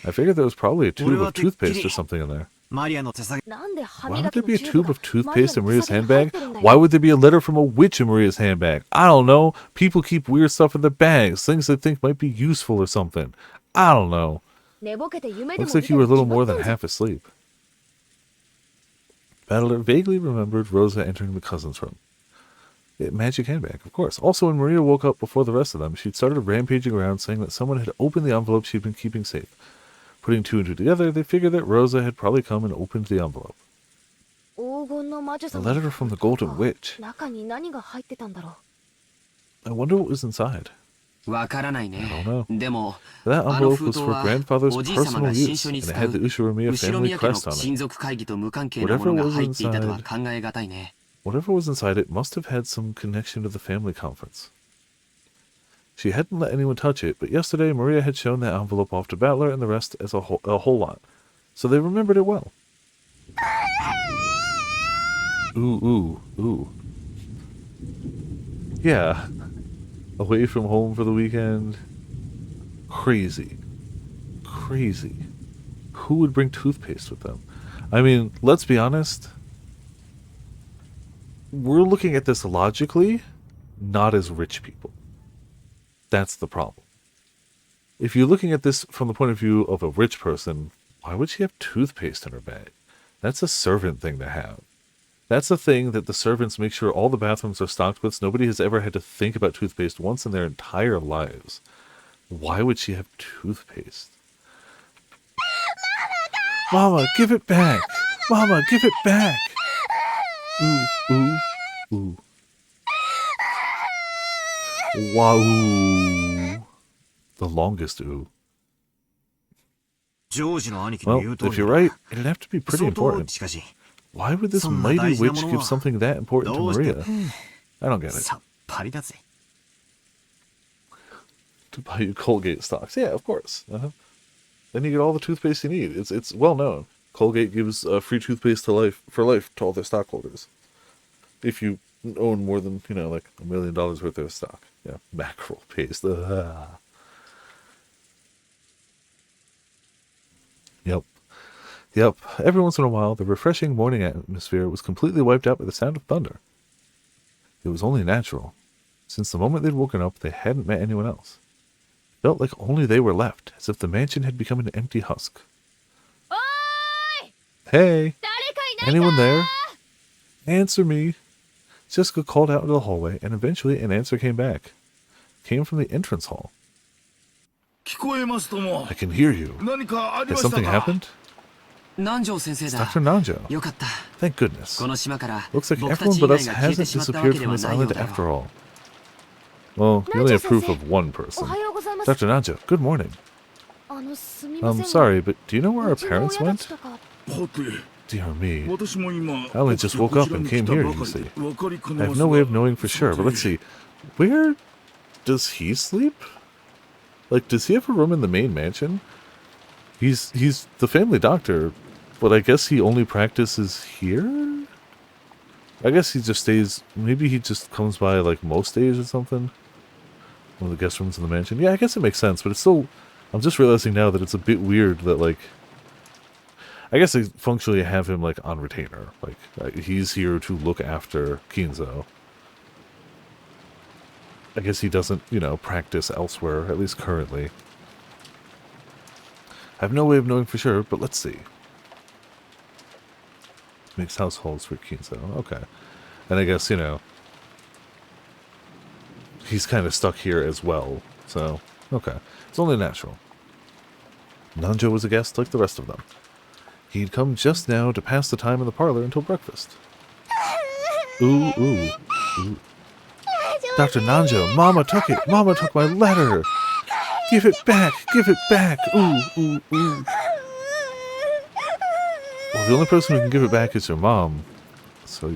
I figured there was probably a tube of toothpaste or something in there. Why would there be a tube of toothpaste in Maria's handbag? Why would there be a letter from a witch in Maria's handbag? I don't know. People keep weird stuff in their bags, things they think might be useful or something. I don't know. Looks like you were a little more than half asleep. Battler vaguely remembered Rosa entering the cousin's room. Magic handbag, of course. Also, when Maria woke up before the rest of them, she'd started rampaging around saying that someone had opened the envelope she'd been keeping safe. Putting two and two together, they figured that Rosa had probably come and opened the envelope. A letter from the Golden Witch. I wonder what was inside. I don't know. That envelope was for grandfather's personal use, and it had the Ushiromiya family crest on it. Whatever was inside it must have had some connection to the family conference. She hadn't let anyone touch it, but yesterday Maria had shown that envelope off to Battler and the rest as a whole lot, so they remembered it well. Ooh. Yeah. Away from home for the weekend. Crazy. Who would bring toothpaste with them? I mean, let's be honest. We're looking at this logically, not as rich people. That's the problem. If you're looking at this from the point of view of a rich person, why would she have toothpaste in her bag? That's a servant thing to have. That's the thing that the servants make sure all the bathrooms are stocked with. So nobody has ever had to think about toothpaste once in their entire lives. Why would she have toothpaste? Mama, give it back! Mama, give it back! Ooh. Wow. The longest ooh. Well, if you're right, it'd have to be pretty important. Why would this mighty witch give something that important to Maria? I don't get it. To buy you Colgate stocks. Yeah, of course. Then you get all the toothpaste you need. It's well known. Colgate gives free toothpaste for life to all their stockholders. If you own more than, like $1 million worth of stock. Yeah, mackerel paste. Yep. Every once in a while, the refreshing morning atmosphere was completely wiped out by the sound of thunder. It was only natural. Since the moment they'd woken up, they hadn't met anyone else. It felt like only they were left, as if the mansion had become an empty husk. Hey! Anyone there? Answer me! Jessica called out into the hallway, and eventually an answer came back. It came from the entrance hall. I can hear you. Has something happened? It's Dr. Nanjo. Thank goodness. Looks like everyone but us hasn't disappeared from this island after all. Well, you only have proof of one person. Dr. Nanjo, good morning. I'm sorry, but do you know where our parents went? Dear me. I only just woke up and came here, you see. I have no way of knowing for sure, but let's see. Where does he sleep? Like, does he have a room in the main mansion? He's the family doctor, but I guess he only practices here? I guess he just stays, maybe he just comes by like most days or something. One of the guest rooms in the mansion. Yeah, I guess it makes sense, but it's still, I'm just realizing now that it's a bit weird that like, I guess they functionally have him like on retainer. Like, he's here to look after Kinzo. I guess he doesn't, practice elsewhere, at least currently. I have no way of knowing for sure, but let's see. Makes households for Kinzo. Okay. And I guess, he's kind of stuck here as well. So, okay. It's only natural. Nanjo was a guest like the rest of them. He'd come just now to pass the time in the parlor until breakfast. Ooh. Dr. Nanjo, Mama took it. Mama took my letter. Give it back. Ooh. Well, the only person who can give it back is your mom. So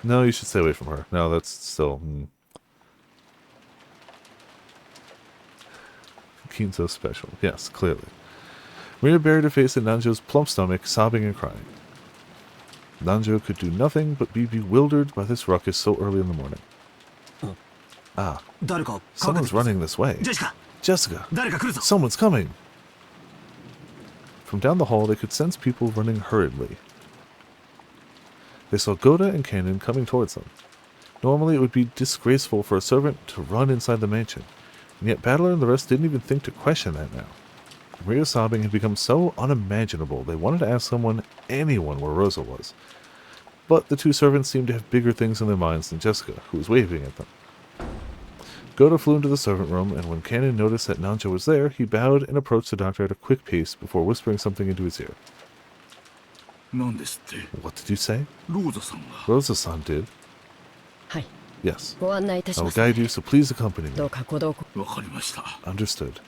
you should stay away from her. No, that's still... Kinzo special. Yes, clearly. Maria buried her face in Nanjo's plump stomach, sobbing and crying. Nanjo could do nothing but be bewildered by this ruckus so early in the morning. Ah, 誰か someone's running this way. ジェシカ Jessica, 誰か来るぞ someone's coming! From down the hall, they could sense people running hurriedly. They saw Goda and Kanon coming towards them. Normally, it would be disgraceful for a servant to run inside the mansion, and yet Battler and the rest didn't even think to question that now. Maria's sobbing had become so unimaginable, they wanted to ask anyone where Rosa was. But the two servants seemed to have bigger things in their minds than Jessica, who was waving at them. Goda flew into the servant room, and when Kanon noticed that Nanjo was there, he bowed and approached the doctor at a quick pace before whispering something into his ear. 何ですって What did you say? ローザさんが Rosa-san did. はい Yes. ご案内いた I し will ます guide you, so please accompany ど me. うかご同行わかりました Understood.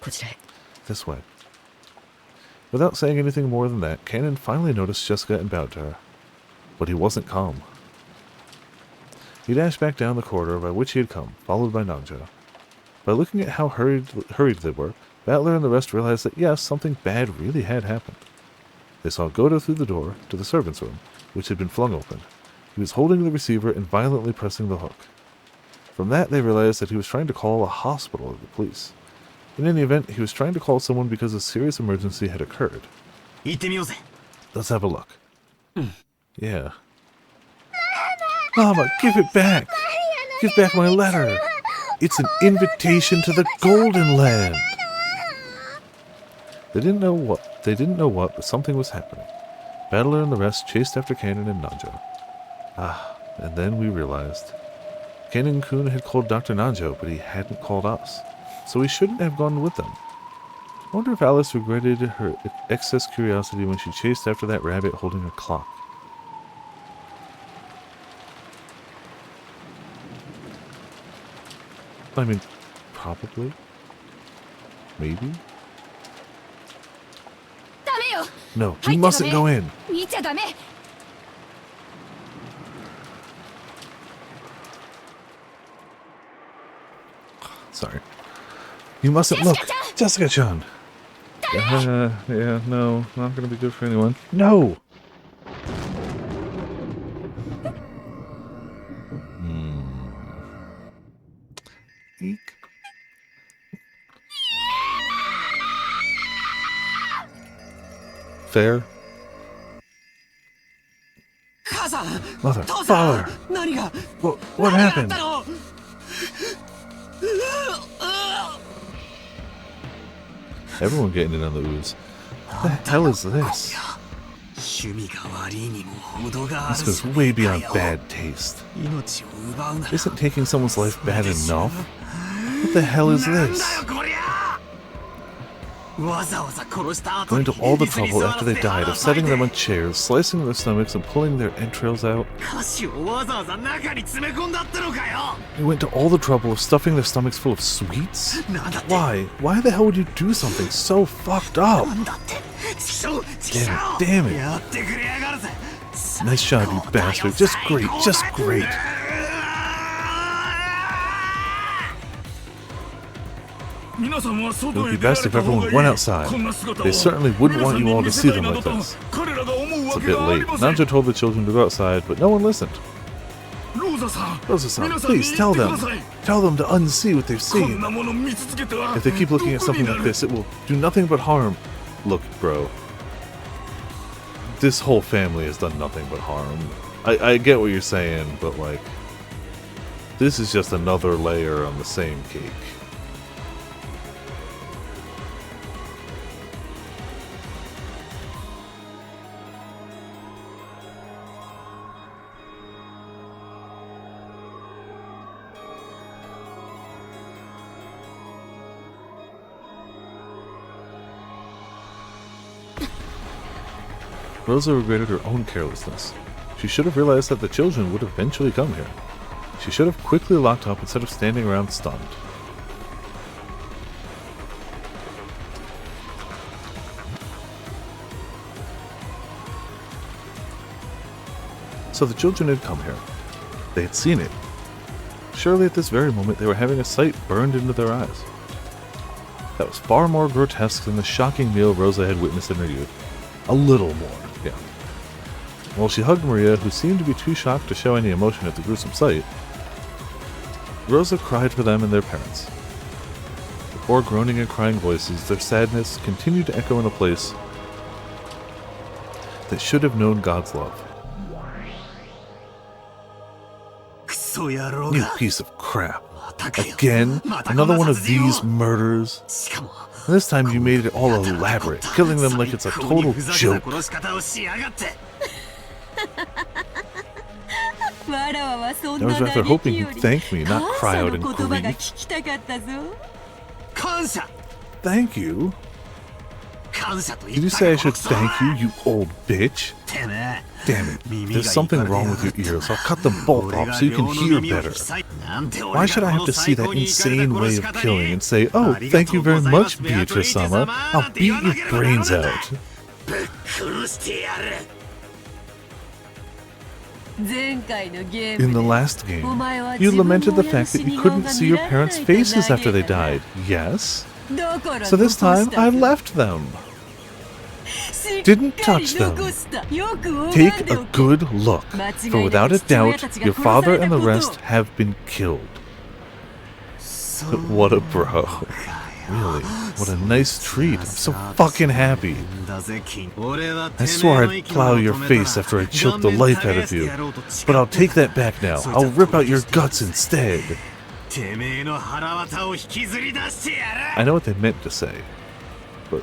こちらへ This way. Without saying anything more than that, Kanon finally noticed Jessica and bowed to her. But he wasn't calm. He dashed back down the corridor by which he had come, followed by Nanjo. By looking at how hurried they were, Battler and the rest realized that yes, something bad really had happened. They saw Goda through the door to the servants' room, which had been flung open. He was holding the receiver and violently pressing the hook. From that, they realized that he was trying to call a hospital or the police. In any event, he was trying to call someone because a serious emergency had occurred. 行ってみようぜ Let's have a look. Yeah. Mama, give it back! Give back my letter! It's an invitation to the Golden Land! They didn't know what, but something was happening. Battler and the rest chased after Kanon and Nanjo. Ah, and then we realized. Kanon-kun had called Dr. Nanjo, but he hadn't called us. So we shouldn't have gone with them. I wonder if Alice regretted her excess curiosity when she chased after that rabbit holding a clock. I mean, probably. Maybe? ダメよ No, you mustn't go in. 見ちゃダメ Sorry. You mustn't look. Jessica-chan. Yeah, no, not gonna be good for anyone. No! Eek. Fair? 母さん Mother, 父さん father! 何が What 何があっ happened? たの Everyone getting in on the ooze. What the hell is this? 趣味が悪いにも程があ This る goes way beyond bad taste. 命を奪うな Isn't taking someone's life bad enough? What the hell is なんだ this? よこりゃわざわざ殺した後 Going に to all the 椅子に trouble 座ら after せ they て died 腹 of を裂い setting て them on chairs, slicing their stomachs, and pulling their entrails out. 歌詞をわざわざ中に詰め込んだってのかよ They went to all the trouble of stuffing their stomachs full of sweets? なんだって Why? Why the hell would you do something so fucked up? なんだってチキショーチキショ Damn it, damn it. ーやってくれやがるぜ Nice job, you bastard. Just great, just great. It would be best if everyone went outside. They certainly wouldn't want you all to see them like this. It's a bit late. Nanjo told the children to go outside, but no one listened. Rosa-san, please tell them. Tell them to unsee what they've seen. If they keep looking at something like this, it will do nothing but harm. Look, bro. This whole family has done nothing but harm. I get what you're saying, but like, this is just another layer on the same cake. Rosa regretted her own carelessness. She should have realized that the children would eventually come here. She should have quickly locked up instead of standing around stunned. So the children had come here. They had seen it. Surely at this very moment they were having a sight burned into their eyes. That was far more grotesque than the shocking meal Rosa had witnessed in her youth. A little more, yeah. While she hugged Maria, who seemed to be too shocked to show any emotion at the gruesome sight, Rosa cried for them and their parents. The poor groaning and crying voices, their sadness, continued to echo in a place that should have known God's love. You piece of crap. Again? Another one of these murders? And this time you made it all elaborate, killing them like it's a total joke. I was rather hoping you'd thank me, not cry out in grief. Thank you? Did you say I should thank you, you old bitch? Damn it, there's something wrong with your ears. I'll cut them both off so you can hear better. Why should I have to see that insane way of killing and say, oh, thank you very much, Beatrice-sama. I'll beat your brains out. In the last game, you lamented the fact that you couldn't see your parents' faces after they died, yes? So this time, I left them. Didn't touch them. Take a good look, for without a doubt, your father and the rest have been killed. What a bro. Really, what a nice treat. I'm so fucking happy. I swore I'd plow your face after I choked the life out of you, but I'll take that back now. I'll rip out your guts instead. I know what they meant to say, but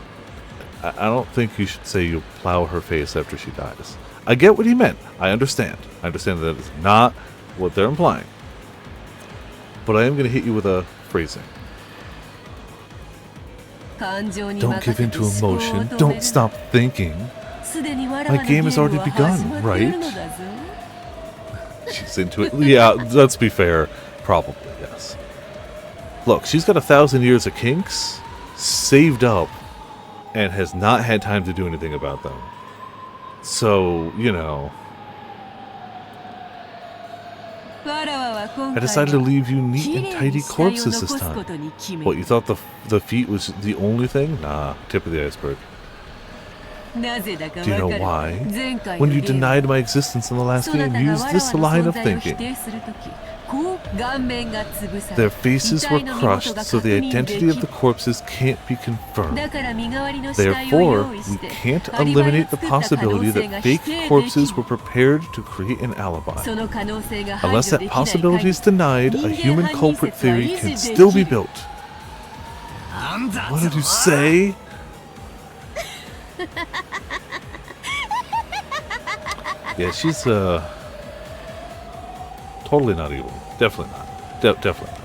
I don't think you should say you'll plow her face after she dies. I get what he meant. I understand. I understand that it's not what they're implying. But I am going to hit you with a phrasing. Don't give in to emotion. Don't stop thinking. My game has already begun, right? She's into it. Yeah, let's be fair. Probably, yes. Look, she's got 1,000 years of kinks saved up and has not had time to do anything about them. So, you know, I decided to leave you neat and tidy corpses this time. What, you thought the feet was the only thing? Nah, tip of the iceberg. Do you know why? When you denied my existence in the last game, you used this line of thinking. Their faces were crushed, so the identity of the corpses can't be confirmed. Therefore, we can't eliminate the possibility that fake corpses were prepared to create an alibi. Unless that possibility is denied, a human culprit theory can still be built. What did you say? Yeah, she's totally not evil. Definitely not. Definitely not.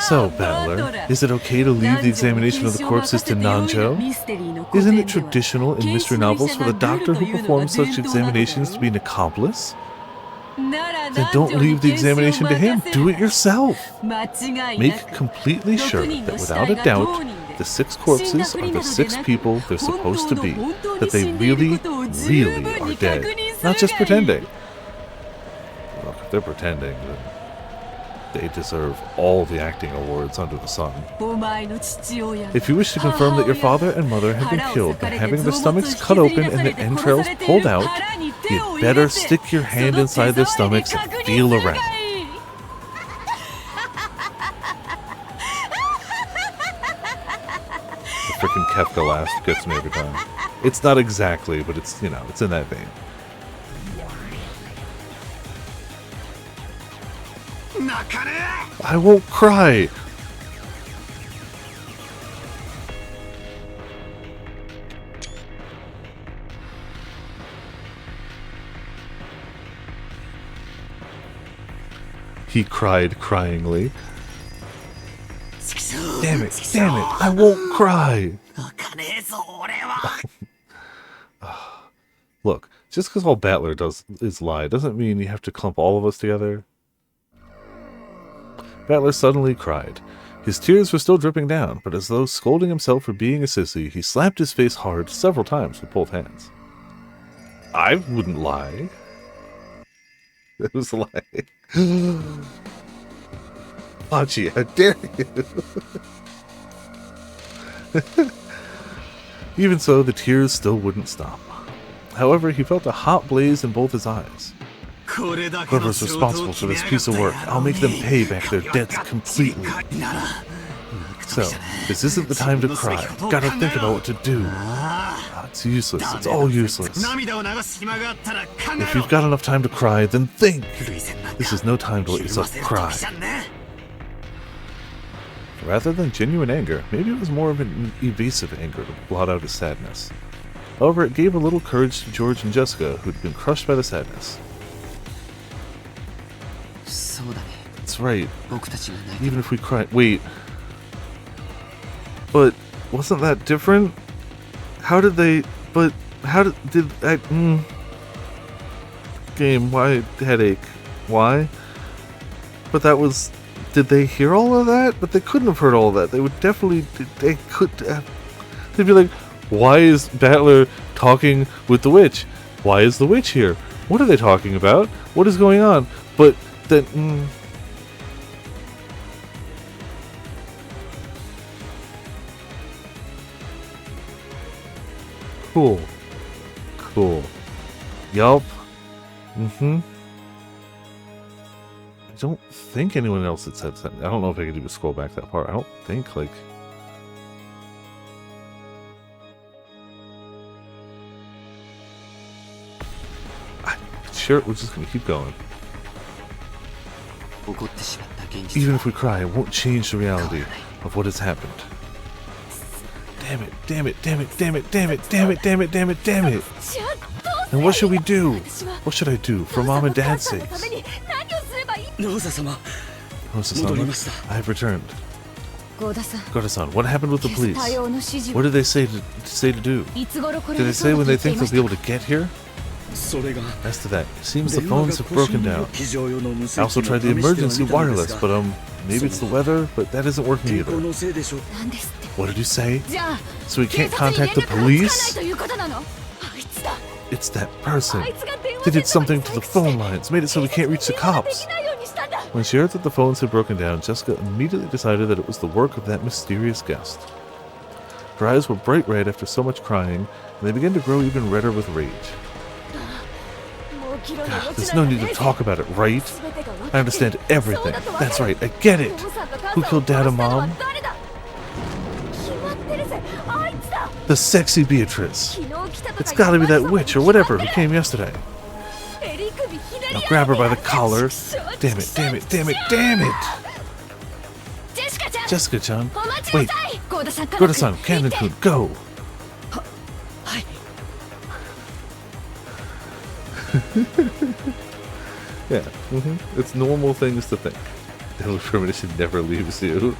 So, Battler, is it okay to leave the examination of the corpses to Nanjo? Isn't it traditional in mystery novels for the doctor who performs such examinations to be an accomplice? Then don't leave the examination to him. Do it yourself. Make completely sure that without a doubt, the 6 corpses are the 6 people they're supposed to be. That they really, really are dead. Not just pretending. Look, if they're pretending, then they deserve all the acting awards under the sun. If you wish to confirm that your father and mother have been killed by having their stomachs cut open and their entrails pulled out, you'd better stick your hand inside their stomachs and feel around. The frickin' Kefka laugh gets me every time. It's not exactly, but it's, you know, it's in that vein. I won't cry! He cried cryingly. Damn it, I won't cry! Look, just because all Battler does is lie doesn't mean you have to clump all of us together. Battler suddenly cried. His tears were still dripping down, but as though scolding himself for being a sissy, he slapped his face hard several times with both hands. I wouldn't lie. It was a lie. Machi, how dare you! Even so, the tears still wouldn't stop. However, he felt a hot blaze in both his eyes. Whoever's responsible for this piece of work, I'll make them pay back their debts completely. So, this isn't the time to cry. Gotta think about what to do. It's useless. It's all useless. If you've got enough time to cry, then think. This is no time to let yourself cry. Rather than genuine anger, maybe it was more of an evasive anger to blot out his sadness. However, it gave a little courage to George and Jessica, who'd been crushed by the sadness. That's right. Even if we cry... Wait. But wasn't that different? How did they... But how did I... Game, why headache? Why? But that was... Did they hear all of that? But they couldn't have heard all of that. They would definitely... They could... They'd be like, why is Battler talking with the witch? Why is the witch here? What are they talking about? What is going on? But then... Cool. Cool. Yup. I don't think anyone else had said something. I don't know if I could even scroll back that far. I don't think, like... Sure, we're just gonna keep going. Even if we cry, it won't change the reality of what has happened. Damn it, damn it, damn it, damn it, damn it, damn it, damn it, damn it, damn it. And what should we do? What should I do for Mom and Dad's sakes? Rosa-sama, I have returned. Goda-san, what happened with the police? What did they say to do? Did they say when they think they'll be able to get here? As to that, it seems the phones have broken down. I also tried the emergency wireless, but maybe it's the weather, but that isn't working either. What did you say? So we can't contact the police? It's that person. They did something to the phone lines, made it so we can't reach the cops. When she heard that the phones had broken down, Jessica immediately decided that it was the work of that mysterious guest. Her eyes were bright red after so much crying, and they began to grow even redder with rage. God, there's no need to talk about it, right? I understand everything. That's right, I get it. Who killed Dad and Mom? The sexy Beatrice. It's gotta be that witch or whatever who came yesterday. Now grab her by the collar. Damn it, damn it, damn it, damn it! Jessica-chan, wait. Goda-san, Cannon-kun, go! Yeah, it's normal things to think. Dental premonition never leaves you.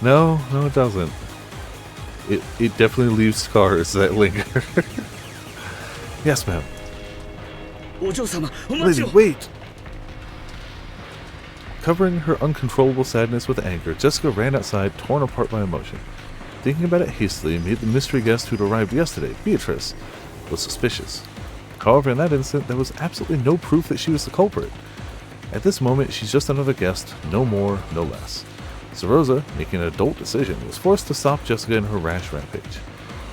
No, it doesn't. It definitely leaves scars that linger. Yes, ma'am. Lady, wait! Covering her uncontrollable sadness with anger, Jessica ran outside, torn apart by emotion. Thinking about it hastily made the mystery guest who'd arrived yesterday, Beatrice, was suspicious. However, in that instant, there was absolutely no proof that she was the culprit. At this moment, she's just another guest, no more, no less. So Rosa, making an adult decision, was forced to stop Jessica in her rash rampage.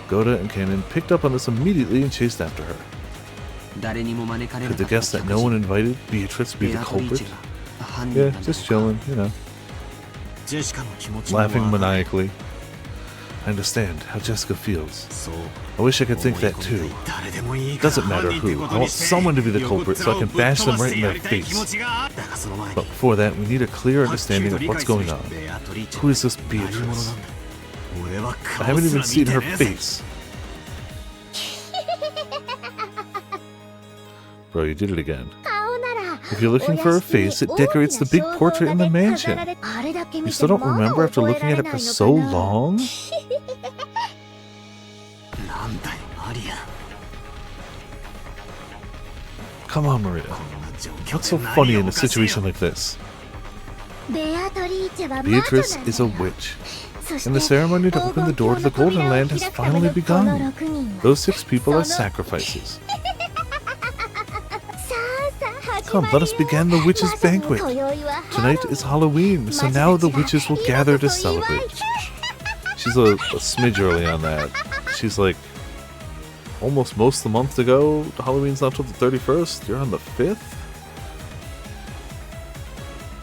Goda and Cannon picked up on this immediately and chased after her. Could the guest that no one invited, Beatrice, be the culprit? Yeah, just chilling, you know. Laughing maniacally. I understand how Jessica feels. I wish I could think that too. Doesn't matter who. I want someone to be the culprit so I can bash them right in their face. But before that, we need a clear understanding of what's going on. Who is this Beatrice? I haven't even seen her face. Bro, you did it again. If you're looking for her face, it decorates the big portrait in the mansion. You still don't remember after looking at it for so long? Come on, Maria. What's so funny in a situation like this? Beatrice is a witch, and the ceremony to open the door to the Golden Land has finally begun. Those 6 people are sacrifices. Come, let us begin the witches' banquet. Tonight is Halloween, so now the witches will gather to celebrate. She's a smidge early on that. She's like, almost most of the month to go. Halloween's not till the 31st. You're on the 5th?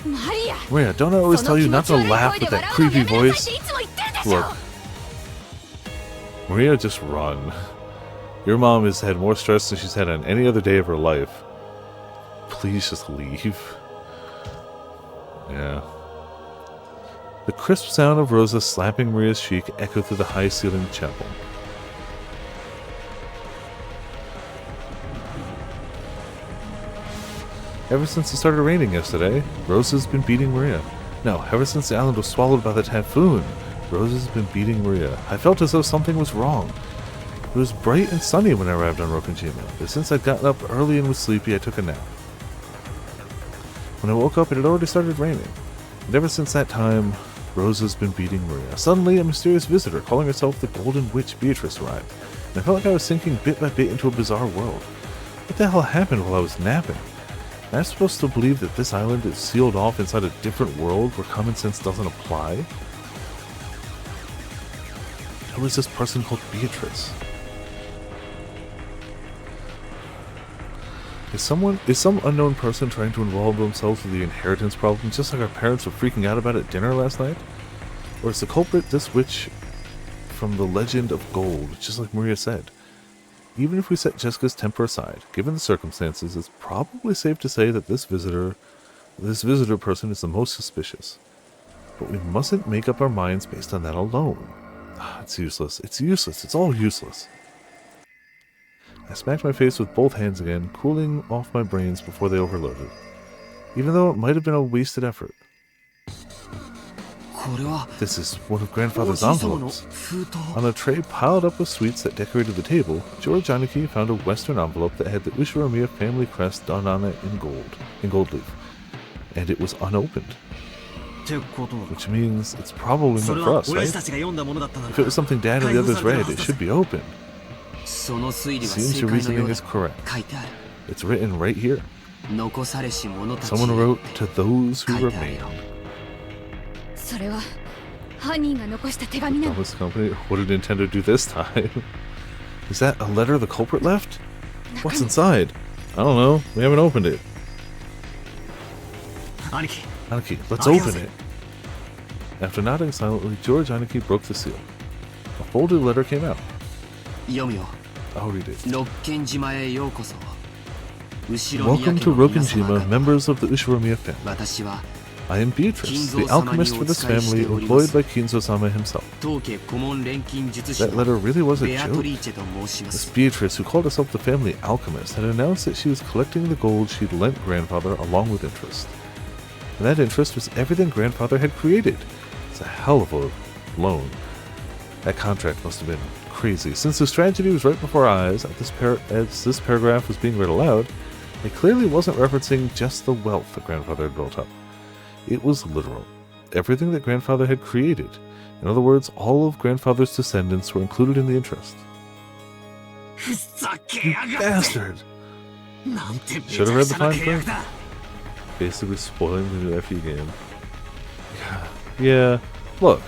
マリア Maria, don't I always そ tell の you 気持 not ち to 悪い laugh 声で with that 笑うの creepy やめなさい voice? っていつも言ってるでしょ Look, Maria, just run. Your mom has had more stress than she's had on any other day of her life. Please just leave. Yeah. The crisp sound of Rosa slapping Maria's cheek echoed through the high-ceilinged chapel. Ever since it started raining yesterday, Rosa's been beating Maria. No, ever since the island was swallowed by the typhoon, Rosa's been beating Maria. I felt as though something was wrong. It was bright and sunny when I arrived on Rokonjima, but since I'd gotten up early and was sleepy, I took a nap. When I woke up, it had already started raining. And ever since that time, Rosa's been beating Maria. Suddenly, a mysterious visitor, calling herself the Golden Witch Beatrice, arrived, and I felt like I was sinking bit by bit into a bizarre world. What the hell happened while I was napping? Am I supposed to believe that this island is sealed off inside a different world where common sense doesn't apply? Who is this person called Beatrice? Is some unknown person trying to involve themselves with the inheritance problem just like our parents were freaking out about at dinner last night? Or is the culprit this witch from the Legend of Gold, just like Maria said? Even if we set Jessica's temper aside, given the circumstances, it's probably safe to say that this visitor person is the most suspicious. But we mustn't make up our minds based on that alone. It's useless. It's useless. It's all useless. I smacked my face with both hands again, cooling off my brains before they overloaded. Even though it might have been a wasted effort. This is one of Grandfather's envelopes. On a tray piled up with sweets that decorated the table, George Aniki found a Western envelope that had the Ushiromiya family crest done on it in gold leaf. And it was unopened. Which means it's probably meant for us, right? If it was something Dad or the others read, it should be open. Seems your reasoning is correct. It's written right here. Someone wrote, "To those who remain." それは犯人が残した手紙なの Dumbest company. What did Nintendo do this time? Is that a letter the culprit left? What's inside? I don't know. We haven't opened it. Aniki, let's open it. After nodding silently, George Aniki broke the seal. A folded letter came out. I'll read it. Welcome to Rokonjima, members of the Ushiromiya family. I am Beatrice, the alchemist for this family, employed by Kinzo-sama himself. That letter really was a joke. Miss Beatrice, who called herself the family alchemist, had announced that she was collecting the gold she'd lent Grandfather along with interest. And that interest was everything Grandfather had created. It's a hell of a loan. That contract must have been crazy. Since this tragedy was right before our eyes, as this paragraph was being read aloud, it clearly wasn't referencing just the wealth that Grandfather had built up. It was literal. Everything that Grandfather had created. In other words, all of Grandfather's descendants were included in the interest. You bastard! Should have read the fine print. Basically spoiling the new FE game. Yeah, look.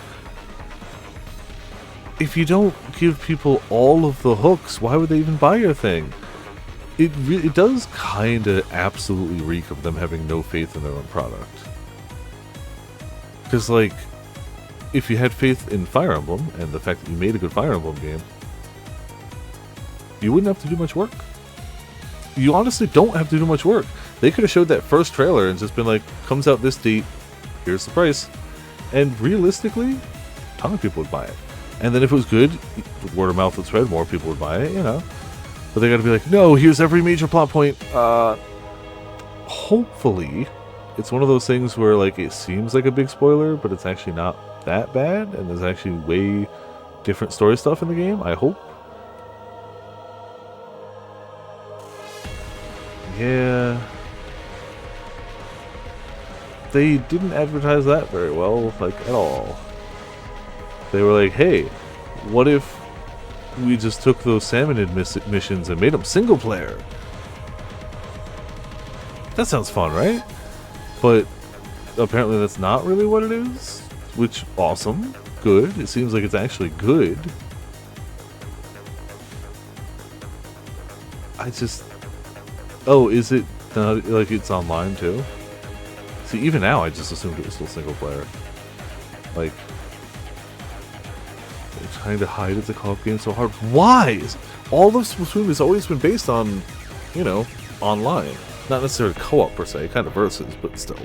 If you don't give people all of the hooks, why would they even buy your thing? It does kinda absolutely reek of them having no faith in their own product. Because, like, if you had faith in Fire Emblem, and the fact that you made a good Fire Emblem game, you wouldn't have to do much work. You honestly don't have to do much work. They could have showed that first trailer and just been like, comes out this date, here's the price. And realistically, a ton of people would buy it. And then if it was good, word of mouth would spread, more people would buy it, you know. But they gotta be like, no, here's every major plot point. Hopefully, it's one of those things where, like, it seems like a big spoiler, but it's actually not that bad, and there's actually way different story stuff in the game, I hope. Yeah. They didn't advertise that very well, like, at all. They were like, hey, what if we just took those salmon missions and made them single player? That sounds fun, right? But apparently that's not really what it is, which, awesome, good. It seems like it's actually good. I just... Oh, is it not, like, it's online too? See, even now I just assumed it was still single player. Like, they're trying to hide it's a co-op game so hard. Why? All of Splatoon has always been based on, you know, online. Not necessarily co-op per se, kind of versus, but still.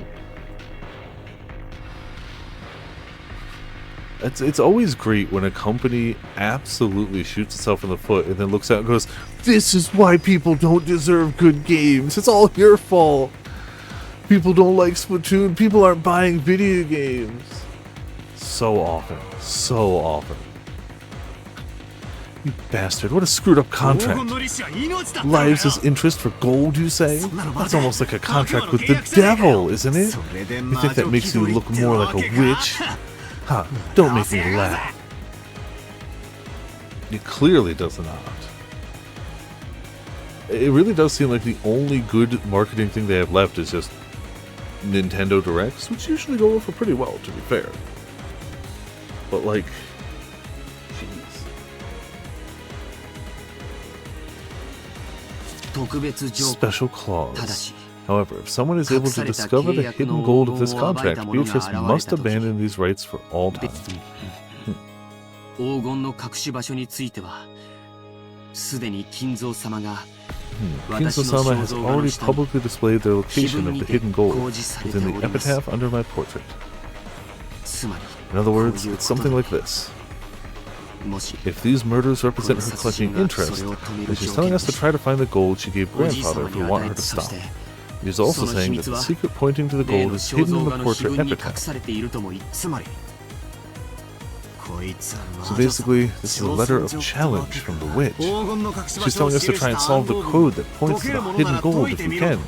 It's always great when a company absolutely shoots itself in the foot and then looks out and goes, "This is why people don't deserve good games. It's all your fault. People don't like Splatoon. People aren't buying video games." So often. So often. You bastard, what a screwed up contract. Lives as interest for gold, you say? That's almost like a contract with the devil, isn't it? You think that makes you look more like a witch? Huh, don't make me laugh. It clearly does not. It really does seem like the only good marketing thing they have left is just Nintendo Directs, which usually go over pretty well, to be fair. But like, jeez. Special clause. However, if someone is able to discover the hidden gold of this contract, Beatrice must abandon these rights for all time. Kinzo-sama has already publicly displayed the location of the hidden gold within the epitaph under my portrait. In other words, it's something like this. If these murders represent her collecting interest, then she's telling us to try to find the gold she gave grandfather if we want her to stop. He is also saying that the secret pointing to the gold is hidden in the portrait epitaph. So basically, this is a letter of challenge from the witch. She's telling us to try and solve the code that points to the hidden gold if we can.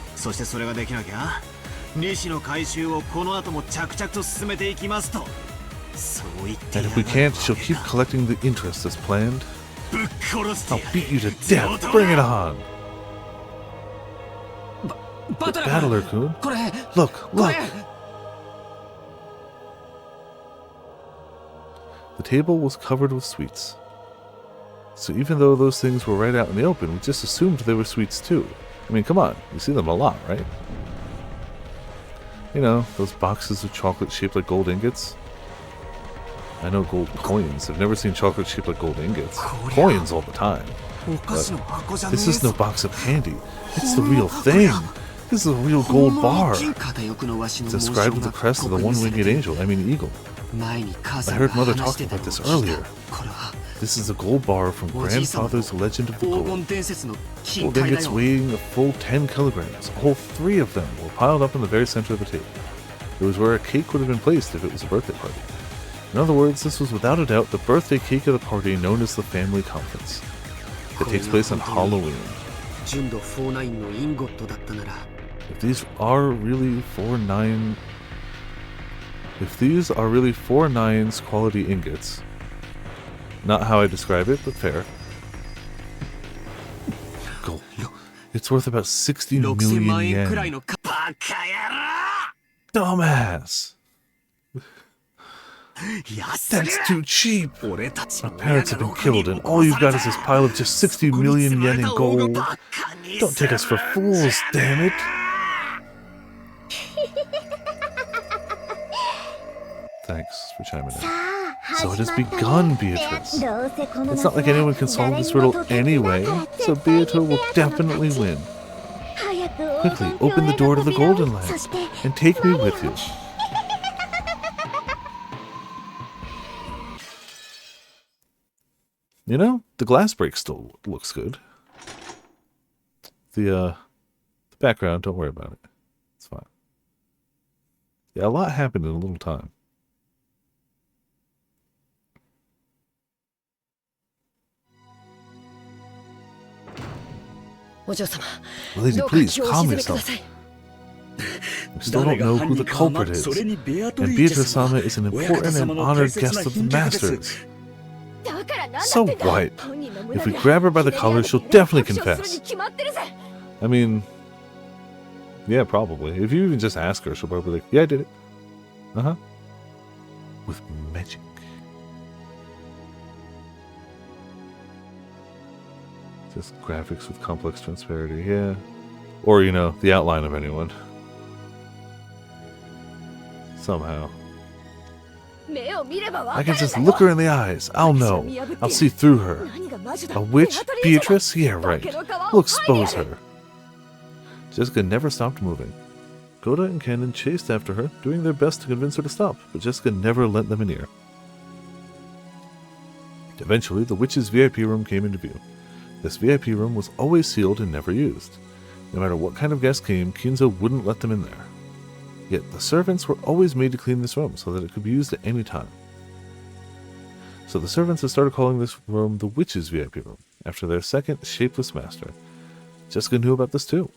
And if we can't, she'll keep collecting the interest as planned. I'll beat you to death! Bring it on! But Battler-kun? Look! The table was covered with sweets. So even though those things were right out in the open, we just assumed they were sweets too. I mean, come on, you see them a lot, right? You know, those boxes of chocolate shaped like gold ingots. I know gold coins. I've never seen chocolate shaped like gold ingots. Coins all the time. But this is no box of candy. It's the real thing. This is a real gold bar. It's inscribed with the crest of the one-winged angel, I mean eagle. I heard Mother talking about this earlier. This is a gold bar from grandfather's Legend of the Gold. Gold ingots weighing a full 10 kilograms. A whole 3 of them were piled up in the very center of the table. It was where a cake would have been placed if it was a birthday party. In other words, this was without a doubt the birthday cake of the party known as the family conference. It takes place on Halloween. If these are really 4 nines quality ingots, not how I describe it, but fair. Gold. It's worth about 60 million yen. Dumbass! That's too cheap! My parents have been killed and all you've got is this pile of just 60 million yen in gold. Don't take us for fools, damn it! Thanks for chiming in. So it has begun, Beatrice. It's not like anyone can solve this riddle anyway, so Beatrice will definitely win. Quickly, open the door to the Golden Land and take me with you. You know, the glass break still looks good. The background, don't worry about it. It's fine. Yeah, a lot happened in a little time. Lady, please, calm yourself. We still don't know who the culprit is. And Beatrice-sama is an important and honored guest of the Masters. So what? If we grab her by the collar, she'll definitely confess. I mean, yeah, probably. If you even just ask her, she'll probably be like, yeah, I did it. Uh-huh. With magic. Just graphics with complex transparency, yeah. Or, you know, the outline of anyone. Somehow. I can just look her in the eyes. I'll know. I'll see through her. A witch? Beatrice? Yeah, right. We'll expose her. Jessica never stopped moving. Goda and Cannon chased after her, doing their best to convince her to stop, but Jessica never lent them an ear. Eventually, the witch's VIP room came into view. This VIP room was always sealed and never used. No matter what kind of guest came, Kinzo wouldn't let them in there. Yet the servants were always made to clean this room so that it could be used at any time. So the servants had started calling this room the witch's VIP room, after their second shapeless master. Jessica knew about this too,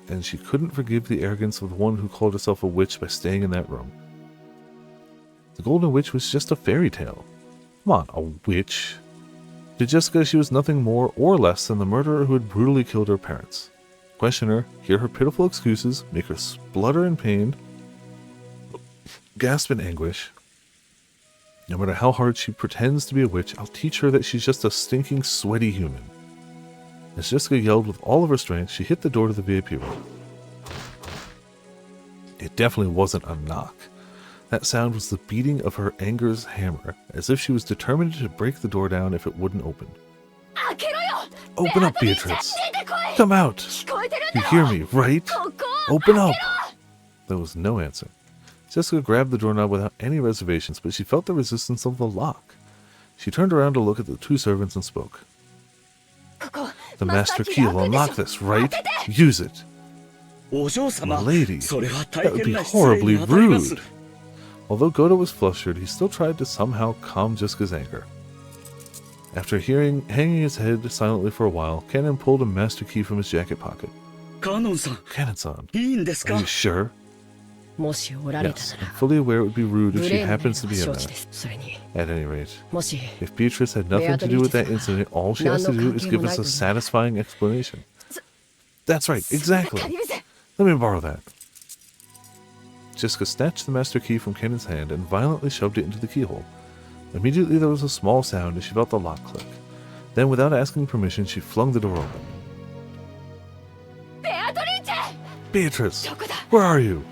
and she couldn't forgive the arrogance of the one who called herself a witch by staying in that room. The Golden Witch was just a fairy tale. Come on, a witch. To Jessica, she was nothing more or less than the murderer who had brutally killed her parents. Question her, hear her pitiful excuses, make her splutter in pain, gasp in anguish. No matter how hard she pretends to be a witch, I'll teach her that she's just a stinking, sweaty human. As Jessica yelled with all of her strength, she hit the door to the VIP room. It definitely wasn't a knock. That sound was the beating of her anger's hammer, as if she was determined to break the door down if it wouldn't open. Open up, Beatrice! Come out! You hear me, right? Open up! There was no answer. Jessica grabbed the doorknob without any reservations, but she felt the resistance of the lock. She turned around to look at the two servants and spoke. The master key will unlock this, right? Use it. Lady, that would be horribly rude. Although Goda was flustered, he still tried to somehow calm Jessica's anger. After hanging his head silently for a while, Cannon pulled a master key from his jacket pocket. Cannon-san, are you sure? Yes, I'm fully aware it would be rude if she happens to be in there. At any rate, if Beatrice had nothing to do with that incident, all she has to do is give us a satisfying explanation. That's right, exactly. Let me borrow that. Jessica snatched the master key from Cannon's hand and violently shoved it into the keyhole. Immediately there was a small sound as she felt the lock click. Then, without asking permission, she flung the door open. Beatrice! Where are you?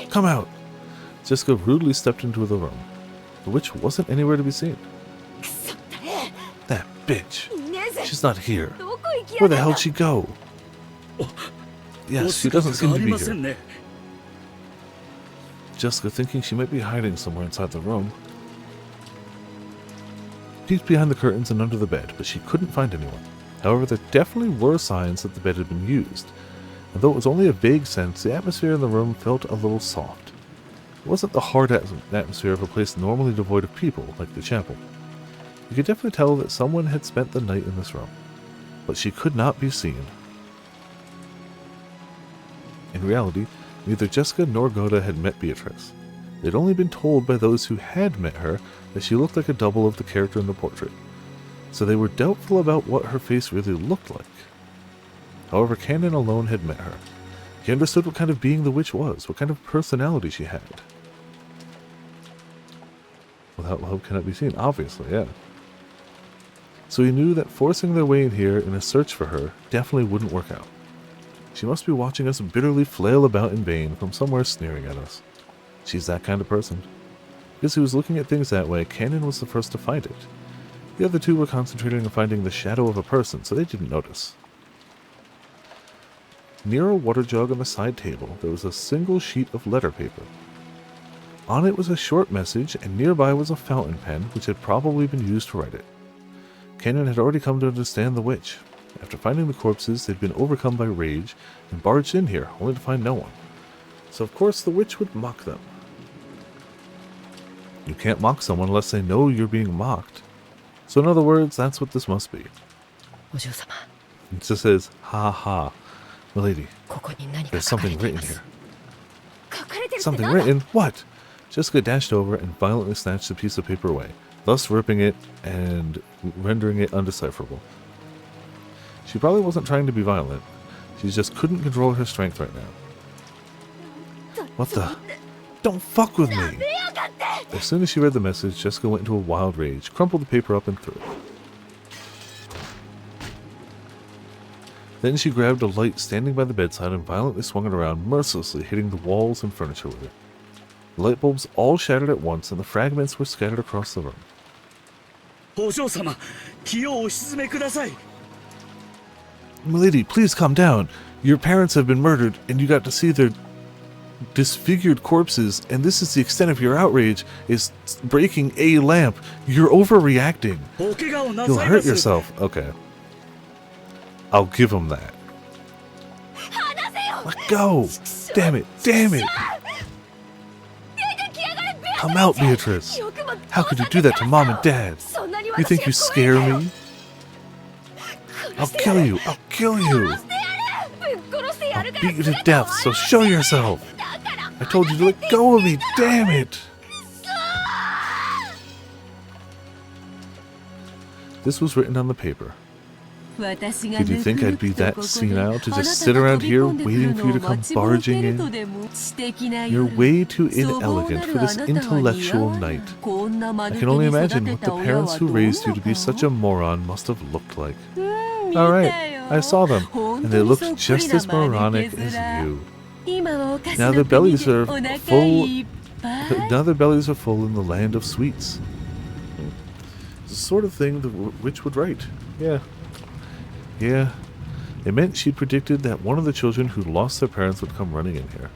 Come out! Jessica rudely stepped into the room. The witch wasn't anywhere to be seen. That bitch! She's not here. Where the hell'd she go? Yes, she doesn't seem to be here. Jessica, thinking she might be hiding somewhere inside the room, peeked behind the curtains and under the bed, but she couldn't find anyone. However, there definitely were signs that the bed had been used, and though it was only a vague sense, the atmosphere in the room felt a little soft. It wasn't the hard atmosphere of a place normally devoid of people, like the chapel. You could definitely tell that someone had spent the night in this room, but she could not be seen. In reality, neither Jessica nor Goda had met Beatrice. They'd only been told by those who had met her that she looked like a double of the character in the portrait, so they were doubtful about what her face really looked like. However, Cannon alone had met her. He understood what kind of being the witch was, what kind of personality she had. Without love cannot be seen, obviously, yeah. So he knew that forcing their way in here in a search for her definitely wouldn't work out. She must be watching us bitterly flail about in vain from somewhere sneering at us. She's that kind of person. Because he was looking at things that way, Cannon was the first to find it. The other two were concentrating on finding the shadow of a person, so they didn't notice. Near a water jug on the side table, there was a single sheet of letter paper. On it was a short message, and nearby was a fountain pen, which had probably been used to write it. Cannon had already come to understand the witch. After finding the corpses, they'd been overcome by rage and barged in here, only to find no one. So of course the witch would mock them. You can't mock someone unless they know you're being mocked. So in other words, that's what this must be. It just says, ha ha. Milady, there's something written here. Something written? What? Jessica dashed over and violently snatched the piece of paper away, thus ripping it and rendering it undecipherable. She probably wasn't trying to be violent. She just couldn't control her strength right now. What the? Don't fuck with me! As soon as she read the message, Jessica went into a wild rage, crumpled the paper up and threw it. Then she grabbed a light standing by the bedside and violently swung it around, mercilessly hitting the walls and furniture with it. The light bulbs all shattered at once, and the fragments were scattered across the room. お嬢様、気をお沈めください。 Milady, please calm down. Your parents have been murdered, and you got to see their disfigured corpses, and this is the extent of your outrage, is breaking a lamp. You're overreacting. お怪我をな You'll さい hurt ます。 yourself. Okay. I'll give him that. Let go! Damn it! Damn it! Come out, Beatrice! How could you do that to Mom and Dad? You think you scare me? I'll kill you! I'll kill you! I'll beat you to death, so show yourself! I told you to let go of me! Damn it! This was written on the paper. Did you think I'd be that senile to just sit around here waiting for you to come barging in? You're way too inelegant for this intellectual knight. I can only imagine what the parents who raised you to be such a moron must have looked like. Alright, I saw them, and they looked just as moronic as you. Now their bellies are full. Now their bellies are full in the land of sweets. It's the sort of thing the witch would write. Yeah, it meant she'd predicted that one of the children who'd lost their parents would come running in here.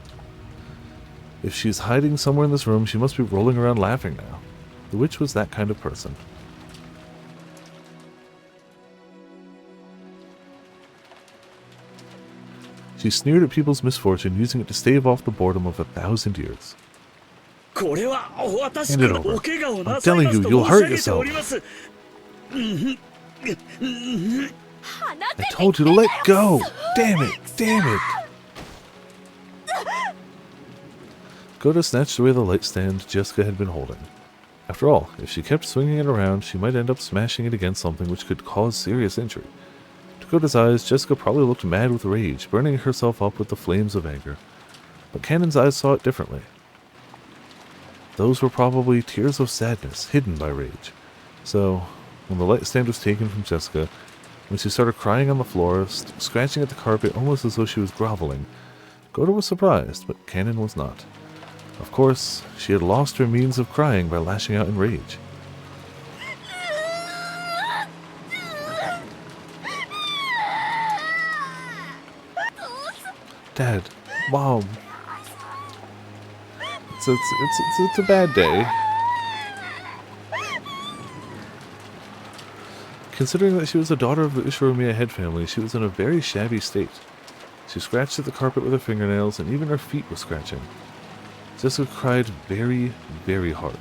If she's hiding somewhere in this room, she must be rolling around laughing now. The witch was that kind of person. She sneered at people's misfortune, using it to stave off the boredom of 1,000 years. これは私 Hand か it ら over. お怪我を I'm なさい telling ます you, と you'll 申し hurt 上げており yourself. ます。 I told you to let go! Damn it! Damn it! Goda snatched away the light stand Jessica had been holding. After all, if she kept swinging it around, she might end up smashing it against something which could cause serious injury. To Goda's eyes, Jessica probably looked mad with rage, burning herself up with the flames of anger. But Cannon's eyes saw it differently. Those were probably tears of sadness, hidden by rage. So, when the light stand was taken from Jessica, when she started crying on the floor, scratching at the carpet almost as though she was groveling, Goda was surprised, but Cannon was not. Of course, she had lost her means of crying by lashing out in rage. Dad, Mom. It's a bad day. Considering that she was the daughter of the Ishiromiya head family, she was in a very shabby state. She scratched at the carpet with her fingernails, and even her feet were scratching. Jessica cried very, very hard.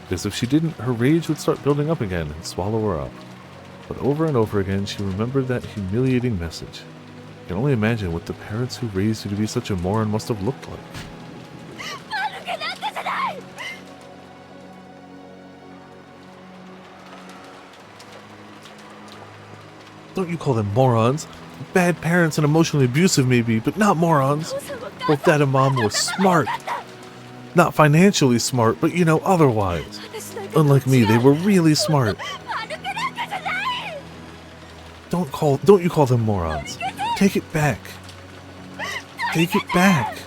Because if she didn't, her rage would start building up again and swallow her up. But over and over again, she remembered that humiliating message. I can only imagine what the parents who raised you to be such a moron must have looked like. Don't you call them morons? Bad parents and emotionally abusive maybe, but not morons. Both Dad and Mom were smart. Not financially smart, but you know, otherwise. Unlike me, they were really smart. Don't you call them morons. Take it back. Take it back.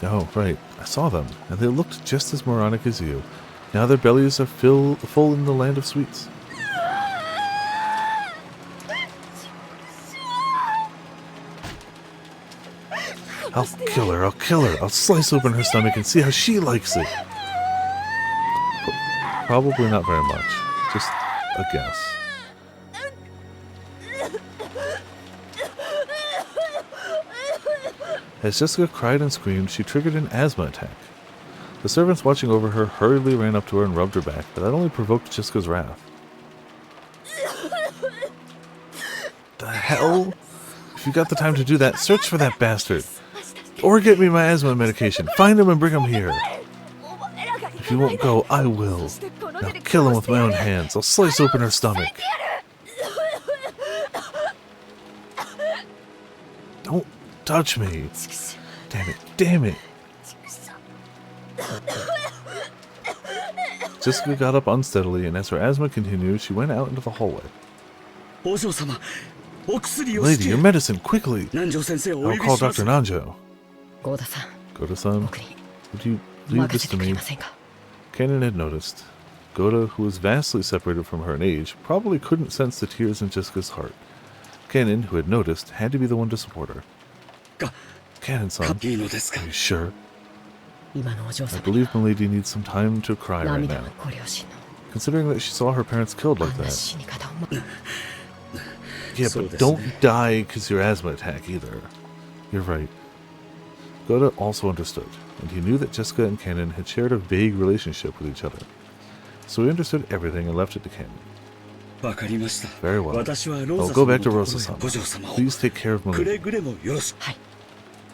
Oh, right. I saw them, and they looked just as moronic as you. Now their bellies are full in the land of sweets. I'll kill her, I'll slice open her stomach and see how she likes it. Probably not very much. Just a guess. As Jessica cried and screamed, she triggered an asthma attack. The servants watching over her hurriedly ran up to her and rubbed her back, but that only provoked Jessica's wrath. The hell? If you got the time to do that, search for that bastard. Or get me my asthma medication. Find him and bring him here. If you won't go, I will. Now kill him with my own hands. I'll slice open her stomach. Don't touch me. Damn it. Damn it. Jessica got up unsteadily, and as her asthma continued, she went out into the hallway. お嬢様、お薬を Lady, your medicine, quickly! 南條先生をお I'll 呼び call します Dr. Nanjo. 郷田さん、 Goda-san, 僕に would you leave 任 this せて to くれ me? ませんか。 Kanon had noticed. Goda, who was vastly separated from her in age, probably couldn't sense the tears in Jessica's heart. Kanon, who had noticed, had to be the one to support her. か Kanon-san, いいのですか are you sure? 今のお嬢 I 様 believe Milady needs some time to cry right 涙 now, はご両親の considering that she saw her parents killed あ like んな that. 死に方を Yeah, So but this- don't die because your asthma attack either. You're right. Goda also understood, and he knew that Jessica and Kanon had shared a vague relationship with each other. So he understood everything and left it to Kanon. わかりました Very well. 私はロー I'll ザ go 様の back と to ころへ Rosa-sama. お嬢様を Please take care of くれ Milady. ぐれもよろしくはい、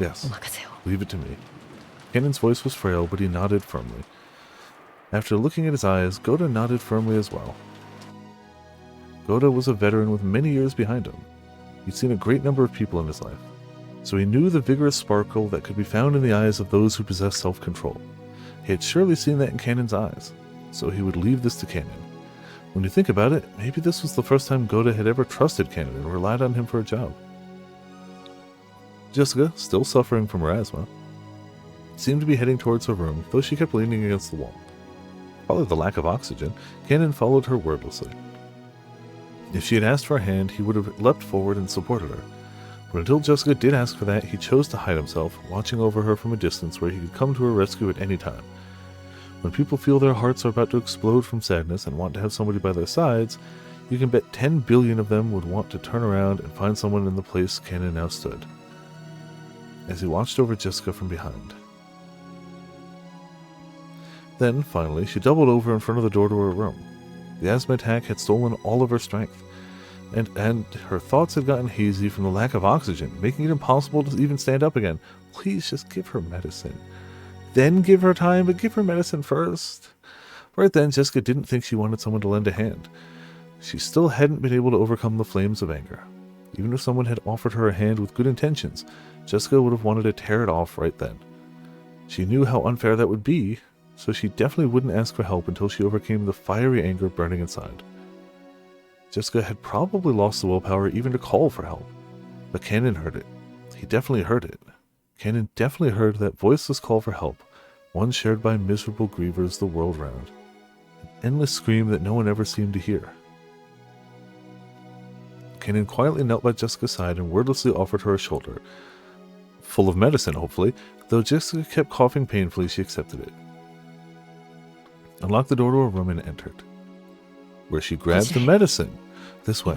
Yes, お任せを。 leave it to me. Kanon's voice was frail, but he nodded firmly. After looking at his eyes, Goda nodded firmly as well. Goda was a veteran with many years behind him. He'd seen a great number of people in his life, so he knew the vigorous sparkle that could be found in the eyes of those who possess self-control. He had surely seen that in Kanon's eyes, so he would leave this to Kanon. When you think about it, maybe this was the first time Goda had ever trusted Kanon and relied on him for a job. Jessica, still suffering from her asthma, seemed to be heading towards her room, though she kept leaning against the wall. Probably the lack of oxygen, Kanon followed her wordlessly. If she had asked for a hand, he would have leapt forward and supported her. But until Jessica did ask for that, he chose to hide himself, watching over her from a distance where he could come to her rescue at any time. When people feel their hearts are about to explode from sadness and want to have somebody by their sides, you can bet 10 billion of them would want to turn around and find someone in the place Kanon now stood. As he watched over Jessica from behind. Then, finally, she doubled over in front of the door to her room. The asthma attack had stolen all of her strength, and her thoughts had gotten hazy from the lack of oxygen, making it impossible to even stand up again. Please just give her medicine. Then give her time, but give her medicine first. Right then, Jessica didn't think she wanted someone to lend a hand. She still hadn't been able to overcome the flames of anger. Even if someone had offered her a hand with good intentions, Jessica would have wanted to tear it off right then. She knew how unfair that would be, so she definitely wouldn't ask for help until she overcame the fiery anger burning inside. Jessica had probably lost the willpower even to call for help, but Kanon heard it. He definitely heard it. Kanon definitely heard that voiceless call for help, one shared by miserable grievers the world round. An endless scream that no one ever seemed to hear. Kanon quietly knelt by Jessica's side and wordlessly offered her a shoulder. Full of medicine, hopefully, though Jessica kept coughing painfully, she accepted it. Unlocked the door to her room and entered, where she grabbed the medicine. This way.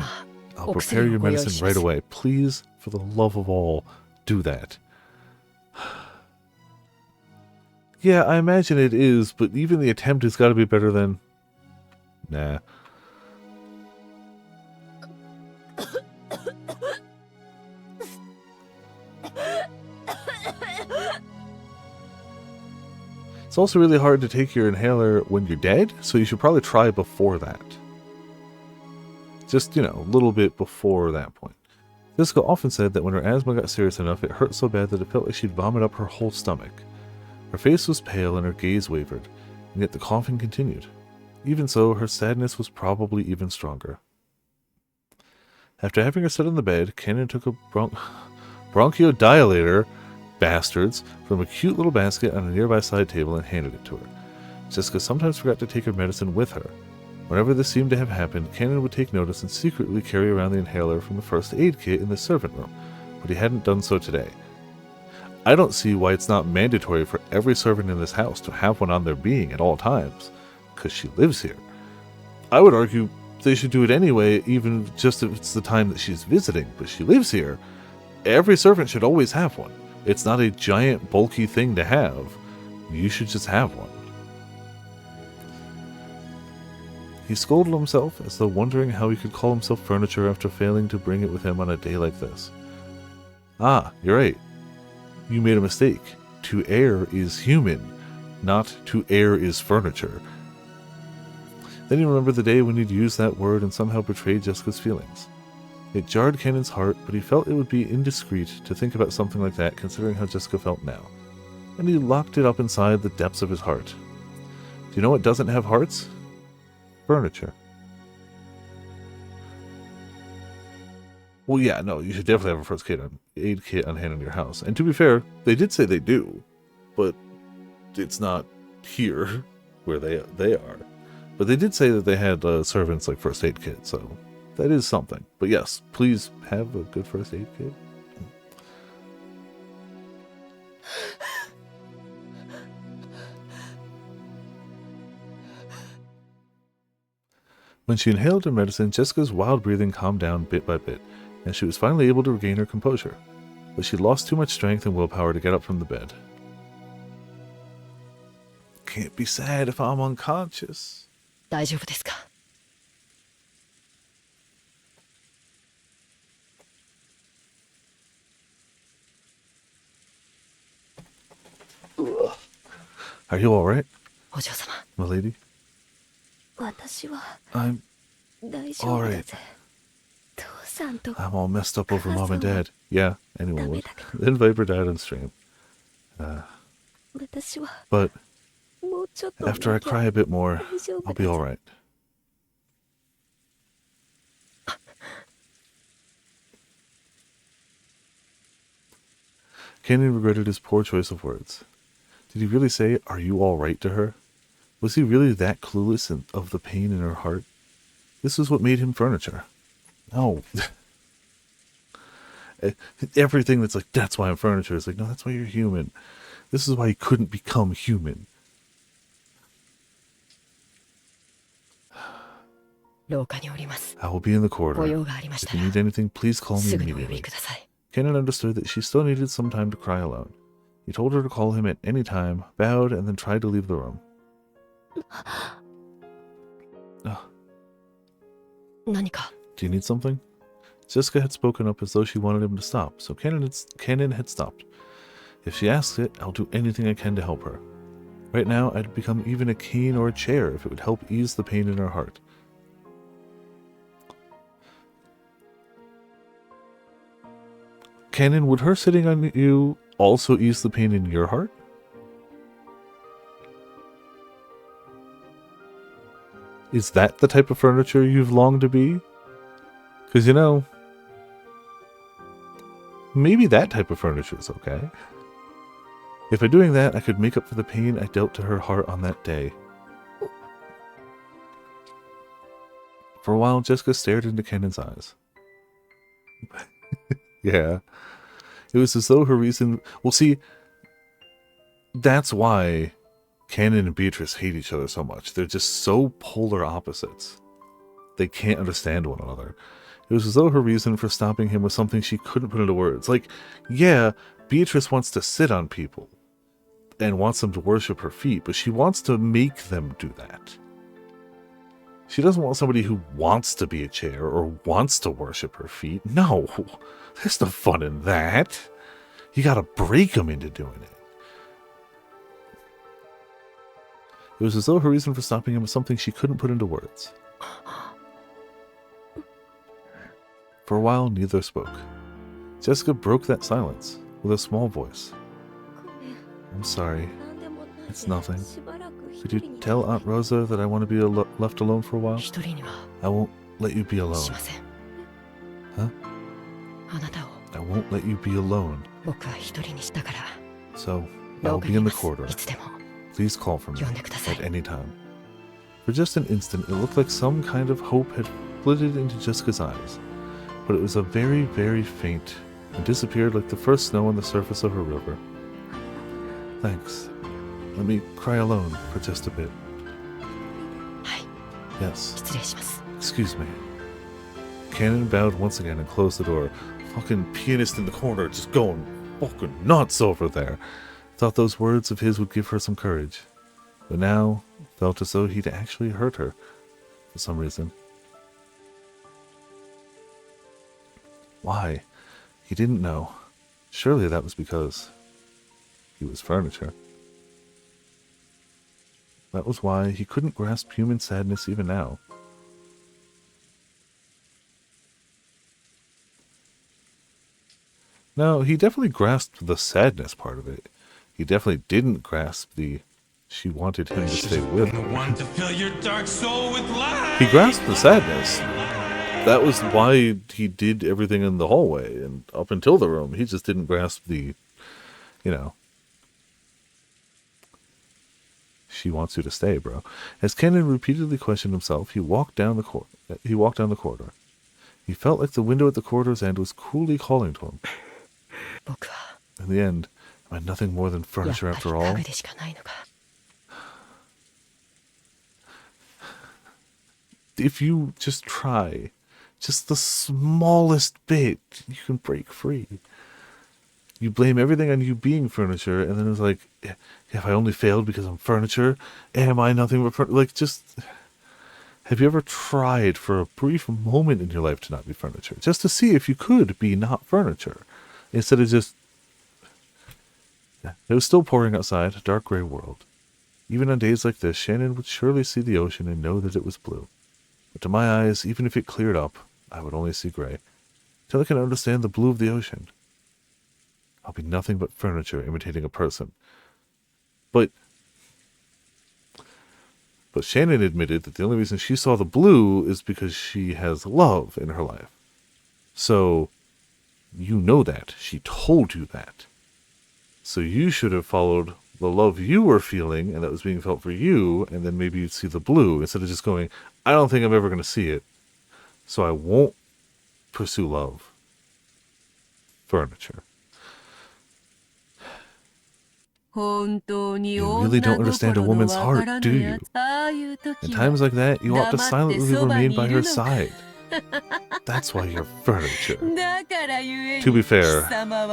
I'll prepare your medicine right away. Please, for the love of all, do that. Yeah, I imagine it is, but even the attempt has got to be better than... Nah. It's also really hard to take your inhaler when you're dead, so you should probably try before that. Just, a little bit before that point. Jessica often said that when her asthma got serious enough, it hurt so bad that it felt like she'd vomit up her whole stomach. Her face was pale and her gaze wavered, and yet the coughing continued. Even so, her sadness was probably even stronger. After having her sit on the bed, Kanon took a bronchodilator, bastards, from a cute little basket on a nearby side table and handed it to her. Jessica sometimes forgot to take her medicine with her. Whenever this seemed to have happened, Kanon would take notice and secretly carry around the inhaler from the first aid kit in the servant room, but he hadn't done so today. I don't see why it's not mandatory for every servant in this house to have one on their being at all times, because she lives here. I would argue they should do it anyway, even just if it's the time that she's visiting, but she lives here. Every servant should always have one. It's not a giant, bulky thing to have. You should just have one. He scolded himself, as though wondering how he could call himself furniture after failing to bring it with him on a day like this. Ah, you're right. You made a mistake. To err is human, not to err is furniture. Then he remembered the day when he'd used that word and somehow betrayed Jessica's feelings. It jarred Kanon's heart, but he felt it would be indiscreet to think about something like that considering how Jessica felt now. And he locked it up inside the depths of his heart. Do you know what doesn't have hearts? Furniture. Well, yeah, no, you should definitely have a first aid kit on hand in your house. And to be fair, they did say they do, but it's not here where they are. But they did say that they had servants like first aid kit, so that is something. But yes, please have a good first aid kit. When she inhaled her medicine, Jessica's wild breathing calmed down bit by bit, and she was finally able to regain her composure. But she lost too much strength and willpower to get up from the bed. Can't be sad if I'm unconscious. 大丈夫ですか? Are you alright, お嬢様. my lady? 私は I'm 大丈夫だ alright. ぜ。父さんと I'm all messed up over mom and dad. Yeah, anyone would. ダメだけど Then Viper died on stream. 私は But もうちょっと after I だけ cry a bit more, 大丈夫 I'll だ be ぜ alright. Kanan regretted his poor choice of words. Did he really say, "Are you alright" to her? Was he really that clueless of the pain in her heart? This was what made him furniture. No. Everything that's like, that's why I'm furniture, is like, no, that's why you're human. This is why you couldn't become human. 廊下におります. I will be in the corridor. ご用がありまし If た you ら need anything, please call me すぐにお呼び immediately. ください. Kenan understood that she still needed some time to cry alone. He told her to call him at any time, bowed, and then tried to leave the room. 何か? Do you need something? Jessica had spoken up as though she wanted him to stop, so Kenan had stopped. If she asks it, I'll do anything I can to help her. Right now, I'd become even a cane or a chair if it would help ease the pain in her heart. Kenan, would her sitting on you also ease the pain in your heart? Is that the type of furniture you've longed to be? Because, you know, maybe that type of furniture is okay. If by doing that, I could make up for the pain I dealt to her heart on that day. For a while, Jessica stared into Kenan's eyes. Yeah. It was as though her reason... Well, see, that's why Kenan and Beatrice hate each other so much. They're just so polar opposites. They can't understand one another. It was as though her reason for stopping him was something she couldn't put into words. Like, yeah, Beatrice wants to sit on people and wants them to worship her feet, but she wants to make them do that. She doesn't want somebody who wants to be a chair or wants to worship her feet. No, there's no fun in that. You gotta break them into doing it. It was as though her reason for stopping him was something she couldn't put into words. For a while, neither spoke. Jessica broke that silence with a small voice. I'm sorry. It's nothing. Could you tell Aunt Rosa that I want to be left alone for a while? 一人には I won't let you be し alone. ません. Huh? あなたを I won't let you be alone. 僕は一人にしたから So, 廊 I'll 下 be にい in ま the す. corridor. いつでも Please call for me 呼んでください. at any time. For just an instant, it looked like some kind of hope had flitted into Jessica's eyes, but it was a very, very faint and disappeared like the first snow on the surface of a river. Thanks. Let me cry alone for just a bit. はい Yes. 失礼します. Excuse me. Cannon bowed once again and closed the door. Fucking pianist in the corner just going fucking nuts over there. Thought those words of his would give her some courage. But now, felt as though he'd actually hurt her. For some reason. Why? He didn't know. Surely that was because he was furniture. That was why he couldn't grasp human sadness even now. No, he definitely grasped the sadness part of it. He definitely didn't grasp the she wanted him to stay with her. The one to fill your dark soul with light. He grasped the sadness. That was why he did everything in the hallway and up until the room. He just didn't grasp the, you know, she wants you to stay, bro. As Kennen repeatedly questioned himself, he walked down the corridor. He felt like the window at the corridor's end was coolly calling to him. In the end, am I nothing more than furniture after all? If you just try, just the smallest bit, you can break free. You blame everything on you being furniture, and then it's like, if I only failed because I'm furniture, am I nothing but furniture? Like, just, have you ever tried for a brief moment in your life to not be furniture? Just to see if you could be not furniture. Instead of just, it was still pouring outside, a dark gray world. Even on days like this, Shannon would surely see the ocean and know that it was blue. But to my eyes, even if it cleared up, I would only see gray, till I can understand the blue of the ocean. I'll be nothing but furniture imitating a person. But Shannon admitted that the only reason she saw the blue is because she has love in her life. So, you know that. She told you that. So you should have followed the love you were feeling and that was being felt for you, and then maybe you'd see the blue instead of just going, I don't think I'm ever going to see it, so I won't pursue love. Furniture. You really don't understand a woman's heart, do you? In times like that, you ought to silently remain by her side. That's why you're furniture. To be fair,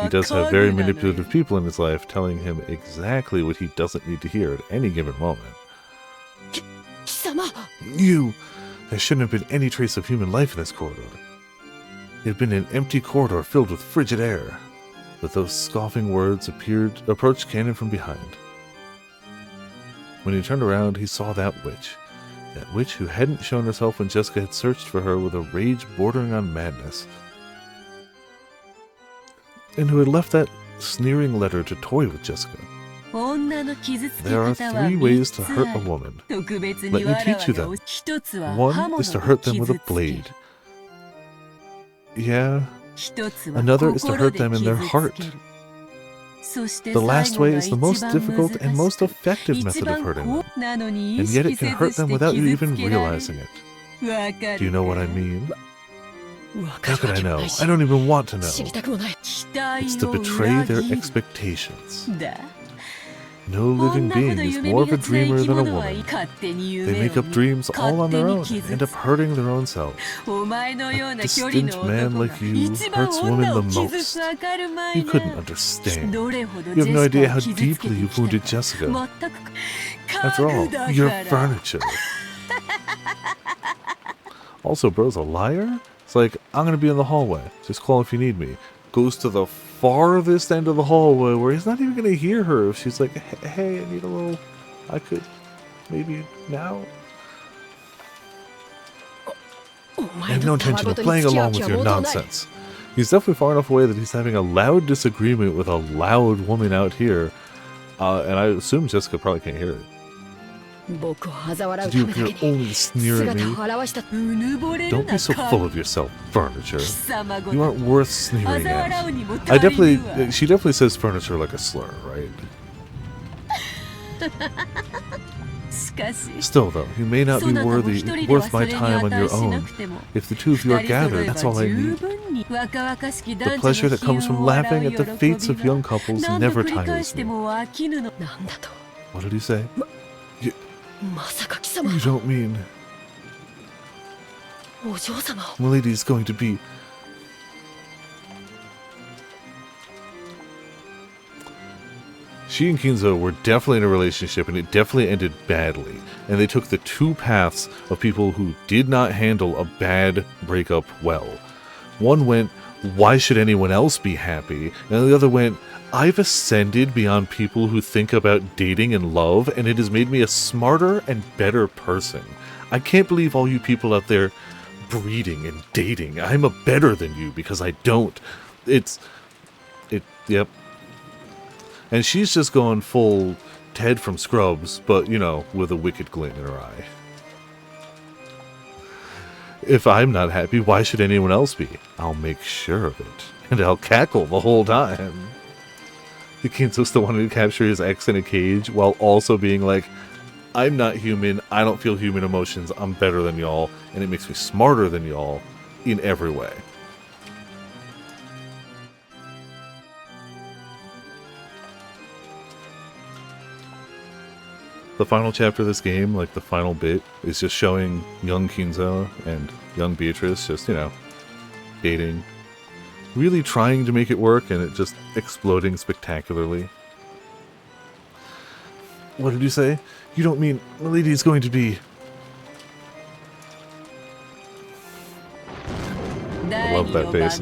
he does have very manipulative people in his life telling him exactly what he doesn't need to hear at any given moment. There shouldn't have been any trace of human life in this corridor. It had been an empty corridor filled with frigid air. But those scoffing words approached Kanan from behind. When he turned around, he saw that witch who hadn't shown herself when Jessica had searched for her with a rage bordering on madness, and who had left that sneering letter to toy with Jessica. There are 3 ways to hurt a woman. Let me teach you them. 1 is to hurt them with a blade. Yeah. Another is to hurt them in their heart. The last way is the most difficult and most effective method of hurting them, and yet it can hurt them without you even realizing it. Do you know what I mean? How could I know? I don't even want to know. It's to betray their expectations. No living being is more of a dreamer than a woman. They make up dreams all on their own and end up hurting their own selves. A distant man like you hurts women the most. You couldn't understand. You have no idea how deeply you've wounded Jessica. After all, you're furniture. Also, bro's a liar? It's like, I'm gonna be in the hallway. Just call if you need me. Goes to the farthest end of the hallway where he's not even going to hear her if she's like, hey, I need a little, I could, maybe now? I have no intention of playing along with your nonsense. He's definitely far enough away that he's having a loud disagreement with a loud woman out here, and I assume Jessica probably can't hear it. Did you appear only to sneer at me? Don't be so full of yourself, furniture. You aren't worth sneering at. She definitely says furniture like a slur, right? Still though, you may not be worth my time on your own. If the 2 of you are gathered, that's all I need. The pleasure that comes from laughing at the fates of young couples never tires me. What did he say? You don't mean... Milady's going to be... She and Kinzo were definitely in a relationship, and it definitely ended badly. And they took the 2 paths of people who did not handle a bad breakup well. One went, why should anyone else be happy? And the other went, I've ascended beyond people who think about dating and love, and it has made me a smarter and better person. I can't believe all you people out there breeding and dating. I'm a better than you because I don't. Yep. And she's just going full Ted from Scrubs, but, you know, with a wicked glint in her eye. If I'm not happy, why should anyone else be? I'll make sure of it. And I'll cackle the whole time. Kinzo still wanted to capture his ex in a cage while also being like, I'm not human, I don't feel human emotions, I'm better than y'all, and it makes me smarter than y'all in every way. The final chapter of this game, like the final bit, is just showing young Kinzo and young Beatrice just, you know, dating. Really trying to make it work and it just exploding spectacularly. What did you say? You don't mean Milady is going to be... I love that face.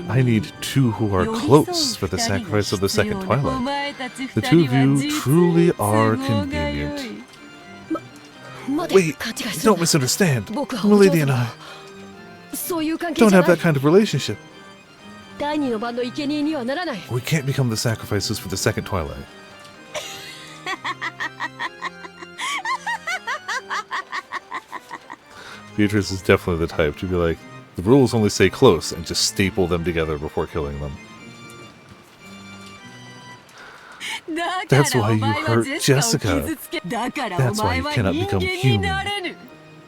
I need two who are close for the sacrifice of the second twilight. The two of you truly are convenient. Wait, don't misunderstand. Milady and I don't have that kind of relationship. We can't become the sacrifices for the second twilight. Beatrice is definitely the type to be like, the rules only say close, and just staple them together before killing them. That's why you hurt Jessica. That's why you cannot become human.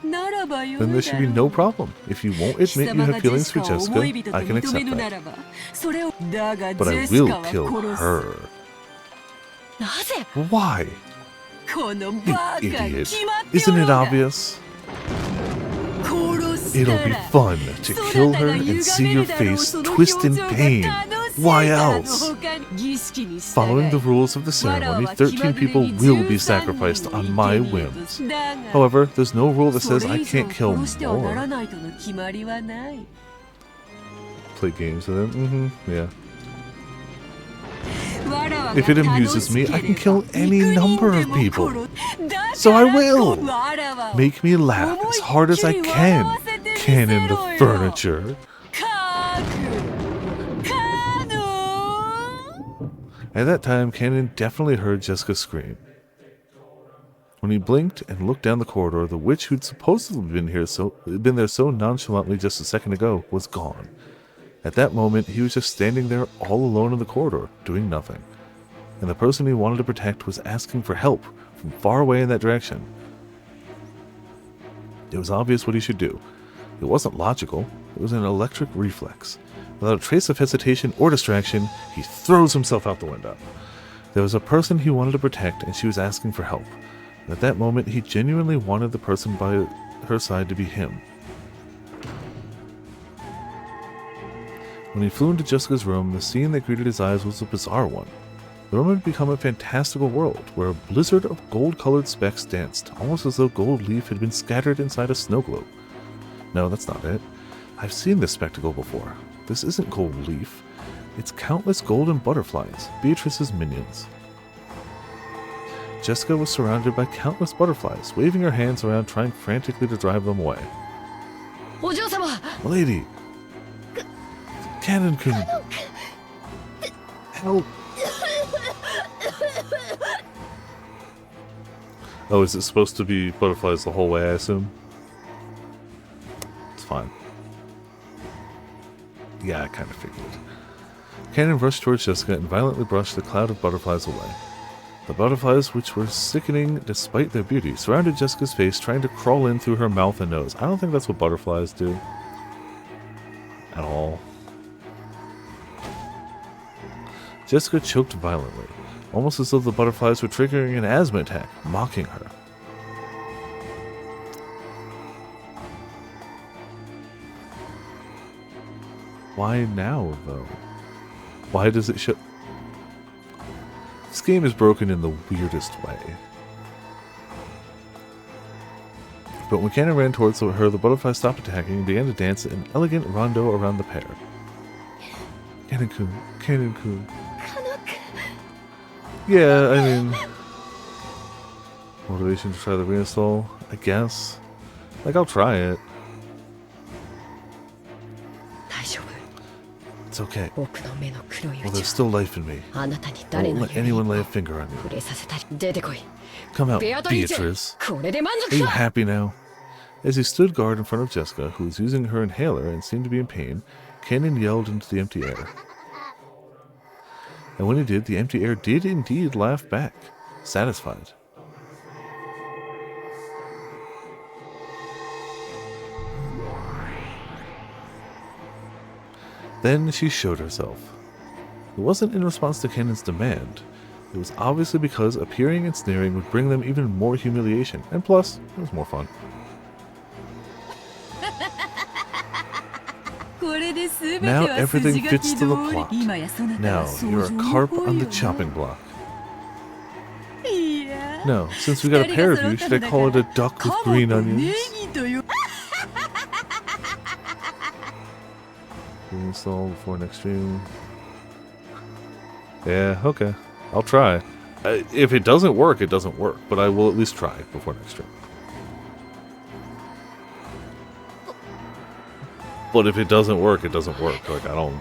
Then there should be no problem. If you won't admit you have feelings for Jessica, I can accept that. But I will kill her. Why? You idiot. Isn't it obvious? It'll be fun to kill her and see your face twist in pain. Why else? Following the rules of the ceremony, 13 people will be sacrificed on my whims. However, there's no rule that says I can't kill more. Play games with them? Yeah. If it amuses me, I can kill any number of people. So I will! Make me laugh as hard as I can. Cannon the furniture. At that time, Cannon definitely heard Jessica scream. When he blinked and looked down the corridor, the witch who'd supposedly been there so nonchalantly just a second ago was gone. At that moment, he was just standing there all alone in the corridor, doing nothing. And the person he wanted to protect was asking for help from far away in that direction. It was obvious what he should do. It wasn't logical, it was an electric reflex. Without a trace of hesitation or distraction, he throws himself out the window. There was a person he wanted to protect, and she was asking for help. And at that moment, he genuinely wanted the person by her side to be him. When he flew into Jessica's room, the scene that greeted his eyes was a bizarre one. The room had become a fantastical world, where a blizzard of gold-colored specks danced, almost as though gold leaf had been scattered inside a snow globe. No, that's not it. I've seen this spectacle before. This isn't gold leaf. It's countless golden butterflies, Beatrice's minions. Jessica was surrounded by countless butterflies, waving her hands around, trying frantically to drive them away. Milady! Cannon-kun! Help! Oh, is it supposed to be butterflies the whole way, I assume? It's fine. Yeah, I kind of figured. Cannon rushed towards Jessica and violently brushed the cloud of butterflies away. The butterflies, which were sickening despite their beauty, surrounded Jessica's face, trying to crawl in through her mouth and nose. I don't think that's what butterflies do. At all. Jessica choked violently, almost as though the butterflies were triggering an asthma attack, mocking her. Why now, though? Why does it show... This game is broken in the weirdest way. But when Cannon ran towards her, the butterfly stopped attacking and began to dance an elegant rondo around the pair. Cannon-kun, Cannon-kun. Yeah, I mean... Motivation to try the reinstall? I guess. Like, I'll try it. It's okay. Well, there's still life in me. I won't let anyone lay a finger on you. Come out, Beatrice. Are you happy now? As he stood guard in front of Jessica, who was using her inhaler and seemed to be in pain, Kanan yelled into the empty air. And when he did, the empty air did indeed laugh back, satisfied. Then she showed herself. It wasn't in response to Kanan's demand. It was obviously because appearing and sneering would bring them even more humiliation, and plus, it was more fun. Now everything fits to the plot. Now you're a carp on the chopping block. No, since we got a pair of you, should I call it a duck with green onions? Install before next stream. Yeah, okay. I'll try. If it doesn't work, it doesn't work. But I will at least try before next stream. But if it doesn't work, it doesn't work. Like, I don't...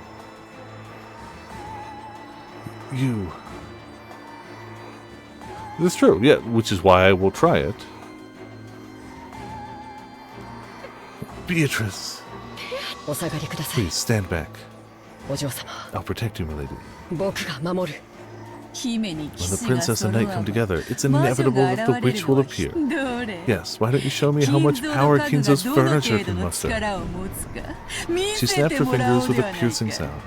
You... It's true, yeah, which is why I will try it. Beatrice! Please, stand back. I'll protect you, milady. When the princess and knight come togetgether, it's inevitable that the witch will appear. Yes, why don't you show me how much power Kinzo's furniture can muster? She snapped her fingers with a piercing sound.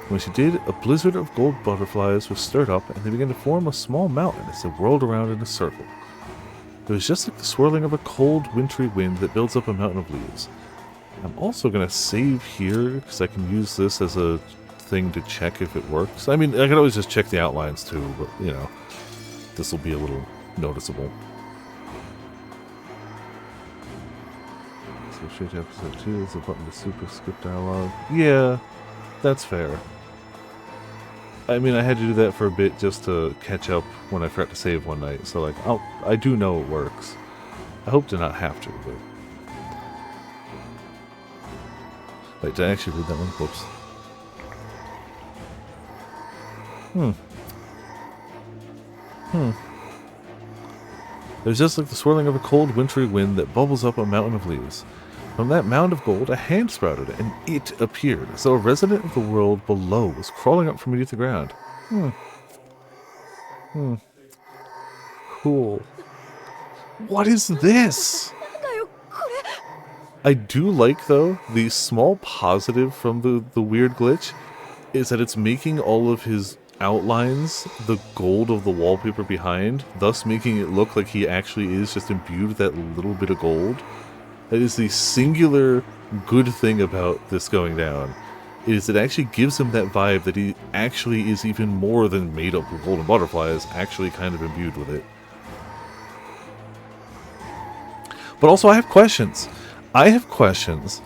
When she did, a blizzard of gold butterflies was stirred up and they began to form a small mountain as they whirled around in a circle. It was just like the swirling of a cold, wintry wind that builds up a mountain of leaves. I'm also going to save here because I can use this as a thing to check if it works. I mean, I can always just check the outlines too, but, you know, this will be a little noticeable. So straight to episode 2, there's a button to super skip dialogue. Yeah, that's fair. I mean, I had to do that for a bit just to catch up when I forgot to save one night, so like, I do know it works. I hope to not have to, but... Wait, did I actually read that one? Whoops. It was just like the swirling of a cold, wintry wind that bubbles up a mountain of leaves. From that mound of gold, a hand sprouted, and it appeared, as though a resident of the world below was crawling up from beneath the ground. Cool. What is this? I do like, though, the small positive from the weird glitch is that it's making all of his outlines the gold of the wallpaper behind, thus making it look like he actually is just imbued with that little bit of gold. That is the singular good thing about this going down, is it actually gives him that vibe that he actually is even more than made up of golden butterflies, actually kind of imbued with it. But also I have questions. I have questions.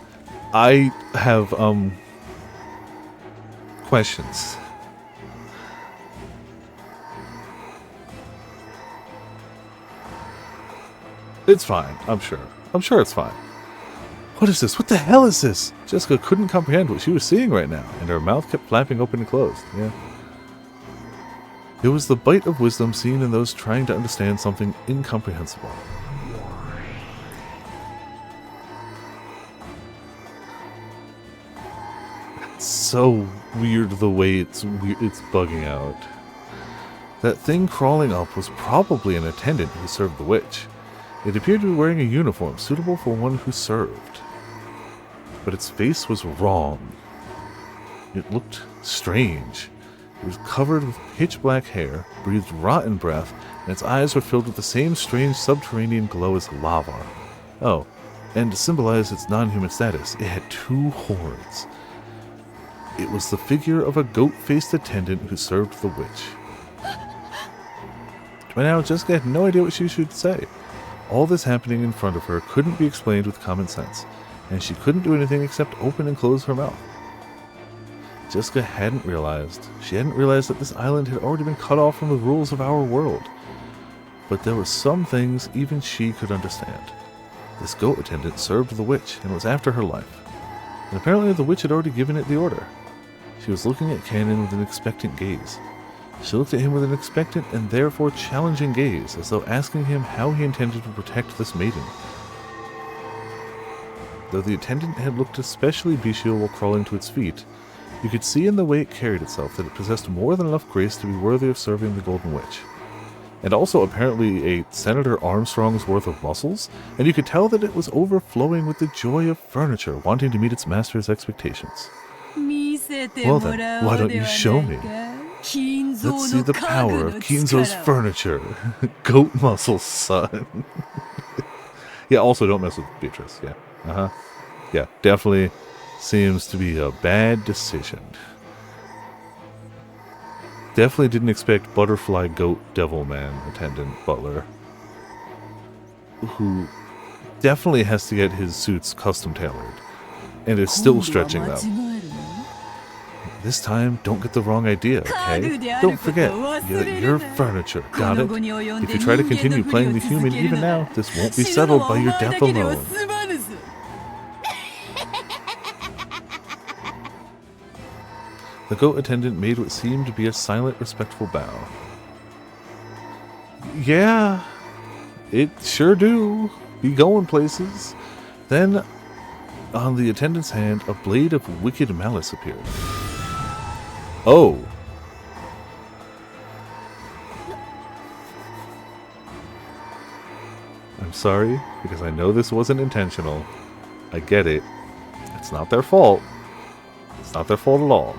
Questions. It's fine, I'm sure. I'm sure it's fine. What is this? What the hell is this? Jessica couldn't comprehend what she was seeing right now, and her mouth kept flapping open and closed. Yeah. It was the bite of wisdom seen in those trying to understand something incomprehensible. It's so weird the way it's bugging out. That thing crawling up was probably an attendant who served the witch. It appeared to be wearing a uniform suitable for one who served. But its face was wrong. It looked strange. It was covered with pitch black hair, breathed rotten breath, and its eyes were filled with the same strange subterranean glow as lava. Oh, and to symbolize its non-human status, it had 2 horns. It was the figure of a goat-faced attendant who served the witch. By now, Jessica had no idea what she should say. All this happening in front of her couldn't be explained with common sense, and she couldn't do anything except open and close her mouth. Jessica hadn't realized. She hadn't realized that this island had already been cut off from the rules of our world. But there were some things even she could understand. This goat attendant served the witch and was after her life. And apparently the witch had already given it the order. She was looking at Kanan with an expectant gaze. She looked at him with an expectant and therefore challenging gaze, as though asking him how he intended to protect this maiden. Though the attendant had looked especially bestial while crawling to its feet, you could see in the way it carried itself that it possessed more than enough grace to be worthy of serving the Golden Witch. And also apparently a Senator Armstrong's worth of muscles, and you could tell that it was overflowing with the joy of furniture, wanting to meet its master's expectations. Well then, why don't you show me? Let's see the power of Kinzo's furniture. Goat muscles, son. Yeah, also don't mess with Beatrice, yeah. Yeah, definitely seems to be a bad decision. Definitely didn't expect Butterfly Goat Devilman attendant butler, who definitely has to get his suits custom tailored, and is still stretching them. This time, don't get the wrong idea, okay? Don't forget, you're furniture, got it? If you try to continue playing the human even now, this won't be settled by your death alone. The goat attendant made what seemed to be a silent, respectful bow. Yeah, it sure do. Be going places. Then, on the attendant's hand, a blade of wicked malice appeared. Oh. I'm sorry, because I know this wasn't intentional. I get it. It's not their fault. It's not their fault at all.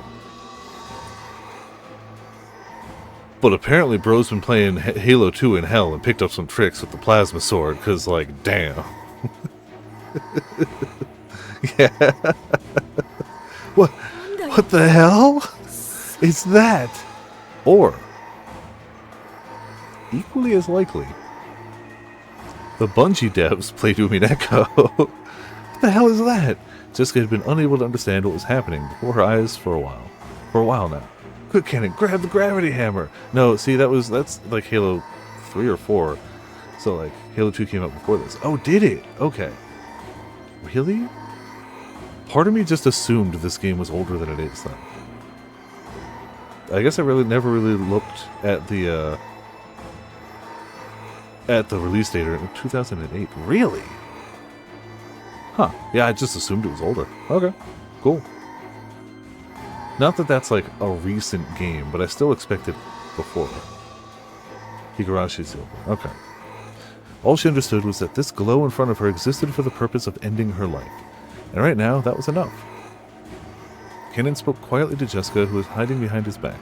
But apparently bro's been playing Halo 2 in hell and picked up some tricks with the plasma sword, because, like, damn. Yeah. What the hell? It's that. Or, equally as likely, the Bungie devs played Umineko. What the hell is that? Jessica had been unable to understand what was happening before her eyes for a while. For a while now. Quick, Cannon, grab the gravity hammer! No, see, that's like Halo 3 or 4. So, like, Halo 2 came out before this. Oh, did it? Okay. Really? Part of me just assumed this game was older than it is, then. I guess I never really looked at the release date in 2008. Really? Huh. Yeah, I just assumed it was older. Okay. Cool. Not that that's like a recent game, but I still expected before. Higurashi Silver. Okay. All she understood was that this glow in front of her existed for the purpose of ending her life. And right now, that was enough. Kennen spoke quietly to Jessica, who was hiding behind his back.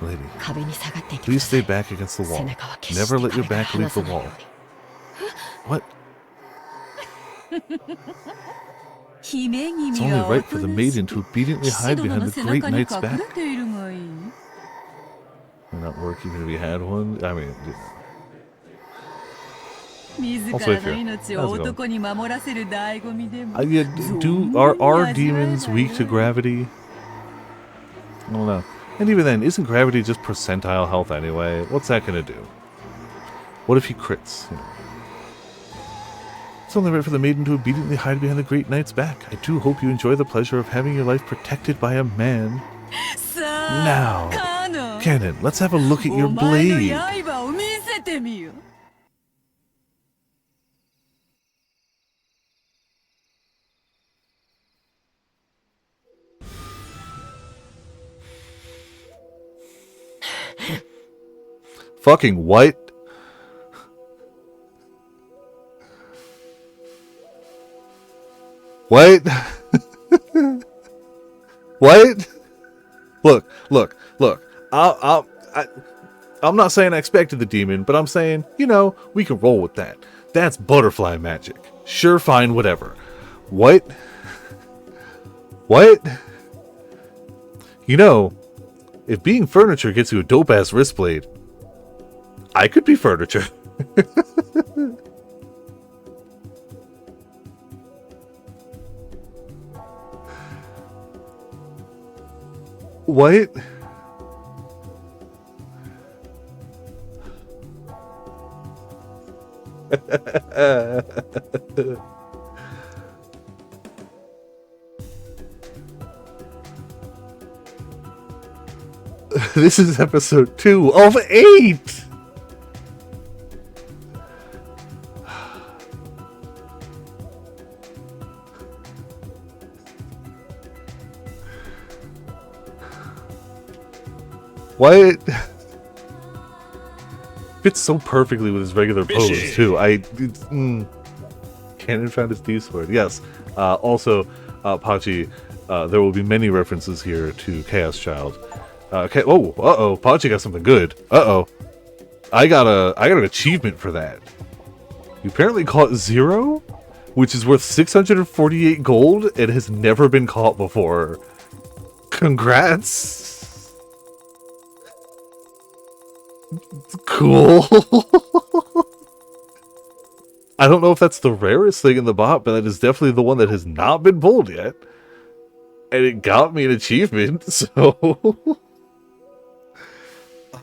Lady, please stay back against the wall. Never let your back leave the wall. What? It's only right for the maiden to obediently hide behind the great knight's back. Would not work even if he had one. I mean, also if are demons weak to gravity? I don't know. And even then, isn't gravity just percentile health anyway? What's that gonna do? What if he crits? You know. It's only right for the maiden to obediently hide behind the great knight's back. I do hope you enjoy the pleasure of having your life protected by a man. Now, Kennen, let's have a look at your blade. Fucking what? What? What? Look. I'm not saying I expected the demon, but I'm saying, you know, we can roll with that. That's butterfly magic. Sure, fine, whatever. What? What? You know, if being furniture gets you a dope-ass wrist blade, I could be furniture. What? This is episode 2 of 8! Why? Fits so perfectly with his regular pose, too. Cannon found his D-sword. Yes. Also, Pachi, there will be many references here to Chaos Child. Uh-oh, Pachi got something good. Uh-oh. I got an achievement for that. You apparently caught 0, which is worth 648 gold and has never been caught before. Congrats. Cool. I don't know if that's the rarest thing in the bot, but that is definitely the one that has not been pulled yet. And it got me an achievement, so...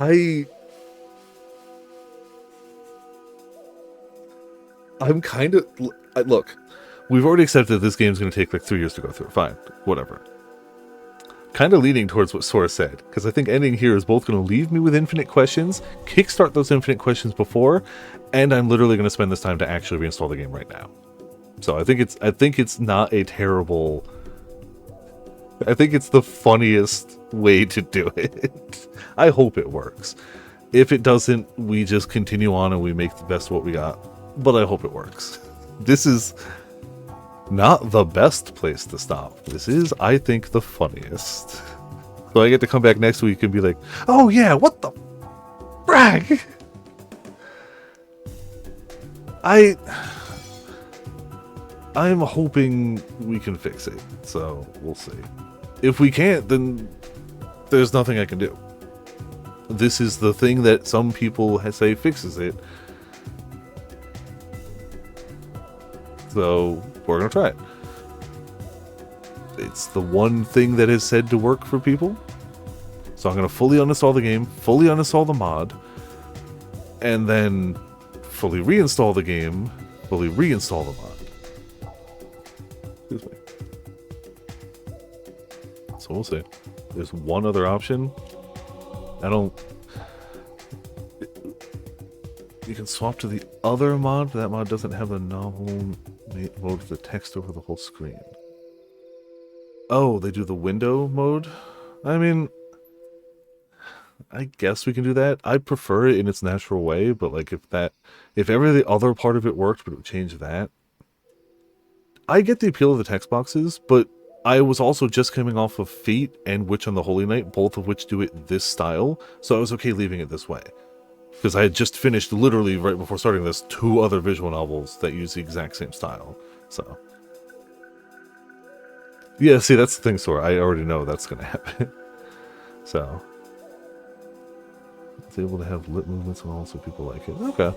I'm kind of... Look, we've already accepted this game's going to take like 3 years to go through. Fine, whatever. Kind of leaning towards what Sora said, because I think ending here is both going to leave me with infinite questions, kickstart those infinite questions before, and I'm literally going to spend this time to actually reinstall the game right now. So I think it's not a terrible... I think it's the funniest way to do it. I hope it works. If it doesn't, we just continue on and we make the best of what we got. But I hope it works. This is not the best place to stop. This is, I think, the funniest. So I get to come back next week and be like, oh yeah, what the brag? I'm hoping we can fix it, so we'll see. If we can't, then there's nothing I can do. This is the thing that some people say fixes it. So we're gonna try it. It's the one thing that is said to work for people. So I'm gonna fully uninstall the game, fully uninstall the mod, and then fully reinstall the game, fully reinstall the mod. Excuse me. So we'll see. There's one other option. You can swap to the other mod, but that mod doesn't have the novel mode with the text over the whole screen. Oh, they do the window mode? I mean, I guess we can do that. I prefer it in its natural way, but like if every the other part of it worked, but it would change that. I get the appeal of the text boxes, but I was also just coming off of Fate and Witch on the Holy Night, both of which do it this style, so I was okay leaving it this way. Because I had just finished, literally right before starting this, 2 other visual novels that use the exact same style. So, yeah, see, that's the thing, Sora. I already know that's going to happen. So, it's able to have lip movements and all, so people like it. Okay.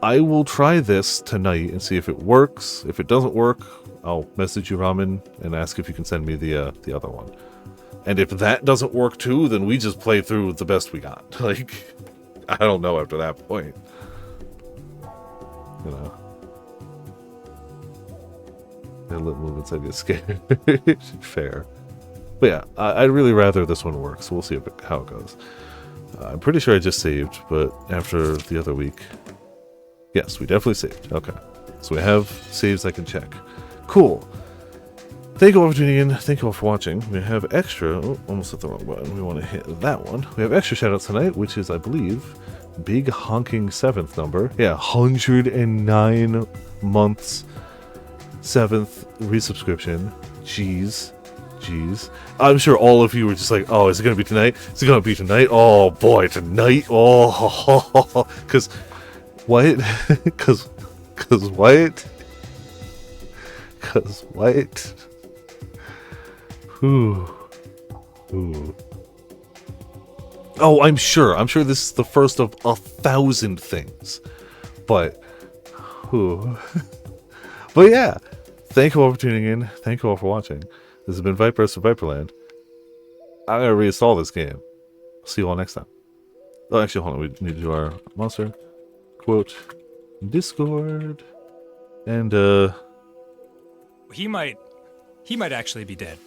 I will try this tonight and see if it works. If it doesn't work, I'll message you, Ramen, and ask if you can send me the other one. And if that doesn't work too, then we just play through the best we got. Like, I don't know after that point. You know. The lip movements, I get scared. Fair. But yeah, I'd really rather this one work, so we'll see how it goes. I'm pretty sure I just saved, but after the other week... Yes, we definitely saved. Okay. So we have saves I can check. Cool. Thank you all for tuning in. Thank you all for watching. We have extra... Oh, almost hit the wrong button. We want to hit that one. We have extra shoutouts tonight, which is, I believe, big honking 7th number. Yeah, 109 months, 7th resubscription. Jeez. I'm sure all of you were just like, oh, is it going to be tonight? Is it going to be tonight? Oh, boy, tonight? Oh, because... What? Because what? Because what? Ooh. Oh, I'm sure this is the first of 1,000 things. But, but yeah. Thank you all for tuning in. Thank you all for watching. This has been Vipers of Viperland. I'm going to reinstall this game. See you all next time. Oh, actually, hold on. We need to do our monster quote Discord. And, He might actually be dead.